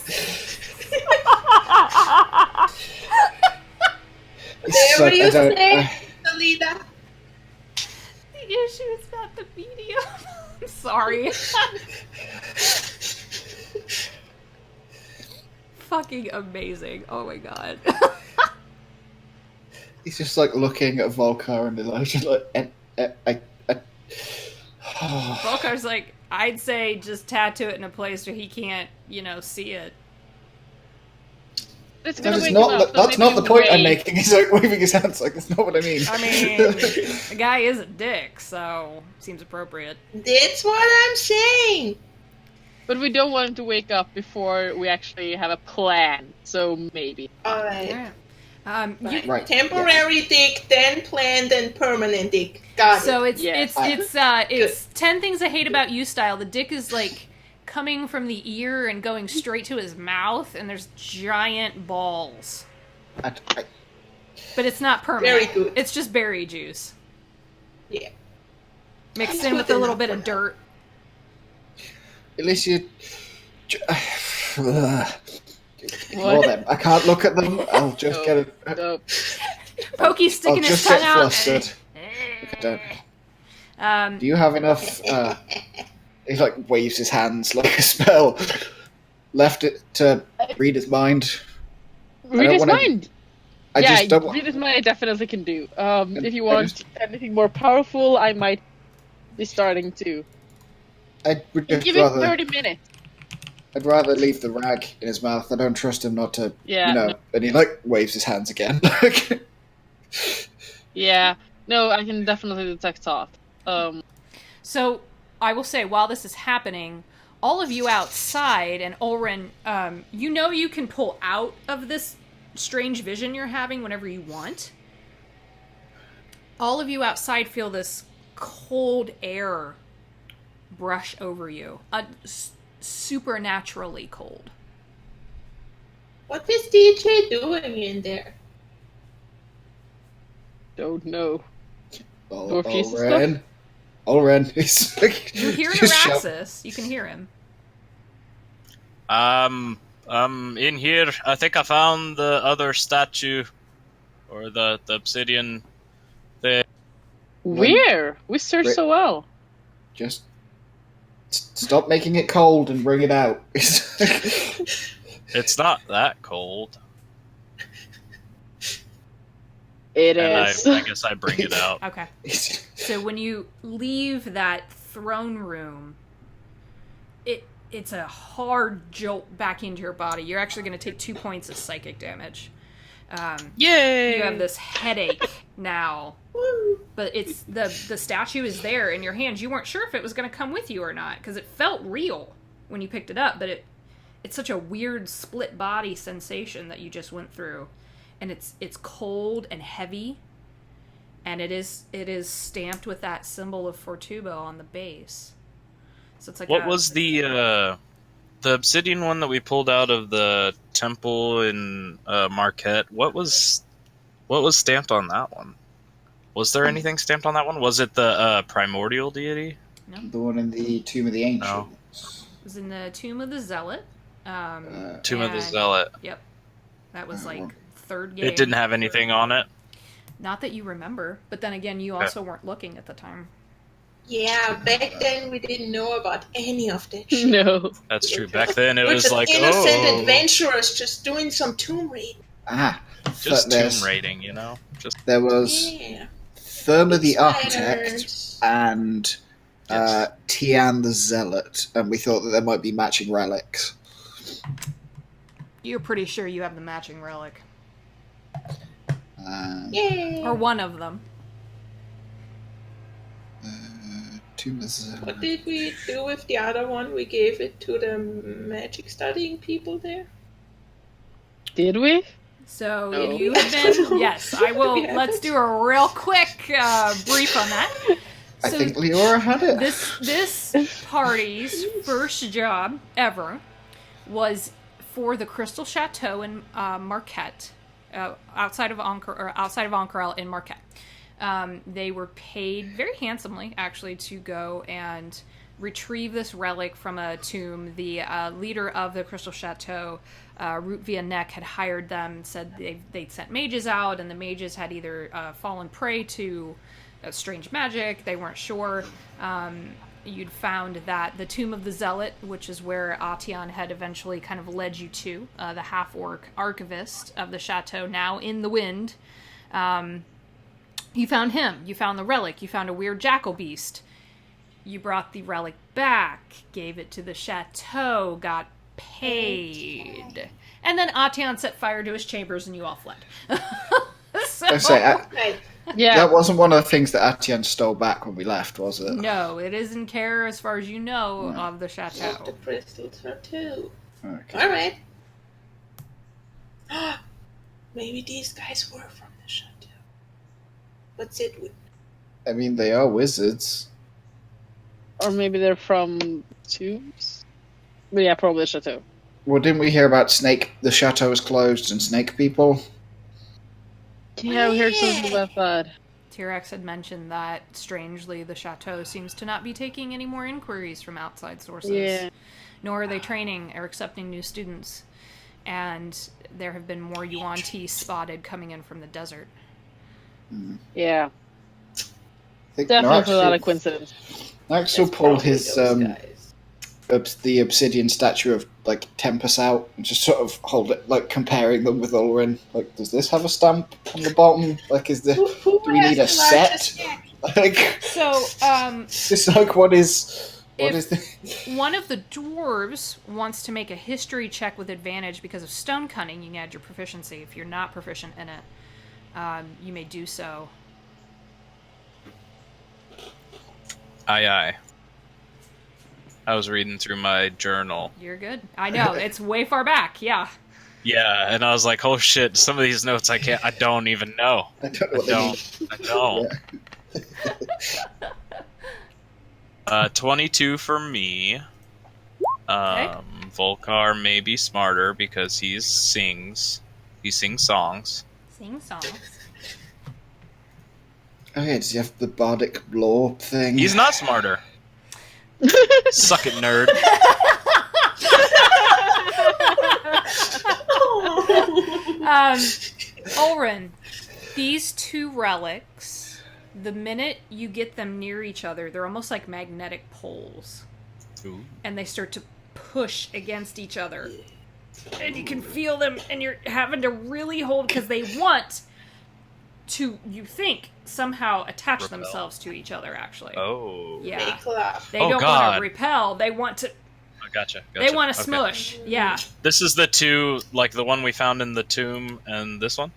Whatever you say, Alida. The issue is not the medium. I'm sorry. Fucking amazing. Oh my god. He's just like looking at Volcar and Elijah like, I Volkar's like, I'd say just tattoo it in a place where he can't, see it. It's That gonna is wake him not. up, so That's maybe not the point I'm wait. making. He's like waving his hands like that's not what I mean. I mean, the guy is a dick, so seems appropriate. That's what I'm saying. But we don't want him to wake up before we actually have a plan, so maybe. Alright. Yeah. You, Right. Temporary dick, then planned, and permanent dick. Got it. so it's Yes. it's 10 things I hate about you style. The dick is like coming from the ear and going straight to his mouth, and there's giant balls. I- But it's not permanent. Very good. It's just berry juice Yeah. mixed That's in with good a little enough bit for of now. dirt. At least you. Ignore What? them. I can't look at them. I'll just No. get it. No. Pokey's I'll sticking his just tongue get out. flustered. If I don't. Do you have enough? He like waves his hands like a spell. Left it to read his mind. Read don't his wanna- mind! I yeah, just don't. read his mind I definitely can do. If you I want just- anything more powerful, I might be starting to. I would just Give it rather. 30 minutes. I'd rather leave the rag in his mouth. I don't trust him not to. Yeah, no. And he like waves his hands again. Yeah. No, I can definitely detect thought. So I will say, while this is happening, all of you outside, and Ulrin, you can pull out of this strange vision you're having whenever you want. All of you outside feel this cold air brush over you. Supernaturally cold. What is DJ doing in there? Don't know. Dwarf Ulren. He's like. You hear just shout- Araxis. You can hear him. In here, I think I found the other statue, or the obsidian thing. Where? We searched so well. Just stop making it cold and bring it out. It's not that cold. It And is. I guess I bring it out. Okay. So when you leave that throne room, it's a hard jolt back into your body. You're actually going to take 2 points of psychic damage. Yay! You have this headache now, Woo. but it's the statue is there in your hands. You weren't sure if it was going to come with you or not because it felt real when you picked it up, but it's such a weird split body sensation that you just went through, and it's cold and heavy, and it is stamped with that symbol of Fortubo on the base. So it's like What was the obsidian one that we pulled out of the temple in Marquette? What was stamped on that one? Was there anything stamped on that one? Was it the primordial deity? No, The one in the Tomb of the Ancients. No. it was in the Tomb of the Zealot. Tomb of the and- Zealot. Yep, that was like third game. It didn't have anything on it. Not that you remember, but then again, you also weren't looking at the time. Yeah, back then we didn't know about any of that shit. No. That's true. Back then it We're was just like, innocent adventurers just doing some tomb raiding. just there's- tomb raiding, you know? Just There was Yeah. Therma the Architect Spiders. and Yes. Tian the Zealot, and we thought that there might be matching relics. You're pretty sure you have the matching relic. Yay. Or one of them. Tomb of the Zealot. What did we do with the other one? We gave it to the magic studying people there. Did we? So No. you have been... Yes, I will... We Let's haven't. do a real quick brief on that. I So think Leora had it. this party's first job ever was for the Crystal Chateau in Marquette, outside of Ank'Harel in Marquette. They were paid very handsomely, actually, to go and retrieve this relic from a tomb. The leader of the Crystal Chateau, Root Via Neck, had hired them, said they'd sent mages out, and the mages had either fallen prey to strange magic, they weren't sure. You'd found that the Tomb of the Zealot, which is where Atian had eventually kind of led you to, the half-orc archivist of the chateau, now in the wind, You found him. You found the relic. You found a weird jackal beast. You brought the relic back, gave it to the chateau, got paid. And then Atian set fire to his chambers and you all fled. So, I say, Right. Yeah. that wasn't one of the things that Atian stole back when we left, was it? no, it is in care as far as you know of the Of the chateau. crystal tattoo. Okay. Alright. Maybe these guys were from the chateau. What's it with? I mean, they are wizards. Or maybe they're from Tubes? But yeah, probably the Chateau. Well, didn't we hear about Snake? The chateau is closed and snake people. Yeah, we heard something about that. T-Rex had mentioned that, strangely, the chateau seems to not be taking any more inquiries from outside sources. Yeah. Nor are they training or accepting new students. And there have been more Yuan Ti spotted coming in from the desert. Yeah. I think Definitely a lot of Narxel, coincidence. Narxel pulled his Those guys. the obsidian statue of like Tempest out and just sort of hold it, like comparing them with Ulrin. Like, does this have a stamp on the bottom? Like, is the Who do we need a has the largest set? neck? Like, So, it's like what is the? one of the dwarves wants to make a history check with advantage because of stone cunning. You can add your proficiency. If you're not proficient in it, you may do so. Aye. I was reading through my journal. You're good. I know, it's way far back, yeah. Yeah, and I was like, oh shit, some of these notes I don't even know. I don't know what they mean. I don't. 22 for me. Volkar may be smarter because he sings songs. Sing songs. Oh yeah, does he have the bardic law thing? He's not smarter. Suck it, nerd. Ulrin, these two relics, the minute you get them near each other, they're almost like magnetic poles. Ooh. And they start to push against each other. And you can feel them, and you're having to really hold, because they want to, you think, somehow attach Repel. themselves to each other, actually. Oh. Yeah. Make love. They Oh, don't want God. to repel, they want to, Gotcha. they want to Okay. smush. Yeah. This is the two, like the one we found in the tomb and this one?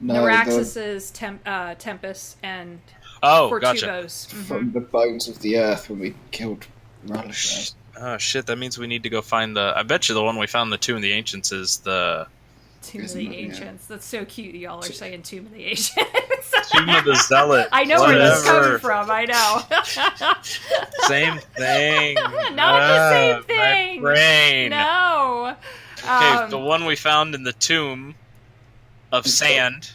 No, Neuraxis is Tempest, and Oh, gotcha. Fortugos. from the bones of the earth when we killed Ralisha. Oh, shit, that means we need to go find the... I bet you the one we found in the Tomb of the Ancients is the Tomb of Isn't the it? Yeah. Ancients. That's so cute. Y'all are saying Tomb of the Ancients. Tomb of the Zealot. I know where this is coming Whatever. from. I know. Same thing. Not the same thing. My brain. No. Okay, the one we found in the tomb of sand.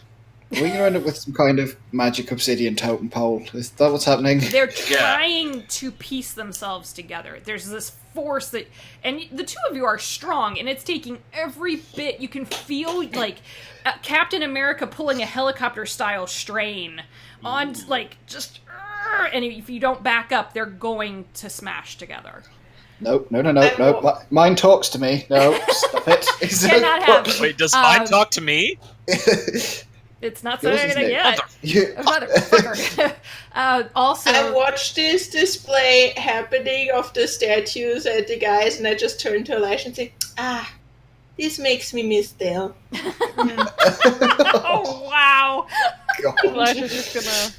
Are we going to end up with some kind of magic obsidian totem pole? Is that what's happening? They're trying to piece themselves together. There's this force that, and the two of you are strong, and it's taking every bit. You can feel like Captain America pulling a helicopter-style strain on, like, just, and if you don't back up, they're going to smash together. Nope, no. Mine talks to me. No, stop it. Cannot happen. Wait, does mine talk to me? It's not Yours saying is anything Nick. yet. Motherfucker. Also, I watched this display happening of the statues and the guys, and I just turned to Elijah and said, this makes me miss Dale. oh wow. Elijah's just gonna.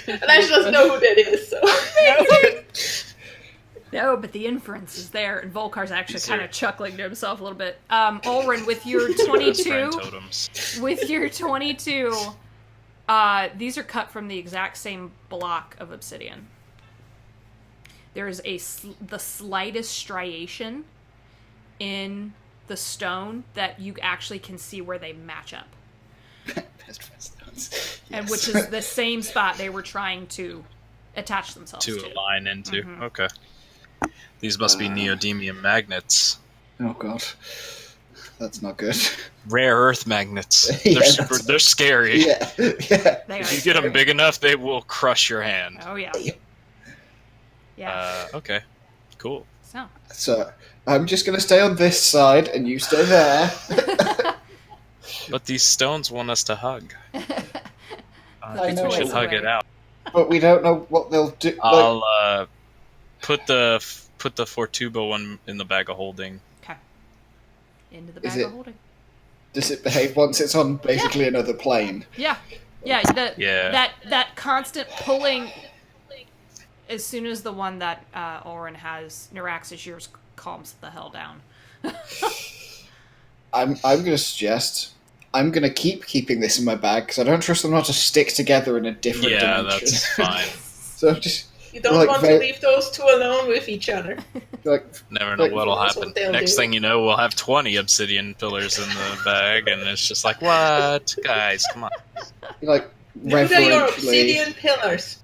Elijah doesn't know who that is, so. No, but the inference is there, and Volkar's actually He's kind here. of chuckling to himself a little bit. Ulrin, with your Friend 22, totems. with your 22, these are cut from the exact same block of obsidian. There is the slightest striation in the stone that you actually can see where they match up, Best friend stones. and Yes. which is the same spot they were trying to attach themselves To to. align into. Mhm. Okay. These must be neodymium magnets. Oh god, that's not good. Rare earth magnets. Yeah, They're scary. Yeah. They If are you get them scary. big enough, they will crush your hand. Oh yeah. Yeah. Okay. Cool. So. So I'm just gonna stay on this side, and you stay there. But these stones want us to hug. I think know. we should hug it out. But we don't know what they'll do. Like, I'll put the Fortubo one in the bag of holding. Okay. Into the Is bag it- of holding. does it behave once it's on basically another plane? Yeah. Yeah, that constant pulling. As soon as the one that Oren has, Narax's yours, calms the hell down. I'm going to suggest I'm going to keeping this in my bag because I don't trust them not to stick together in a different Yeah, dimension. that's fine. So just You don't like want to leave those two alone with each other. like Never know Like, what'll that's happen. what they'll Next do. thing you know, we'll have 20 obsidian pillars in the bag, and it's just like, what? Guys, come on. like These are your reverentially, obsidian pillars.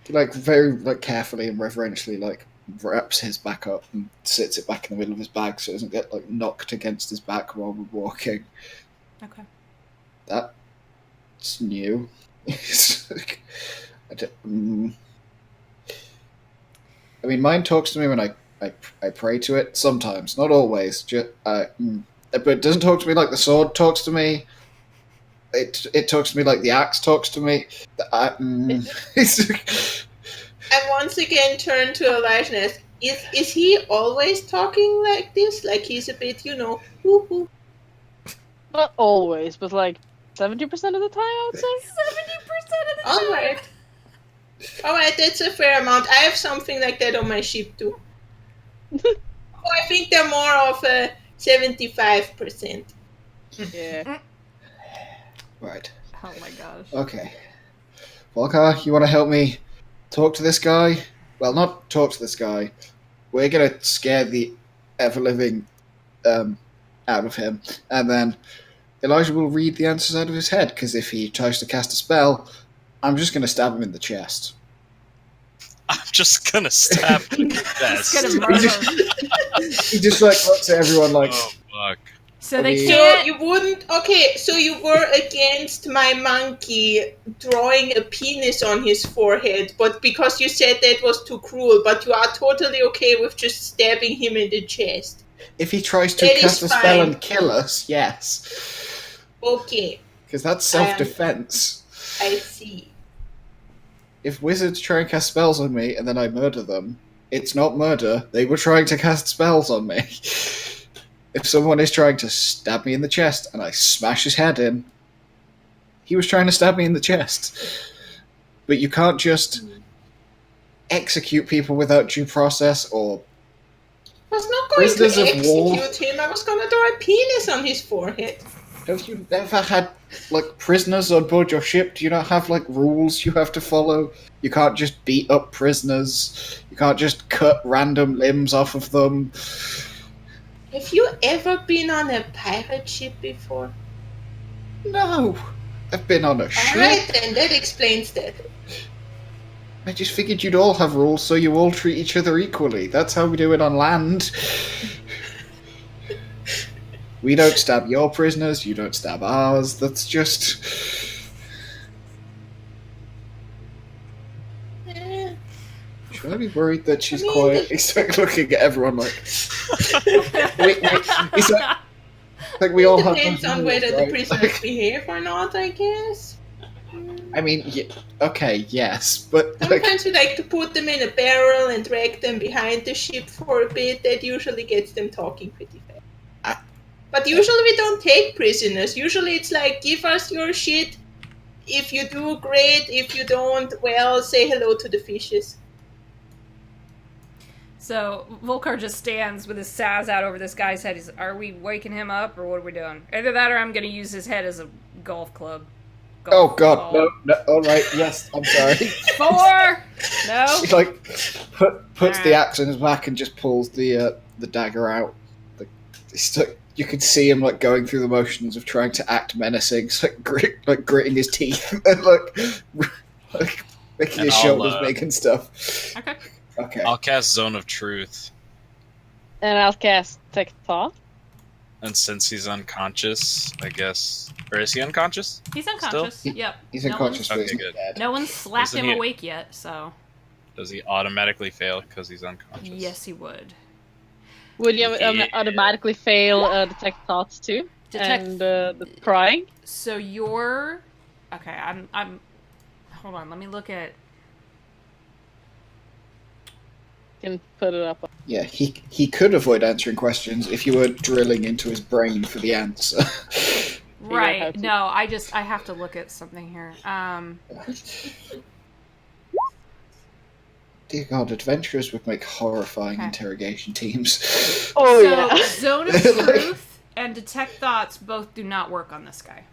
like very like carefully and reverentially like wraps his back up and sits it back in the middle of his bag so it doesn't get like knocked against his back while we're walking. Okay. That's new. I mean, mine talks to me when I pray to it sometimes, not always. But it doesn't talk to me like the sword talks to me. It talks to me like the axe talks to me. And once again, turn to Elijah. Is he always talking like this? Like he's a bit, woo-hoo. Not always, but like 70% of the time, I would say. 70% of the All right, that's a fair amount. I have something like that on my ship too. I think they're more of a 75%. Yeah. Right. Oh my gosh. Okay. Volkar, you want to help me talk to this guy? Well, not talk to this guy. We're gonna scare the ever-living out of him, and then Elijah will read the answers out of his head, because if he tries to cast a spell, I'm just gonna stab him in the chest. I'm just gonna stab him in the Just chest. gonna murder. He just like looks at everyone like, Oh, fuck. So they So So can't. you wouldn't. Okay, so you were against my monkey drawing a penis on his forehead, but because you said that was too cruel, but you are totally okay with just stabbing him in the chest. if he tries to That is cast a spell fine. and kill us, yes. Okay, Because that's self-defense. I see. If wizards try and cast spells on me and then I murder them, it's not murder. They were trying to cast spells on me. If someone is trying to stab me in the chest and I smash his head in, he was trying to stab me in the chest. But you can't just execute people without due process or... I was not going Prisoners to of war. execute him. I was going to draw a penis on his forehead. Have you never had, like, prisoners on board your ship? Do you not have, like, rules you have to follow? You can't just beat up prisoners. You can't just cut random limbs off of them. Have you ever been on a pirate ship before? No. I've been on a ship. Alright then, that explains that. I just figured you'd all have rules so you all treat each other equally. That's how we do it on land. We don't stab your prisoners, you don't stab ours. That's just... Eh, Should I be worried that she's I mean, quiet? He's like looking at everyone like... wait. He's like we all have... depends on rules, whether the right? prisoners behave or not, I guess. I mean, okay, yes, but... Like, Sometimes we like to put them in a barrel and drag them behind the ship for a bit. That usually gets them talking pretty fast. But usually we don't take prisoners. Usually it's like, give us your shit. If you do, great. If you don't, well, say hello to the fishes. So Volkar just stands with his saz out over this guy's head. Are we waking him up, or what are we doing? Either that, or I'm going to use his head as a golf club. oh Golf god, ball. no, alright, yes, I'm sorry. 4. No. He like puts the Alright. axe in his back and just pulls the dagger out. Like, you can see him like going through the motions of trying to act menacing, so, like gritting his teeth and like making And his I'll, shoulders big and stuff. Okay. Okay. I'll cast Zone of Truth. And I'll cast Tech Thought. And since he's unconscious, I guess... Or is he unconscious? He's unconscious. Still? Yep. He's No unconscious, but he's Okay, not good. dead. No one's slapped Isn't him he- awake yet, so Does he automatically fail because he's unconscious? yes, he would. Would you Yeah. automatically fail Detect Thoughts too? and the crying. So you're... Okay, I'm... Hold on, let me look at... Can put it up. Yeah, he could avoid answering questions if you were drilling into his brain for the answer. Right, no, I have to look at something here. Dear God, adventurers would make horrifying interrogation teams. Oh, so, yeah. Zone of Truth and Detect Thoughts both do not work on this guy.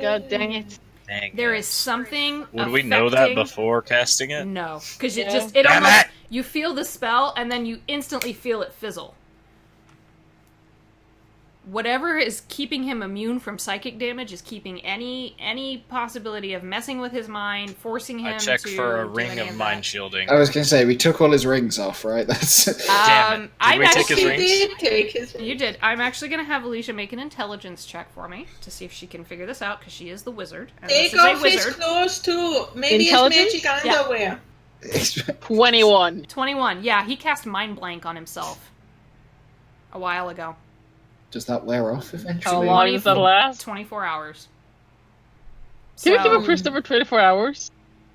God dang it. Dang There it. is something Would we know that affecting- before casting it? No, because it Yeah. just... It Damn almost... it! You feel the spell, and then you instantly feel it fizzle. Whatever is keeping him immune from psychic damage is keeping any possibility of messing with his mind, forcing him I checked to for a do ring any of that. mind shielding. I was going to say, we took all his rings off, right? That's Damn it. Did I'm we take his actually... rings? He did take his You did. I'm actually going to have Alicia make an intelligence check for me to see if she can figure this out, because she is the wizard. And Take this is a off his wizard. clothes too. Maybe his Intelligence? magic Yeah. underwear. 21. 21. Yeah, he cast Mind Blank on himself a while ago. Does that wear off eventually? How long does that last? 24 hours. Can we keep So- it first over 24 hours?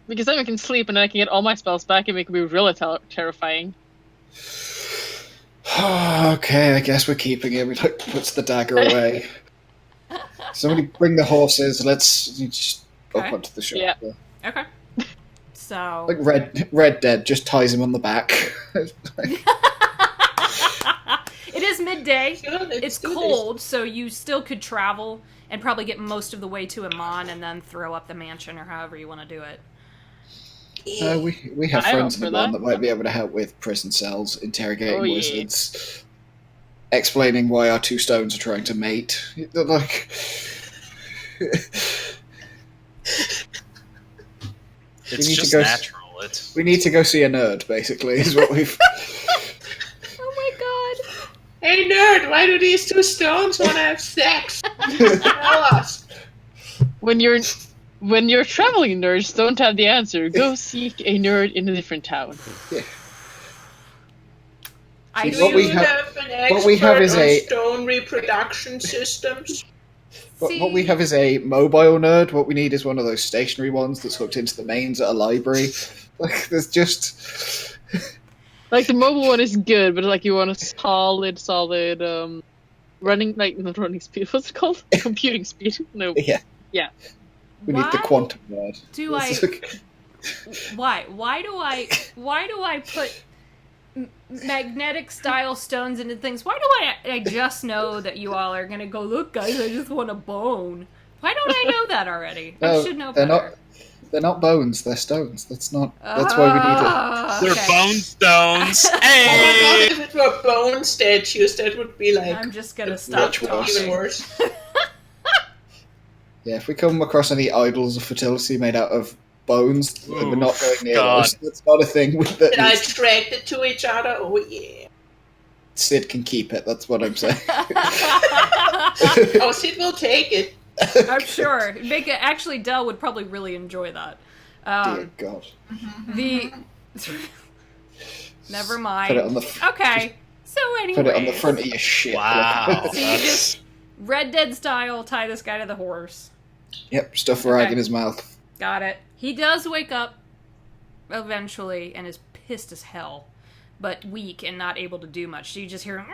Because then we can sleep and then I can get all my spells back and it can be really terrifying. Okay, I guess we're keeping him. He puts the dagger away. Somebody bring the horses. Let's just up Okay. onto the shop. Yeah. Okay. So... Like Red Dead just ties him on the back. It is midday. Sure, let's It's do this. cold, so you still could travel and probably get most of the way to Amon and then throw up the mansion or however you want to do it. We have I friends in offer the band that. that might be able to help with prison cells, interrogating Oh, yeah. wizards, explaining why our two stones are trying to mate. They're like, It's need to just go natural. It's we need to go see a nerd. Basically, is what we've. Oh my god! Hey nerd, why do these two stones want to have sex? Tell us. When your traveling nerds don't have the answer, go seek a nerd in a different town. I See, what we Do you have- have an expert what we have is on a- stone reproduction systems? What we have is a mobile nerd. What we need is one of those stationary ones that's hooked into the mains at a library. Like, there's just. Like the mobile one is good, but like you want a solid running, like not running speed. What's it called? Computing speed. No. Yeah. Yeah. We need the Why quantum nerd. do I? Why do I put magnetic style stones into things? Why do I just know that you all are gonna go, look guys, I just want a bone? Why don't I know that already? I should know better. They're not bones. They're stones. That's why we need it. they're Okay. bone stones. Oh my Hey! god, if it were bone statues, that would be like I'm just gonna stop much worse. even talking. worse. Yeah, if we come across any idols of fertility made out of bones, then we're not going near God. those. That's not a thing with That are that. attracted to each other. Oh yeah. Sid can keep it. That's what I'm saying. Oh, Sid will take it. I'm sure. Make it, actually, Dell would probably really enjoy that. Dear God. The never mind. Put it on the Okay. So anyway, put it on the front of your shit. Wow. So you just Red Dead style tie this guy to the horse. Yep, stuff a rag Okay. in his mouth. Got it. He does wake up eventually and is pissed as hell, but weak and not able to do much. So you just hear him.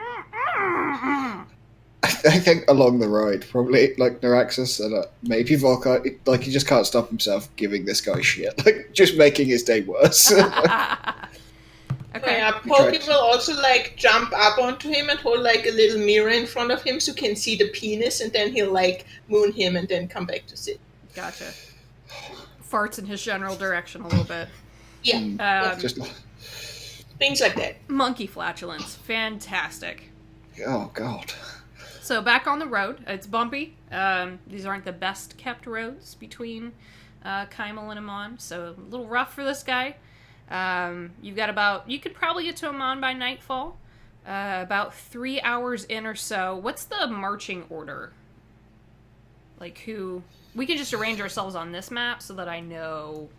I think along the ride, probably like Neuraxis and maybe Volkite, like he just can't stop himself giving this guy shit, like just making his day worse. Okay. Yeah, Pokey will also like jump up onto him and hold like a little mirror in front of him so you can see the penis, and then he'll like moon him and then come back to sit. Gotcha. Farts in his general direction a little bit. Yeah, just things like that. Monkey flatulence. Fantastic. oh God. So back on the road. It's bumpy. These aren't the best kept roads between Kymel and Amon, so a little rough for this guy. You could probably get to Amon by nightfall. About 3 hours in or so. What's the marching order? Like who... We can just arrange ourselves on this map so that I know...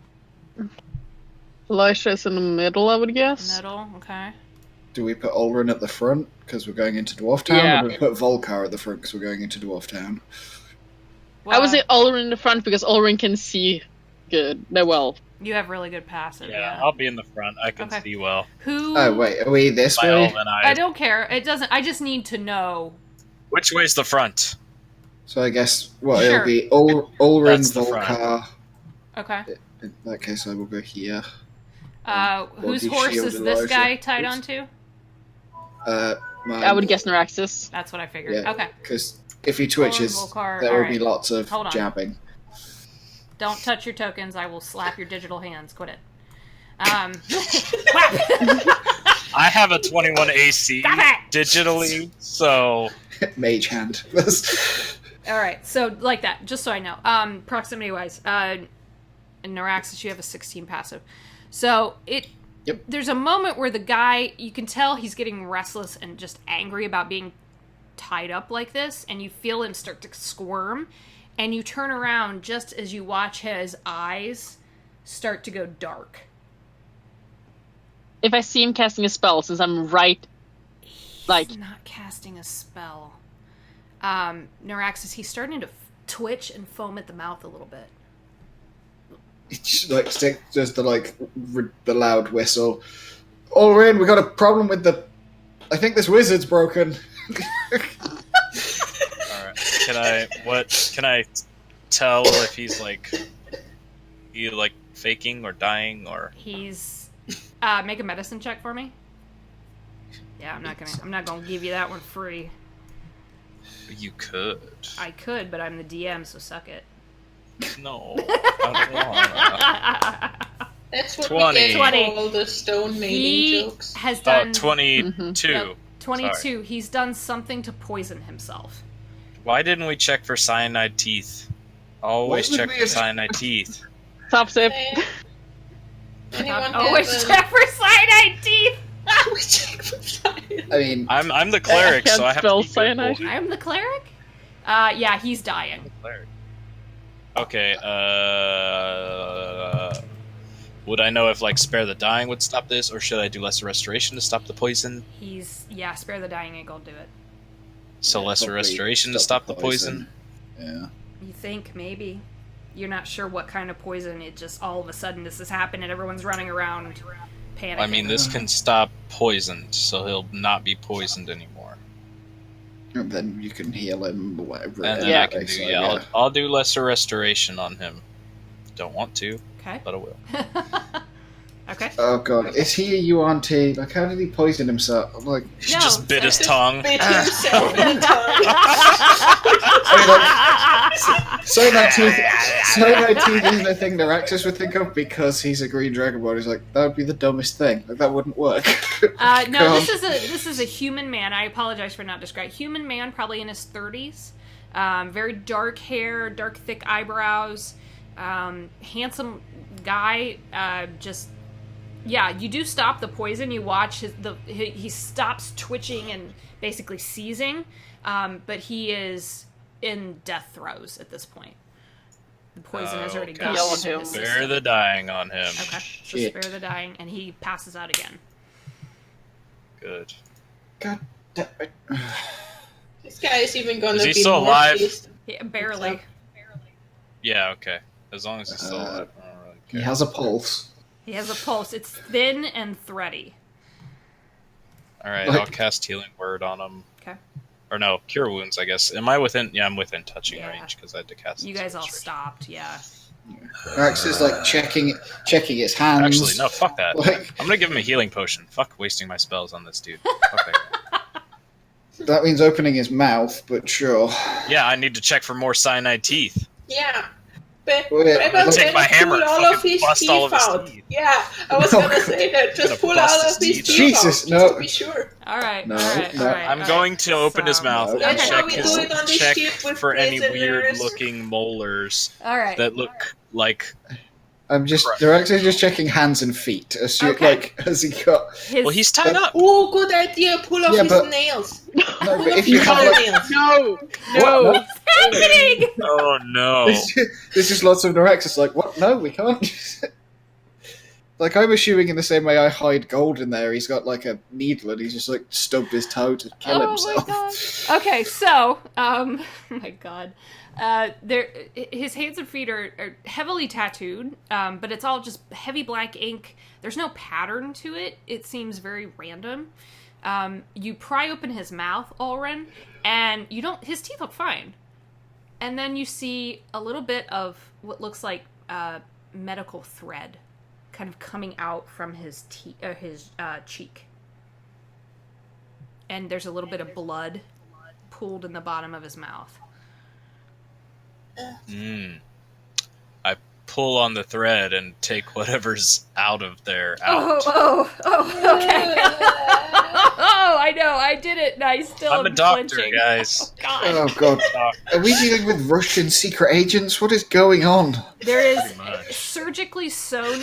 Elisha is in the middle, I would guess. Middle, okay. do we put Olrin at the front because we're going into Dwarf Town, Yeah. or do we put Volcar at the front because we're going into Dwarf Town? I would say Olrin in the front because Olrin can see good. Well. You have really good passive. Yeah, I'll be in the front. I can Okay. see well. Who? Oh wait, are we this My way? elven I eyes. don't care. It doesn't. I just need to know. Which way's the front? So I guess what Sure. it'll be Olrin, That's the front. Volcar. Okay. In that case, I will go here. Whose Body horse shield is this Elijah. guy tied Oops. onto? I would guess Neuraxis. That's what I figured. Yeah. Okay. Because if he twitches, Volcar, there will alright. be lots of Hold on. jabbing. Don't touch your tokens. I will slap your digital hands. Quit it. Whap. I have a 21 AC Stop it! digitally, so Mage hand. All right. So like that. Just so I know. Proximity wise, in Neuraxis you have a 16 passive. So it. Yep. There's a moment where the guy, you can tell he's getting restless and just angry about being tied up like this, and you feel him start to squirm, and you turn around just as you watch his eyes start to go dark. If I see him casting a spell, since I'm right, like He's not casting a spell. Neuraxis, he's starting to twitch and foam at the mouth a little bit. It's like just the loud whistle. Olrin, we got a problem with the. I think this wizard's broken. alright. Can I tell if he's like faking or dying or He's make a medicine check for me. Yeah, I'm not gonna give you that one free. you could. I could, but I'm the DM, so suck it. No. I That's what 20. we get 20. for all the stone mating He jokes. has don't done know. 22. Yep, 22. Sorry. He's done something to poison himself. Why didn't we check for cyanide teeth? Always What would check we for have- cyanide teeth. top sip. Anyone Always have check for cyanide teeth. we check for cyanide? I mean, I'm the cleric, can't so I have spell to be cyanide. careful. I'm the cleric. Yeah, he's dying. Cleric. Okay, would I know if, spare the dying would stop this, or should I do lesser restoration to stop the poison? Spare the dying ain't gonna do it. So lesser probably restoration to stop the poison? Yeah. You think maybe? You're not sure what kind of poison. It just all of a sudden this has happened and everyone's running around panicking. I mean, this can stop poisoned, so he'll not be poisoned anymore. And then you can heal him or whatever. And then Yeah. I can do, I'll do lesser restoration on him. Don't want to, Okay. but I will. Okay. Oh god, is he a UNT? Like, how did he poison himself? Like, He No. just bit his tongue. Bit himself in the tongue. cyanide teeth isn't a thing Neuraxis would think of because he's a green dragonborn. He's like, that would be the dumbest thing. Like, that wouldn't work. No, Go this is a human man. I apologize for not describing. Human man, probably in his 30s. Very dark hair, dark thick eyebrows. Handsome guy. You do stop the poison. You watch he stops twitching and basically seizing, but he is in death throes at this point. The poison has already Okay. gone Yell at into him. his Spare system. the dying on him. Okay, so Shit. spare the dying, and he passes out again. Good. God damn it. This guy is even gonna Is he be still more alive? pissed. Yeah, barely. Yeah, okay. As long as he's still alive, I don't really He care. has a pulse. He has a pulse. It's thin and thready. Alright, Like- I'll cast Healing Word on him. Okay. Or no, Cure Wounds, I guess. Am I within? Yeah, I'm within touching Yeah. range because I had to cast. You this guys all restoration. stopped. Yeah. Neuraxis is like checking his hands. Actually, no, fuck that. Like, I'm gonna give him a healing potion. Fuck wasting my spells on this dude. Fuck that guy. that means opening his mouth, but sure. Yeah, I need to check for more cyanide teeth. Yeah. But Well, yeah, Rebel I'll take better my hammer pull and all of fucking his bust teeth all of his out. teeth. Yeah, I was No. gonna say that. Just Gonna pull bust all his of his teeth teeth out. Jesus, out, no. just to be sure. All right. No, all right. no. All right. I'm all going right. to open his mouth No. and That's how check, we do it on this check ship with for any prisoners. weird-looking molars All right. that look like. I'm just. Right. Neuraxis is just checking hands and feet. Okay. Has he got? His, Well, he's tied up. Oh, good idea. Pull off Yeah, his but- nails. No, Pull but off if you his have like. nails. No, What? no. happening. Oh no! There's just lots of Neuraxis like, what? No, we can't. Like, I'm assuming in the same way I hide gold in there, he's got like a needle and he's just like stubbed his toe to kill himself. My god. Okay, so, oh my god. His hands and feet are heavily tattooed, but it's all just heavy black ink. There's no pattern to it. It seems very random. You pry open his mouth, Ulrin, and his teeth look fine. And then you see a little bit of what looks like medical thread kind of coming out from his cheek. And there's a little bit of blood pooled in the bottom of his mouth. I pull on the thread and take whatever's out of there out. Okay. Oh, I know, I did it, and I still I'm a am doctor, flinching. guys. Oh, God. Oh god. Are we dealing with Russian secret agents? What is going on? There is Pretty much. surgically sewn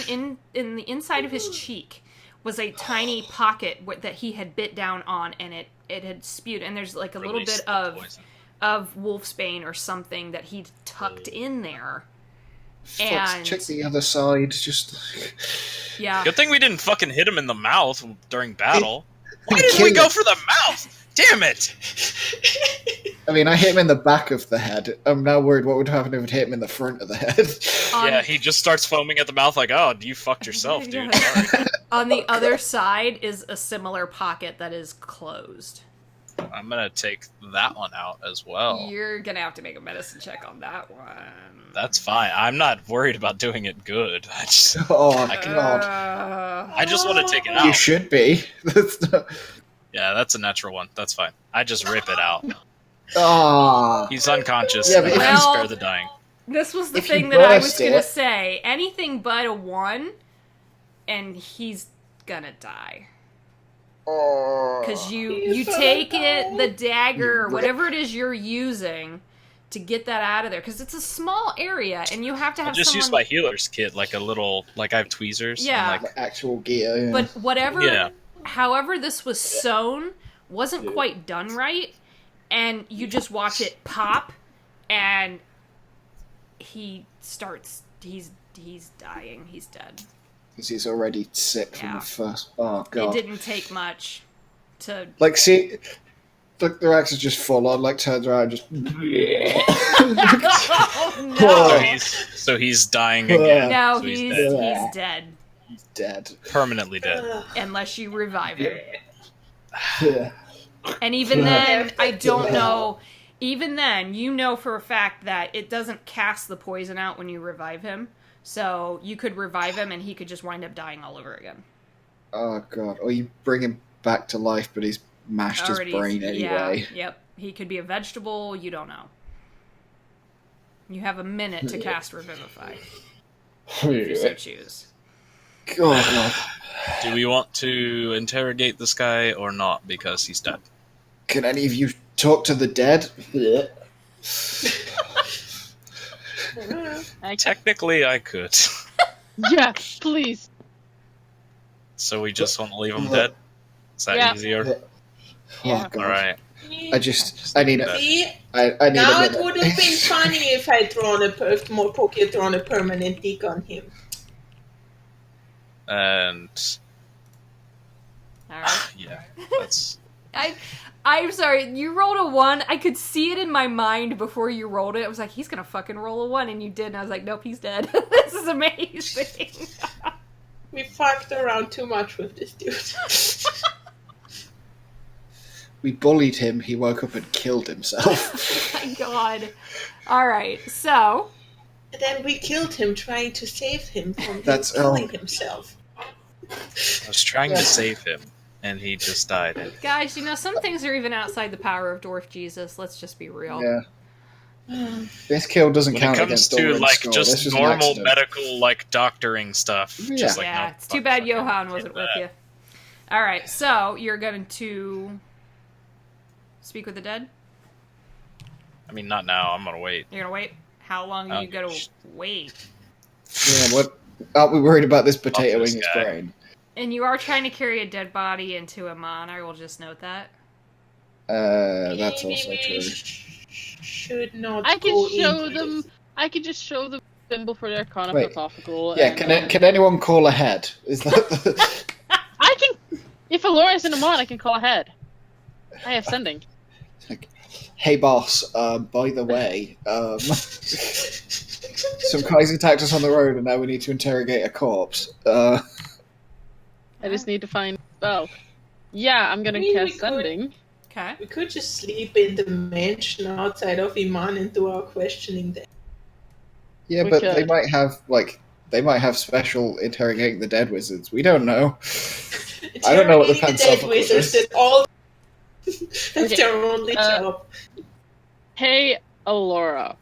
in the inside of his cheek was a tiny pocket that he had bit down on, and it had spewed, and there's like a little Release bit the poison. of wolfsbane or something that he'd tucked in there. Fuck, check the other side. Just Yeah. Good thing we didn't fucking hit him in the mouth during battle. Why He didn't we killed go it. for the mouth? Damn it! I mean, I hit him in the back of the head. I'm now worried what would happen if it hit him in the front of the head. Yeah, he just starts foaming at the mouth like, oh, you fucked yourself, dude. Yeah. Sorry. On the other side is a similar pocket that is closed. I'm gonna take that one out as well. You're gonna have to make a medicine check on that one. That's fine. I'm not worried about doing it good. I just Oh can- god. I just want to take it You out. should be. That's not... Yeah, that's a natural one. That's fine. I just rip it out. Ah. He's unconscious. Yeah, but and if I you- spare the dying. This was the If you thing that I was burst gonna it- say. Anything but a 1, and he's gonna die. Because you take it, the dagger, or whatever it is you're using, to get that out of there. Because it's a small area, and you have to I have just someone... used my healer's kit, like a little, like I have tweezers. Yeah. And Like actual gear. Yeah. But whatever, Yeah. however this was sewn, wasn't quite done right, and you just watch it pop, and he's dying, he's dead. Because he's already sick from Yeah. the first. Oh It god. didn't take much to... Like, see, like the Rex is just full on. Like turns around, and just. Oh, So no! he's dying again. No, So he's he's dead. dead. Dead. Permanently dead. Unless you revive him. Yeah. And even then, I don't know. Even then, you know for a fact that it doesn't cast the poison out when you revive him. So you could revive him and he could just wind up dying all over again. Oh god. Or you bring him back to life, but he's mashed his brain anyway. Yeah, yep. He could be a vegetable, you don't know. You have a minute to cast Revivify, if you so choose. God. Do we want to interrogate this guy or not? Because he's dead. Can any of you talk to the dead? Technically, I could. Yeah, please. So we just want to leave him dead? Is that Yeah. easier? Yeah. Oh god. Alright. I need a. See, I need now a it minute. would have been funny if more Pokey had drawn a permanent dig on him. And Alright. yeah, that's I'm sorry, you rolled a 1. I could see it in my mind before you rolled it. I was like, he's gonna fucking roll a 1, and you did, and I was like, nope, he's dead. This is amazing. We fucked around too much with this dude. We bullied him. He woke up and killed himself. My god. Alright, so... And then we killed him trying to save him from That's- killing himself. I was trying to save him, and he just died. Guys, you know, some things are even outside the power of Dwarf Jesus. Let's just be real. Yeah. This kill doesn't When it count comes against to Doran's like score. This just was an normal accident. medical like doctoring stuff, Yeah. just like Yeah, no, it's too fuck, bad fuck, Johan fuck, wasn't get with that. you. Alright, so you're going to speak with the dead? I mean, not now. I'm gonna wait. You're gonna wait? How long are you Okay. gonna wait? Yeah, what? Aren't we worried about this potatoing this his guy. brain? And you are trying to carry a dead body into a mon, I will just note that. That's Maybe also we true. should not I go could show into them. this. I could just show them symbol for the Arcana Wait. philosophical. Yeah, and, can anyone call ahead? Is that the... I can. If Alora is in a mod, I can call ahead. I have sending. Like, hey boss, by the way, some guys attacked us on the road and now we need to interrogate a corpse. I just need to find spell. Yeah, I'm gonna Maybe we cast could- sending. Okay. We could just sleep in the mansion outside of Iman and do our questioning there. Yeah, We but they could. might have special interrogating the dead wizards. We don't know. I don't know what the Interrogating dead philosophical wizards is. that all. That's Okay, their only job. Hey, Alora.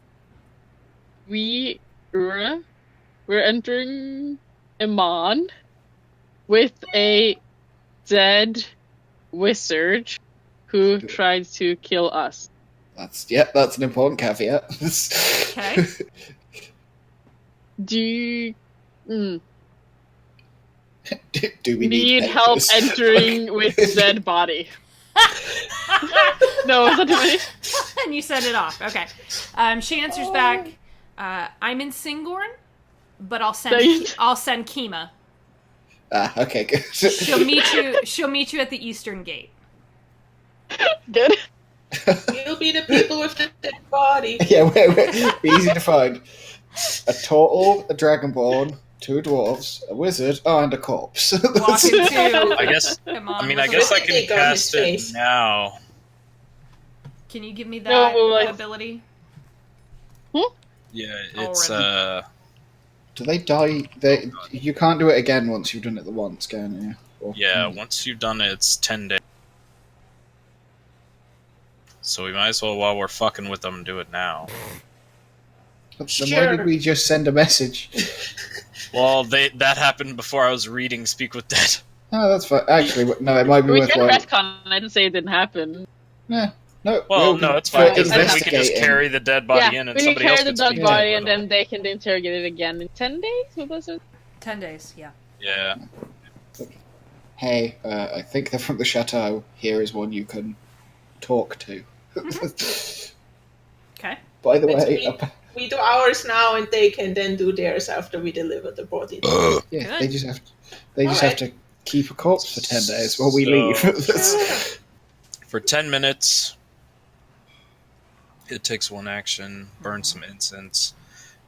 We're entering Iman with a dead wizard who tried to kill us. That's an important caveat. Okay. Do you Do we need help papers? entering with dead body? No, it's not too many. And you send it off. Okay. She answers back, I'm in Singorn, but I'll send Kima. Okay, good. She'll meet you at the Eastern Gate. Good. You'll be the people with the dead body. Yeah, wait. Easy to find. A turtle, a dragonborn, 2 dwarves, a wizard, and a corpse. Walk into I guess. Come I on, mean, I what's guess the- I can Take on cast his it face. now. Can you give me that No, like- ability? Yeah, it's Already. Do they die? You can't do it again once you've done it the once, can you? Or- yeah. Once you've done it, it's 10 days. So we might as well, while we're fucking with them, do it now. Then why Sure. did we just send a message? Well, that happened before I was reading Speak with Dead. Oh, that's fine. Actually, no, it might be We can worthwhile. retcon. I didn't say it didn't happen. Yeah, no. Well, we'll no, it's for fine because then we can just investigating. carry the dead body Yeah, in, and we can somebody else carry the can dead speak body, to it. and then they can interrogate it again in 10 days. What was it? 10 days, yeah. Yeah. Hey, I think they're from the chateau. Here is one you can talk to. Okay. By the Let's way, meet. We do ours now, and they can then do theirs after we deliver the body. yeah, Good. they just have Alright. to keep a corpse for 10 days while we So- leave. Sure. For 10 minutes, it takes one action, burn some incense,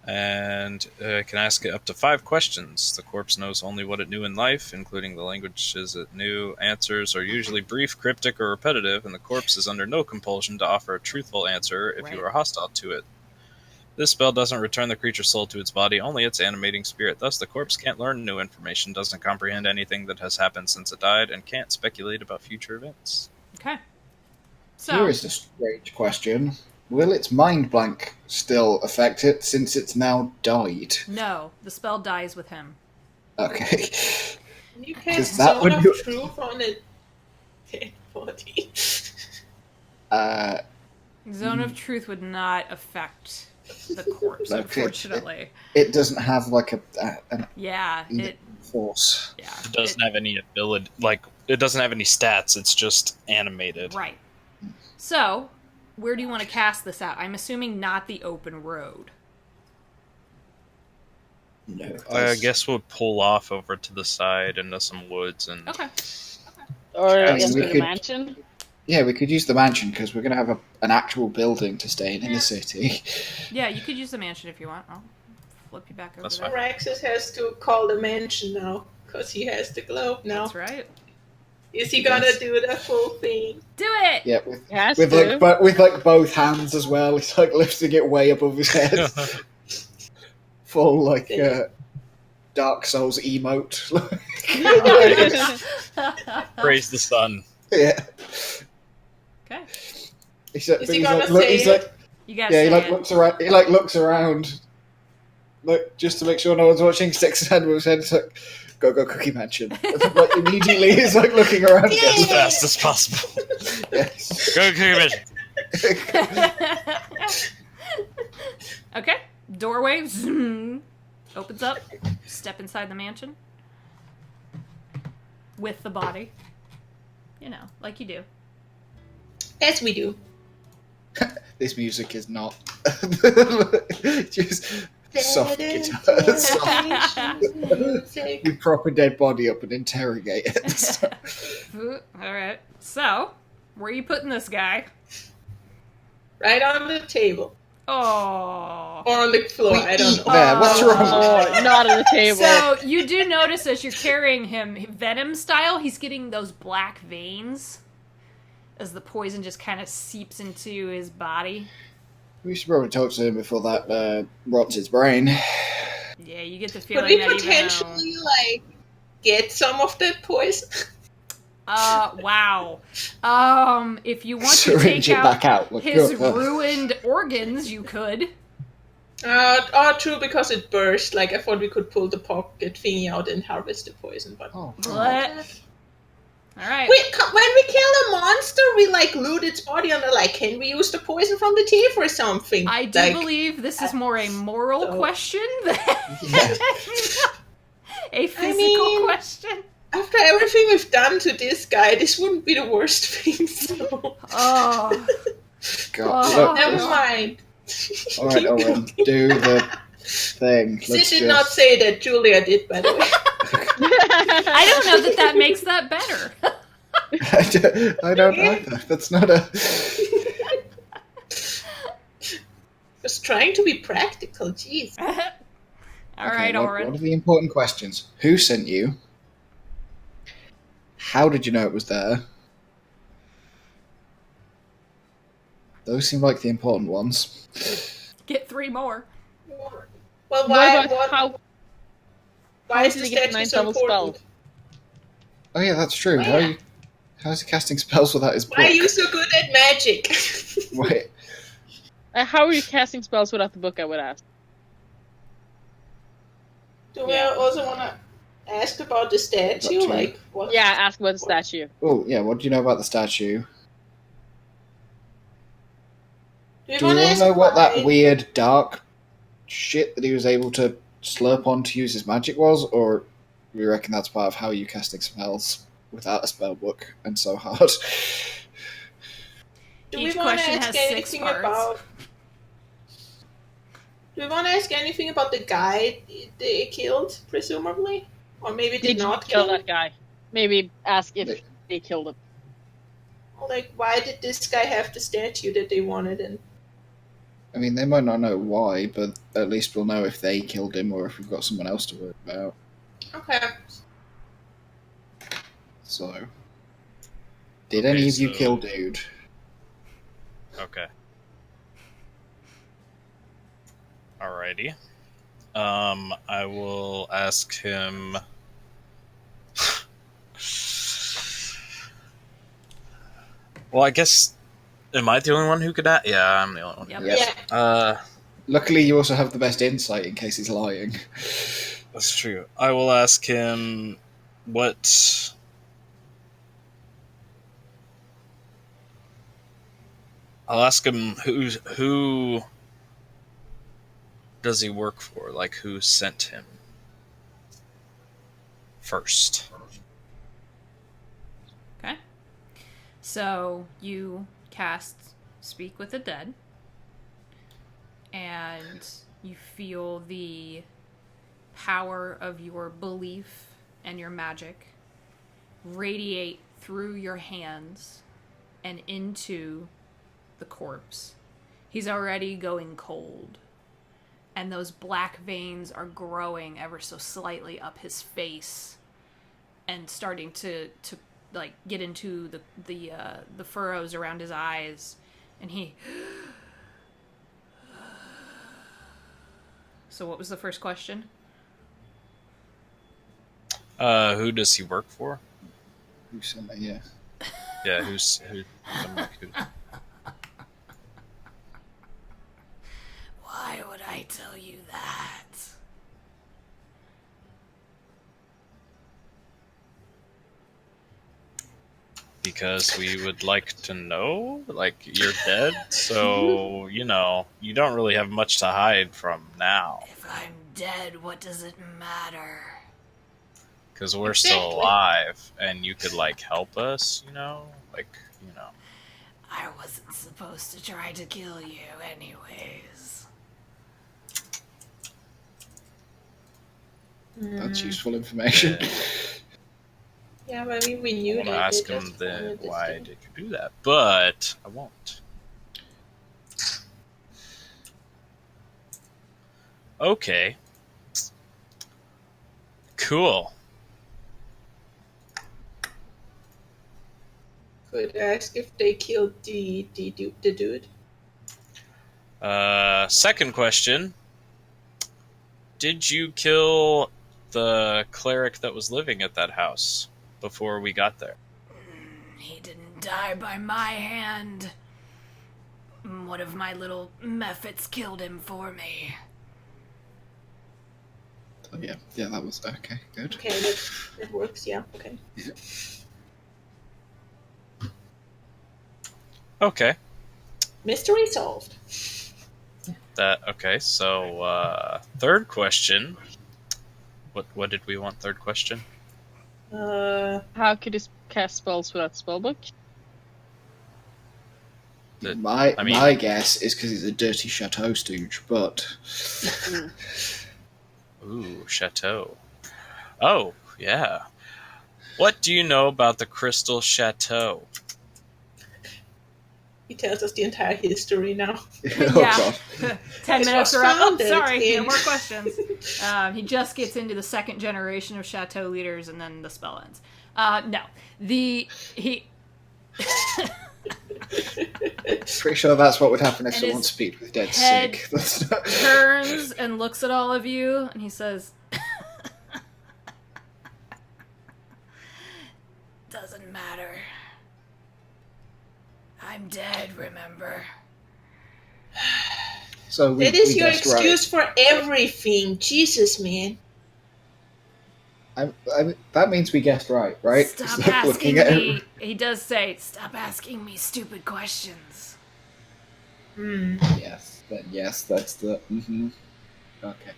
and can ask it up to 5 questions. The corpse knows only what it knew in life, including the languages it knew. Answers are usually brief, cryptic, or repetitive, and the corpse is under no compulsion to offer a truthful answer if you Right. are hostile to it. This spell doesn't return the creature's soul to its body, only its animating spirit. Thus, the corpse can't learn new information, doesn't comprehend anything that has happened since it died, and can't speculate about future events. Okay. So, Here is a strange question. Will its mind blank still affect it since it's now died? no, the spell dies with him. Okay. You 'Cause cast that Zone would of be- Truth on a dead body. Zone of Truth would not affect the corpse, Okay. unfortunately. It doesn't have like an Yeah, it. force. Yeah. It doesn't have any ability, like, it doesn't have any stats, it's just animated. Right. So, where do you want to cast this out? I'm assuming not the open road. No, I guess we'll pull off over to the side into some woods and Okay. Or I mean, into we the could- mansion? Yeah, we could use the mansion because we're going to have an actual building to stay in the city. Yeah, you could use the mansion if you want. I'll flip you back over That's there. fine. Raxus has to call the mansion now, because he has the globe now. That's right. Is he gonna do the full thing? Do it! Yeah, Has with to. like both hands as well. He's like lifting it way above his head, full like Dark Souls emote. praise the sun. Yeah, Okay. he's like, Is he he's gonna like, look, say he's it? like, You gotta yeah, say he like it. looks around. He like looks around, like just to make sure no one's watching. Sticks his hand above his head. It's like, go Cookie Mansion. And then, like immediately, he's like looking around again. As fast as possible. Yes. Go, Okay. Doorway zoom, opens up. Step inside the mansion. With the body. You know, like you do. As we do. This music is not. Just soft Dead guitar. Soft. anticipation music. You prop a dead body up and interrogate it. All right. So, where are you putting this guy? Right on the table. Oh. Or on the floor, I don't know. There, what's wrong? Oh, not on the table. So you do notice as you're carrying him, Venom style, he's getting those black veins as the poison just kind of seeps into his body. We should probably talk to him before that rots his brain. Yeah, you get the Could feeling we that potentially, like, get some of that poison? wow. If you want to Syringe take it back out. Like, his oh. ruined organs, you could. True, because it burst. Like, I thought we could pull the pocket thingy out and harvest the poison, but... Oh, What? All right. When we kill a monster, we, like, loot its body and they're like, can we use the poison from the teeth or something? I do like, believe this is more a moral so- question than Yeah. a physical question. After everything we've done to this guy, this wouldn't be the worst thing, so... Oh. God. Oh. Look, Never mind. alright, Owen, do the thing. Sid did not say that, Julia did, by the way. I don't know that makes that better. I don't either. That's not a... Just trying to be practical, jeez. All right, what Oren. are the important questions? Who sent you? How did you know it was there? Those seem like the important ones. Get 3 more. Well, What why about why is did the he get statue 9 so double important? spell? Oh yeah, that's true. Oh, yeah. How is he casting spells without his book? Why are you so good at magic? Wait, How are you casting spells without the book, I would ask? Do we Yeah. also want to ask about the statue? Got you. Like, what? Yeah, ask about the statue. oh yeah, what do you know about the statue? Do Do we wanna all ask know what why? that weird dark shit that he was able to slurp on to use his magic was, or we reckon that's part of how you casting spells without a spell book and so hard? Do Each we want to question ask has 6 anything parts. about? Do we want to ask anything about the guy they killed, presumably, or maybe did not kill kill? that guy? Maybe ask if They- they killed him. Like, why did this guy have the statue that they wanted? And I mean, they might not know why, but at least we'll know if they killed him or if we've got someone else to worry about. okay, So, did any Okay, of you so- kill dude? Okay. Alrighty. I will ask him. Well, I guess. Am I the only one who could ask? Yeah, I'm the only one. Yep. Yes. yeah. Luckily, you also have the best insight in case he's lying. That's true. I will ask him what. I'll ask him who does he work for? Like, who sent him first? Okay. So you cast Speak with the Dead, and you feel the power of your belief and your magic radiate through your hands and into the corpse. He's already going cold, and those black veins are growing ever so slightly up his face and starting to like get into the furrows around his eyes, and he. So what was the first question? Who does he work for? Who sent that? Yeah. Yeah, who? I'm like, who? Why would I tell you that? Because we would like to know. Like, you're dead, so you don't really have much to hide from now. If I'm dead, what does it matter? Because we're still Exactly. alive, and you could like help us. I wasn't supposed to try to kill you anyways. That's useful information. Yeah, but I mean, we knew I want to that. ask They him just then wanted this why thing. did you do that, but I won't. Okay. Cool. Could ask if they killed the dude. Second question. Did you kill the cleric that was living at that house before we got there? He didn't die by my hand. One of my little mephits killed him for me. Oh, yeah, that was okay. Good. Okay, that works. Yeah. Okay. Okay. Mystery solved. Okay, so third question. What did we want third question? How could you cast spells without spellbook? My guess is because he's a dirty chateau stooge, but Ooh, chateau. Oh, yeah. What do you know about the Crystal Chateau? He tells us the entire history now. oh Yeah. god, 10 It minutes was are up. Oh, founded sorry, no in- more questions. He just gets into the second generation of chateau leaders, and then the spell ends. No, he. pretty sure that's what would happen if And someone his speak with dead head sick. That's not... turns and looks at all of you, and he says, "Doesn't matter. I'm dead. Remember." So That is we your guessed excuse for everything. Jesus, man. right. That means we guessed right? Stop It's like asking looking at me. He does say, "Stop asking me stupid questions." Yes, then yes, that's the. Okay.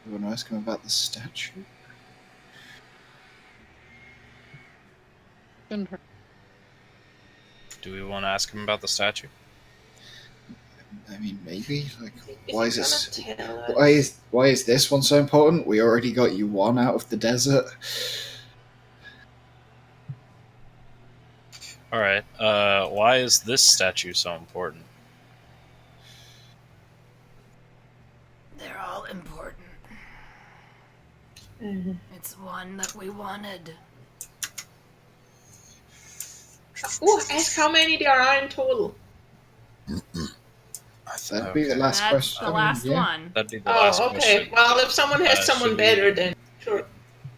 You want to ask him about the statue? Couldn't hurt. Do we want to ask him about the statue? I mean, maybe. Like, Is why he is this? gonna tell us? Why is this one so important? We already got you one out of the desert. All right. Why is this statue so important? They're all important. It's one that we wanted. Oh, ask how many there are in total. That'd be the last That's question. the last yeah. one. That'd be the last Oh, okay. question. Well, if someone has someone should we- better, then sure.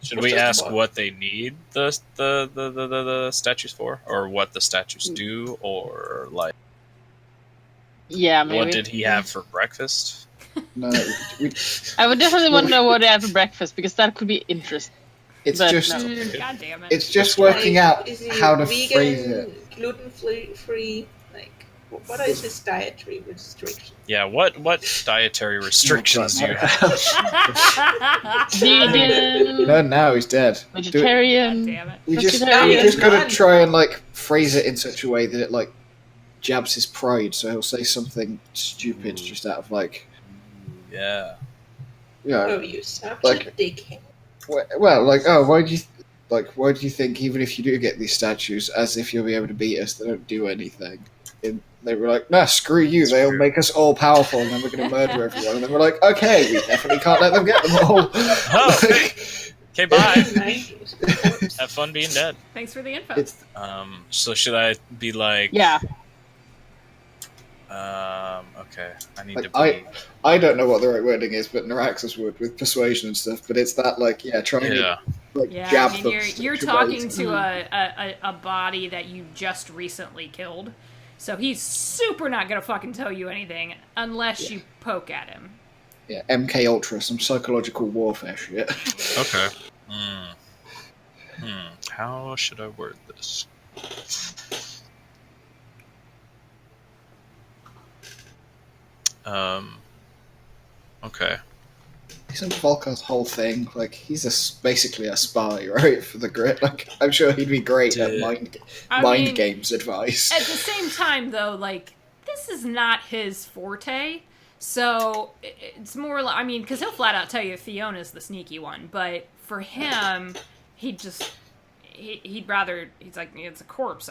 Should What's we this ask about? what they need the statues for, or what the statues do, or like Yeah, maybe. what did he have for breakfast? No, we, I would definitely want to know what they had for breakfast because that could be interesting. it's But just no. God damn it. it's just working out Is he how to vegan, phrase it. gluten-free? Like, what is his dietary restriction? Yeah, what dietary restrictions do you have? Vegan, No, now he's dead. God vegetarian. damn it. We just Vegetarian. gotta try and like phrase it in such a way that it like jabs his pride, so he'll say something stupid just out of like, Yeah. Oh, you such Like- a dickhead. well, like, oh, why do you think even if you do get these statues, as if you'll be able to beat us, they don't do anything? And they were like, nah, screw you, they'll true. make us all powerful, and then we're gonna murder everyone. And then we're like, okay, we definitely can't let them get them all. Oh, okay, bye. 90s. Have fun being dead. Thanks for the info. It's So should I be like? Yeah. Okay, I need Like, to be. I don't know what the right wording is, but Naraxis would with persuasion and stuff. But it's that like, yeah, trying Yeah. to like Yeah, jab I mean, them. you're such a talking way. to a body that you just recently killed, so he's super not gonna fucking tell you anything unless you poke at him. Yeah, MK Ultra, some psychological warfare shit. Okay. How should I word this? Okay. isn't Volkar's whole thing like he's basically a spy, right, for the Grit? Like, I'm sure he'd be great at mind games advice. At the same time, though, like, this is not his forte. So it's more like, I mean, because he'll flat out tell you Fiona's the sneaky one, but for him, he'd rather, he's like, it's a corpse.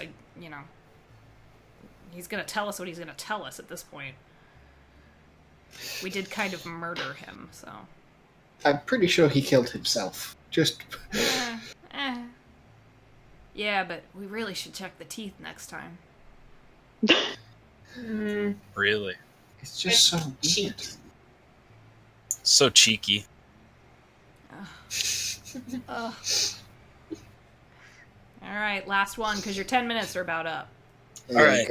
He's gonna tell us what he's gonna tell us at this point. We did kind of murder him, so. I'm pretty sure he killed himself. Just. Yeah, but we really should check the teeth next time. Really? It's just so cheap. So cheeky. All right, last one, because your 10 minutes are about up. All right.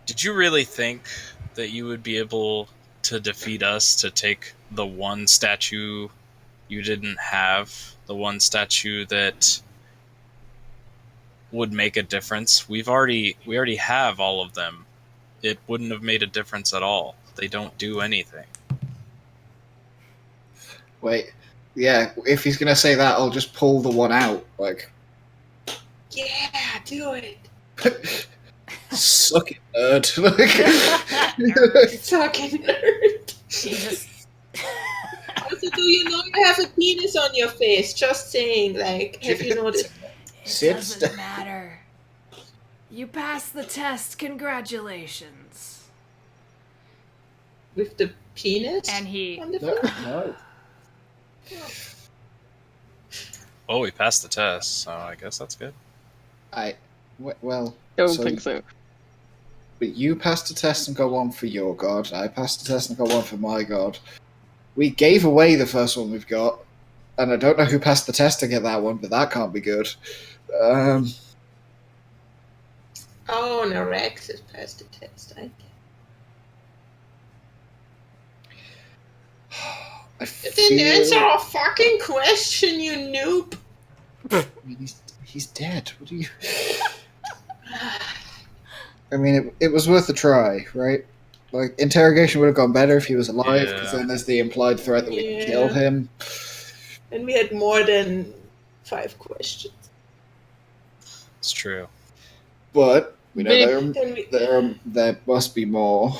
Did you really think that you would be able to defeat us to take the one statue you didn't have? The one statue that would make a difference? We already have all of them. It wouldn't have made a difference at all. They don't do anything. Wait. Yeah, if he's gonna say that, I'll just pull the one out. Like. Yeah, do it. Suck it, nerd. Fucking nerd. Jesus. Also, do you know you have a penis on your face? Just saying, like, have you noticed? It doesn't matter. You passed the test. Congratulations. With the penis? And he. On the No, face? no. Oh, we passed the test, so I guess that's good. Well. Don't think so. But you passed the test and got one for your god. I passed the test and got one for my god. We gave away the first one we've got, and I don't know who passed the test to get that one, but that can't be good. Oh, no, Rex has passed the test. I Didn't answer a fucking question, you noob. I mean, he's dead. What do you? I mean, it was worth a try, right? Like, interrogation would have gone better if he was alive, because then there's the implied threat that we can kill him. And we had more than 5 questions. It's true. But we know Then there must be more,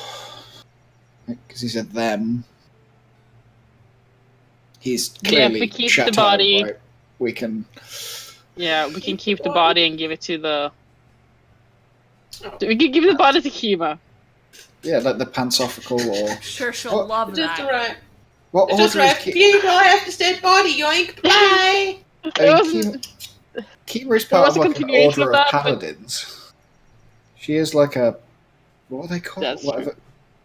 because he said them. He's clearly if we keep Chateau, the body, right? We can. Yeah, we can keep the body and give it to the. We can give the body to Kima. Yeah, like the pansophical or. Sure, she'll love just that. right. What Just order is right. People have to stay body. Yoink. Bye. Kima is part of was a like an continuation order of of that, but- paladins. She is like a. What are they called? That's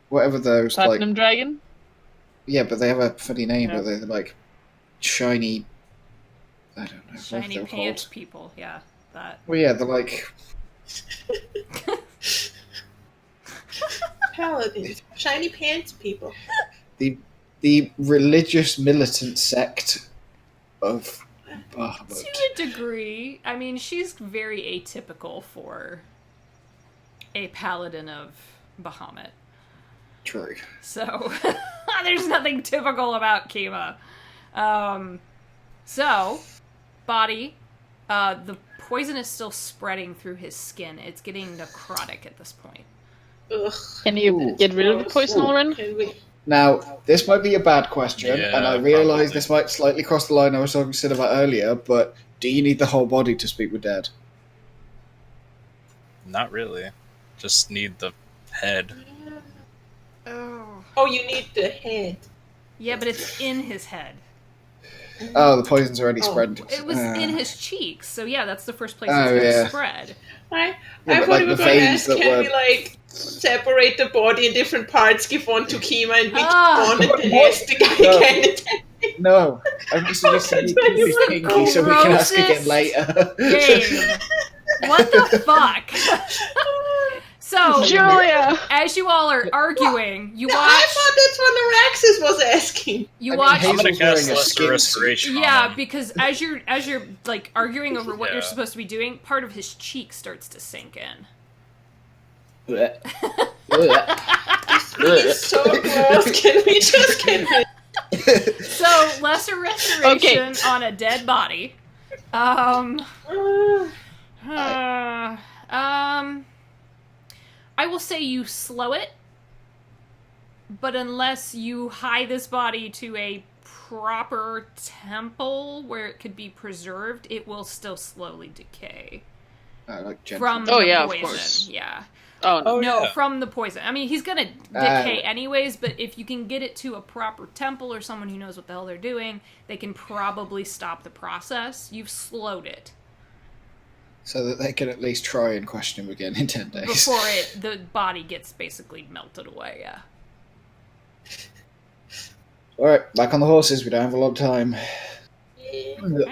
Whatever those Platinum like. Dragon? Yeah, but they have a funny name. Yeah. But they're like shiny. I don't know. Shiny what they're pants called. people, yeah. That. Well, yeah, they're like. Paladins. Shiny pants people. The religious militant sect of Bahamut. To a degree. I mean, she's very atypical for a paladin of Bahamut. True. So, there's nothing typical about Kima. So, body, the poison is still spreading through his skin. It's getting necrotic at this point. Ugh. Can you get rid of the poison, Lauren? Can we? Now, this might be a bad question, Yeah, and I realise probably. this might slightly cross the line I was talking to Sid about earlier, but do you need the whole body to speak with dead? Not really. Just need the head. Oh, you need the head. Yeah, but it's in his head. Oh, the poison's already Oh, spread. It was in his cheeks, so yeah, that's the first place Oh, it's going to yeah. spread. I Yeah, thought but, like, we were the going to veins ask, that can were- we, like, separate the body in different parts, give one to Kima, and we Ah. one, and then ask the guy No. again. No, I'm just suggesting you keep This it is the kinky so we can ask again grossest later. Game. What the fuck? So, Julia! as you all are arguing, you No, I watch. thought that's what Noraxis was asking. You I mean, watch. Hazel's I'm gonna cast wearing a Lesser skin Restoration. Yeah, on him. because as you're like arguing over what you're Yeah. supposed to be doing, part of his cheek starts to sink in. Blech. Blech. It's so gross. Can we just get rid? So, lesser restoration on a dead body. I will say you slow it, but unless you hie this body to a proper temple where it could be preserved, it will still slowly decay. Like From Oh, the yeah, of poison. course. Yeah. Oh, no. No, yeah. from the poison. I mean, he's gonna decay anyways, but if you can get it to a proper temple or someone who knows what the hell they're doing, they can probably stop the process. You've slowed it. So that they can at least try and question him again in 10 days. Before the body gets basically melted away, yeah. Alright, back on the horses. We don't have a lot of time.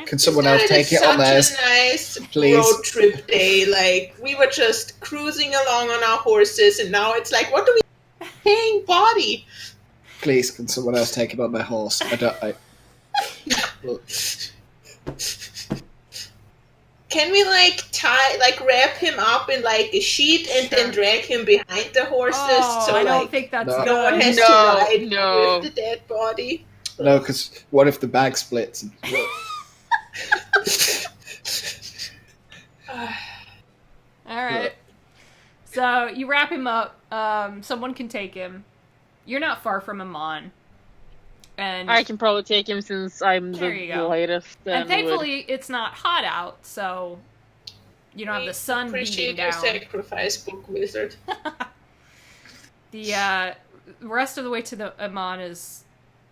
Can someone else take it on theirs? Such a nice please? road trip day. Like, we were just cruising along on our horses, and now it's like, what do we paying body? Please, can someone else take it on their horse? Look. Can we wrap him up in like a sheet and then drag him behind the horses? Oh, so I don't like think that's No. no one has No, to ride no. with the dead body. No, because what if the bag splits? And, Alright. So, you wrap him up. Someone can take him. You're not far from Amon. And I can probably take him since I'm There the you go. lightest. And thankfully, it's not hot out, so you don't have the sun beating Appreciate your down. sacrifice, book wizard. The rest of the way to the Amon is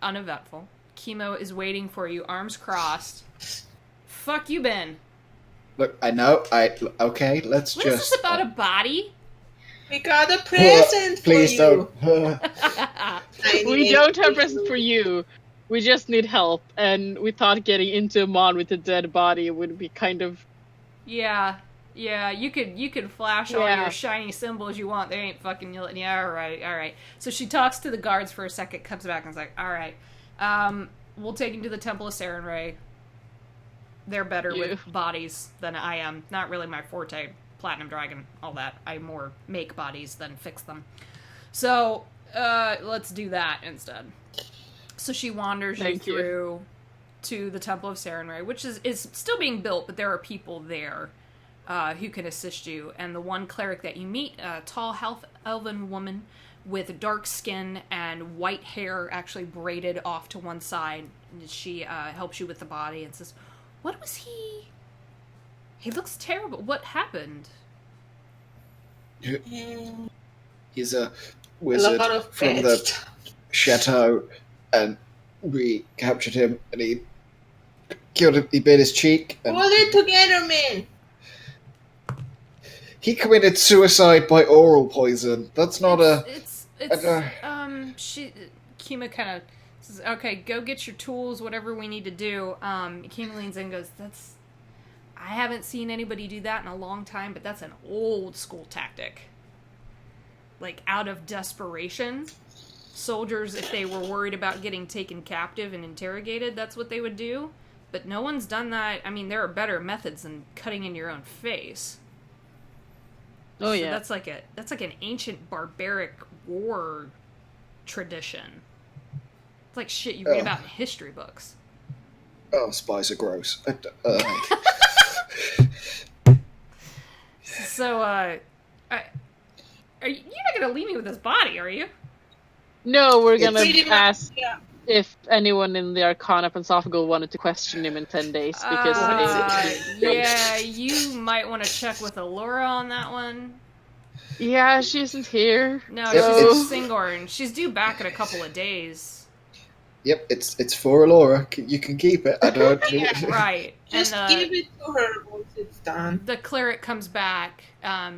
uneventful. Chemo is waiting for you, arms crossed. Fuck you, Ben. look, I know. Okay, let's What is just. this about a body? We got a present for Please you. don't. We don't have presents for you. We just need help, and we thought getting into a mod with a dead body would be kind of. Yeah, you could flash all Yeah. your shiny symbols you want. They ain't fucking you. Yeah, all right. So she talks to the guards for a second, comes back and is like, all right, we'll take him to the Temple of Sarenrae. They're better with bodies than I am. Not really my forte. Platinum Dragon, all that. I more make bodies than fix them. So, let's do that instead. So she wanders you Thank you. through to the Temple of Sarenrae, which is still being built, but there are people there who can assist you. And the one cleric that you meet, a tall elven woman with dark skin and white hair actually braided off to one side. She helps you with the body and says, "What was he? He looks terrible. What happened?" He's a wizard lot of from bad the stuff. chateau, and we captured him, and he killed him. He bit his cheek, and Hold it together, man. he committed suicide by oral poison. That's not Kima kind of says, "Okay, go get your tools, whatever we need to do." Kima leans in and goes, I haven't seen anybody do that in a long time, but that's an old school tactic. Like, out of desperation, soldiers, if they were worried about getting taken captive and interrogated, that's what they would do. But no one's done that. I mean, there are better methods than cutting in your own face. Oh So yeah. that's like an ancient barbaric war tradition. It's like shit you read about in history books. Oh, spies are gross. So, you're not gonna leave me with this body, are you? No, we're gonna Pretty much, ask yeah. if anyone in the Arcana Pensophago wanted to question him in 10 days, because Yeah, you might want to check with Allura on that one. yeah, she isn't here. No, Yep, she's Singorn. She's due back in a couple of days. Yep, it's for Allura. You can keep it. I don't. Right. Just and give it to her once it's done. the cleric comes back.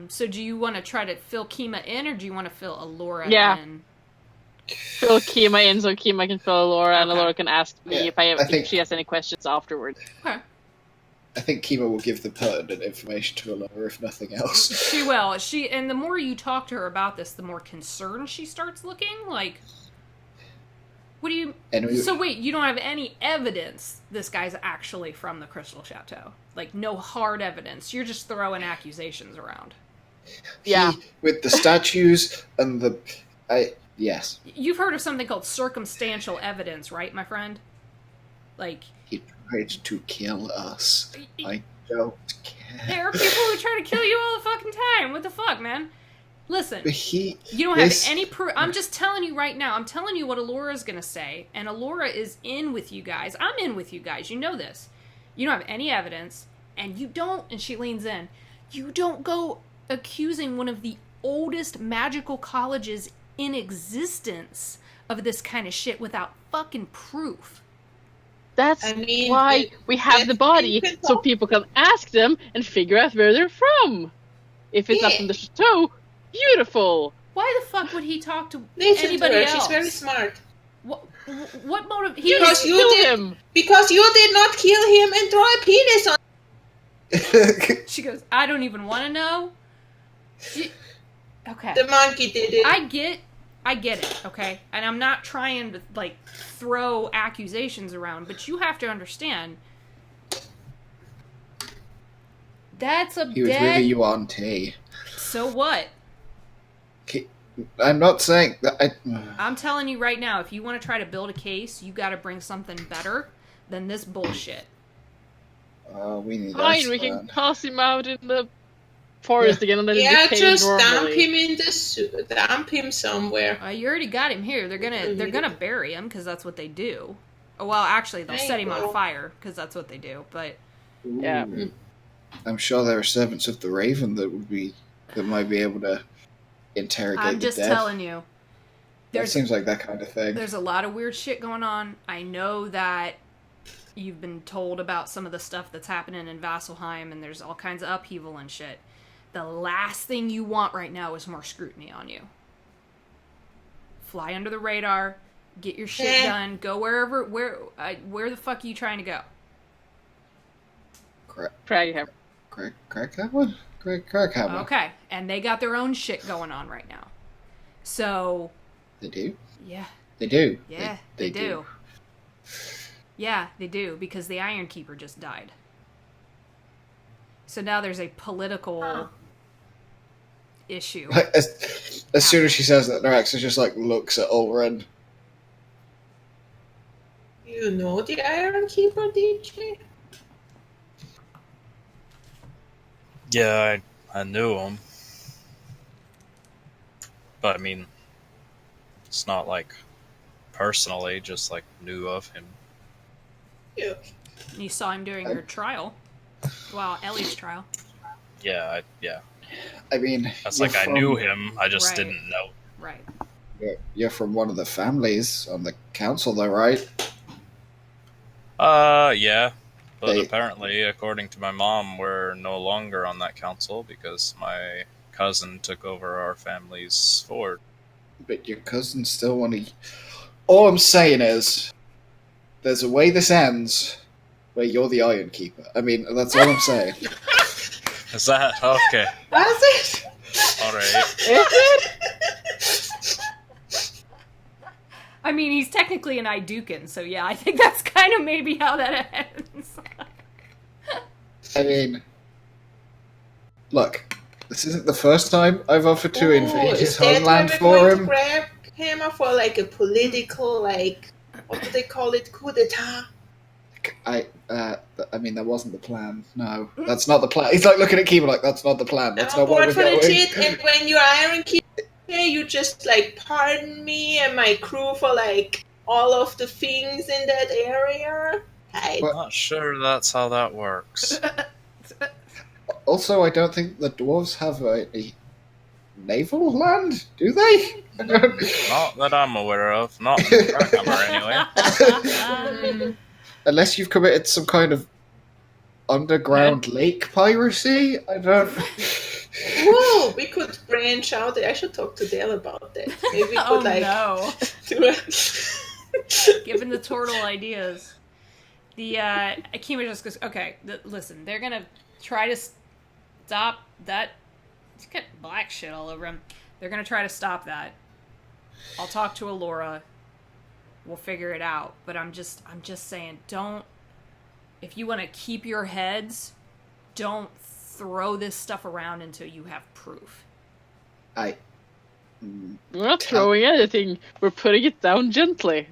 So do you want to try to fill Kima in, or do you want to fill Allura Yeah. in? Fill Kima in so Kima can fill Laura, and Okay. Laura can ask me Yeah, if think- if she has any questions afterwards. Okay. I think Kima will give the pertinent information to Allura, if nothing else. She will. And the more you talk to her about this, the more concerned she starts looking. Like, what do you... And So wait, you don't have any evidence this guy's actually from the Crystal Chateau? Like, no hard evidence. You're just throwing accusations around. Yeah. With the statues and the... yes. You've heard of something called circumstantial evidence, right, my friend? Like... He tried to kill us. I don't care. There are people who try to kill you all the fucking time. What the fuck, man? Listen, you don't have any proof. I'm just telling you right now. I'm telling you what Alora's gonna say, and Alora is in with you guys. I'm in with you guys. You know this. You don't have any evidence, and you don't, and she leans in, you don't go accusing one of the oldest magical colleges in existence of this kind of shit without fucking proof. That's why we have the body, so people can ask them and figure out where they're from. If it's up in the chateau, beautiful. Why the fuck would he talk to anybody else? She's very smart. What motive? Because you did not kill him and draw a penis on. She goes, I don't even want to know. Okay. The monkey did it. I get it, okay? And I'm not trying to, like, throw accusations around, but you have to understand. That's a He was with you on tea. So what? I'm not saying that. I'm telling you right now, if you want to try to build a case, you got to bring something better than this bullshit. We need Fine, we can toss him out in the forest again and let him decay just normally. dump him somewhere. You already got him here. They're gonna bury him because that's what they do. Oh, well, actually, they'll set him on fire because that's what they do. But yeah, I'm sure there are servants of the Raven that might be able to interrogate. I'm just telling you. That seems like that kind of thing. There's a lot of weird shit going on. I know that you've been told about some of the stuff that's happening in Vasselheim, and there's all kinds of upheaval and shit. The last thing you want right now is more scrutiny on you. Fly under the radar, get your shit done, go where the fuck are you trying to go? Kraghammer. Kraghammer? Kraghammer. Okay, and they got their own shit going on right now. So... They do? Yeah. They do? Yeah, they do. Yeah, they do, because the Iron Keeper just died. So now there's a political issue. As soon as she says that, Norax just looks at Ulrun. You know the Iron Keeper, DJ? Yeah, I knew him. But I mean, it's not personally, just knew of him. Yeah. You saw him during your trial. Well, Ellie's trial. Yeah, I mean... That's I knew him, I just didn't know. Right. You're from one of the families on the council, though, right? Yeah. But apparently, according to my mom, we're no longer on that council because my cousin took over our family's fort. But your cousin still want to... All I'm saying is, there's a way this ends where you're the Iron Keeper. I mean, that's all I'm saying. Is that... Okay. That's it? Alright. I mean, he's technically an Idukan, so yeah, I think that's kind of maybe how that ends. I mean, look, this isn't the first time I've offered to invade his homeland for him. Kraghammer for a political, what do they call it, coup d'etat? I mean, that wasn't the plan. No, that's not the plan. He's looking at Kiva that's not the plan. That's not what we're doing. Legit, and when you're Iron Keeper, you just pardon me and my crew for all of the things in that area. I'm not sure that's how that works. Also, I don't think the dwarves have a naval land, do they? Not that I'm aware of. Not in Kraghammer, anyway. Unless you've committed some kind of underground lake piracy, I don't... Whoa, we could branch out. I should talk to Dale about that. Maybe we could no. do it. Giving the turtle ideas. The Akima just goes, okay, listen, they're gonna try to stop that. He's got black shit all over him. They're gonna try to stop that. I'll talk to Alora. We'll figure it out. But I'm just saying, don't. If you want to keep your heads, don't throw this stuff around until you have proof. I We're not throwing anything. We're putting it down gently.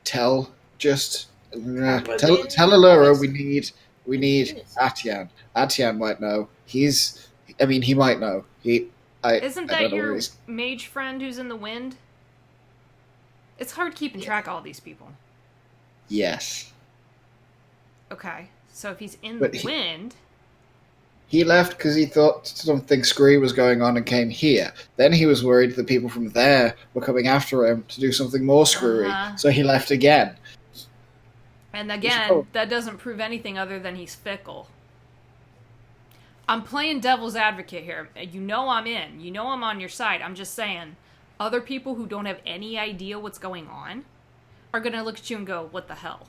tell But tell then- Allura we need Atian. Atian might know. He might know. Isn't I that don't know your where he's- mage friend who's in the wind? It's hard keeping track of all these people. Yes. Okay, so if he's in But the wind... He left because he thought something screwy was going on and came here. Then he was worried that people from there were coming after him to do something more screwy, so he left again. And should again, go. that doesn't prove anything other than he's fickle. I'm playing devil's advocate here. You know I'm in. You know I'm on your side. I'm just saying, other people who don't have any idea what's going on are going to look at you and go, what the hell?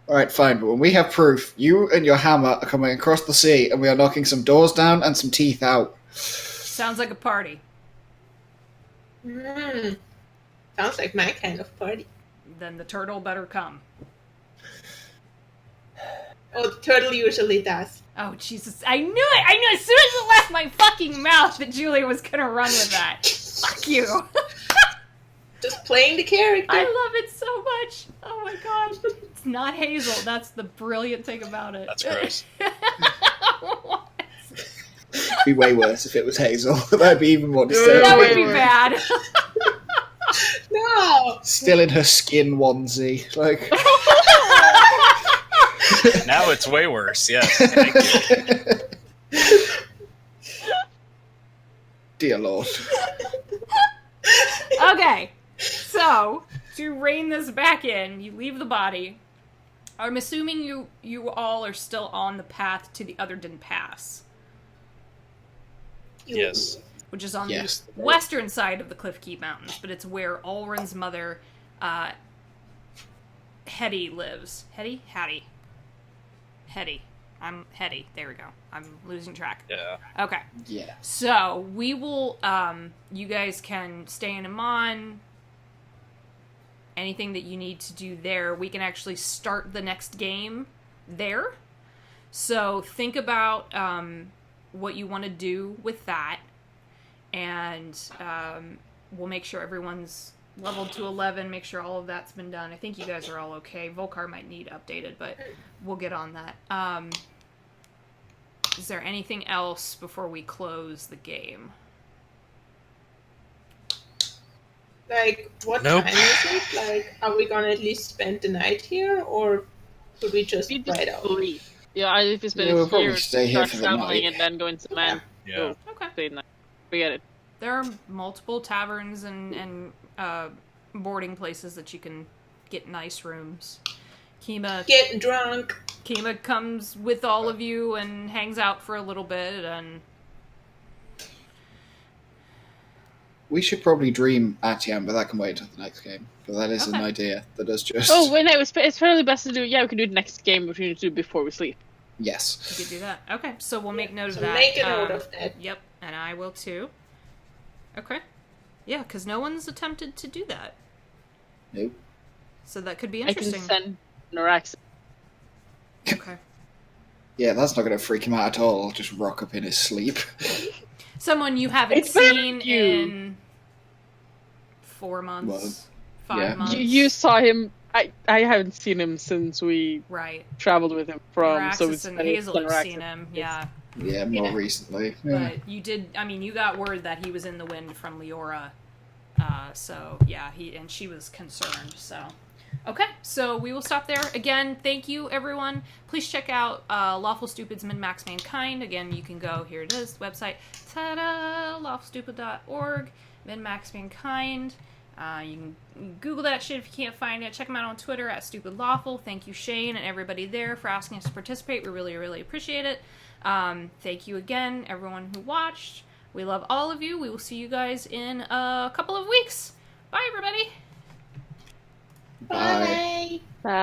Alright, fine, but when we have proof, you and your hammer are coming across the sea and we are knocking some doors down and some teeth out. Sounds like a party. Sounds like my kind of party. Then the turtle better come. Oh, the turtle usually does. Oh, Jesus. I knew it! I knew as soon as it left my fucking mouth that Julia was going to run with that. Fuck you. Just playing the character. I love it so much. Oh my gosh. It's not Hazel. That's the brilliant thing about it. That's gross. It'd be way worse if it was Hazel. That'd be even more disturbing. That would be bad. No! Still in her skin onesie. Like. Now it's way worse. Yes. Thank you. Dear Lord. Okay. So, to rein this back in, you leave the body. I'm assuming you all are still on the path to the Otherden Pass, Yes. which is on Yes. the western side of the Cliffkeep Mountains, but it's where Ulrin's mother, Hetty, lives. Hetty? Hattie. Hetty. I'm Hetty. There we go. I'm losing track. Yeah. Okay. Yeah. So, we will, you guys can stay in Amon. Anything that you need to do there, we can actually start the next game there. So, think about what you want to do with that. And we'll make sure everyone's leveled to 11, make sure all of that's been done. I think you guys are all okay. Volcar might need updated, but we'll get on that. Is there anything else before we close the game? Like, what Nope. time is it? Like, are we gonna at least spend the night here, or could we just We ride just out? leave. Yeah, if we spend Yeah, we'll it probably here, stay here start for the traveling, night. and then go into man. Yeah. Okay. Stay the night. Forget it. There are multiple taverns and boarding places that you can get nice rooms. Kima Getting drunk. comes with all of you and hangs out for a little bit, and We should probably dream Atian, but that can wait until the next game. But that is an Okay. idea that is just... Oh, wait, no, it's probably best to do. Yeah, we can do it next game, but we need to do it before we sleep. Yes. you could do that. Okay, so we'll make note of So that. make a note of that. Yep, and I will too. Okay. Yeah, because no one's attempted to do that. Nope. So that could be I can interesting. send Norax. Okay. Yeah, that's not going to freak him out at all. I'll just rock up in his sleep. Someone you haven't It's better seen than you. in 4 months, Well, 5 yeah. months. You saw him. I haven't seen him since we Right. traveled with him from. Raxus So it's and funny, Hazel have Noraxis. seen him, yeah. Yeah, more Yeah. recently. Yeah. But you did, I mean, you got word that he was in the wind from Leora. So, yeah, she was concerned, so. Okay, so we will stop there. Again, thank you, everyone. Please check out Lawful Stupid's Min-Max Mankind. Again, you can go, here it is, the website, ta-da, lawfulstupid.org, Min-Max Mankind. You can Google that shit if you can't find it. Check them out on Twitter at StupidLawful. Thank you, Shane, and everybody there for asking us to participate. We really, really appreciate it. Thank you again, everyone who watched. We love all of you. We will see you guys in a couple of weeks. Bye, everybody. Bye. Bye.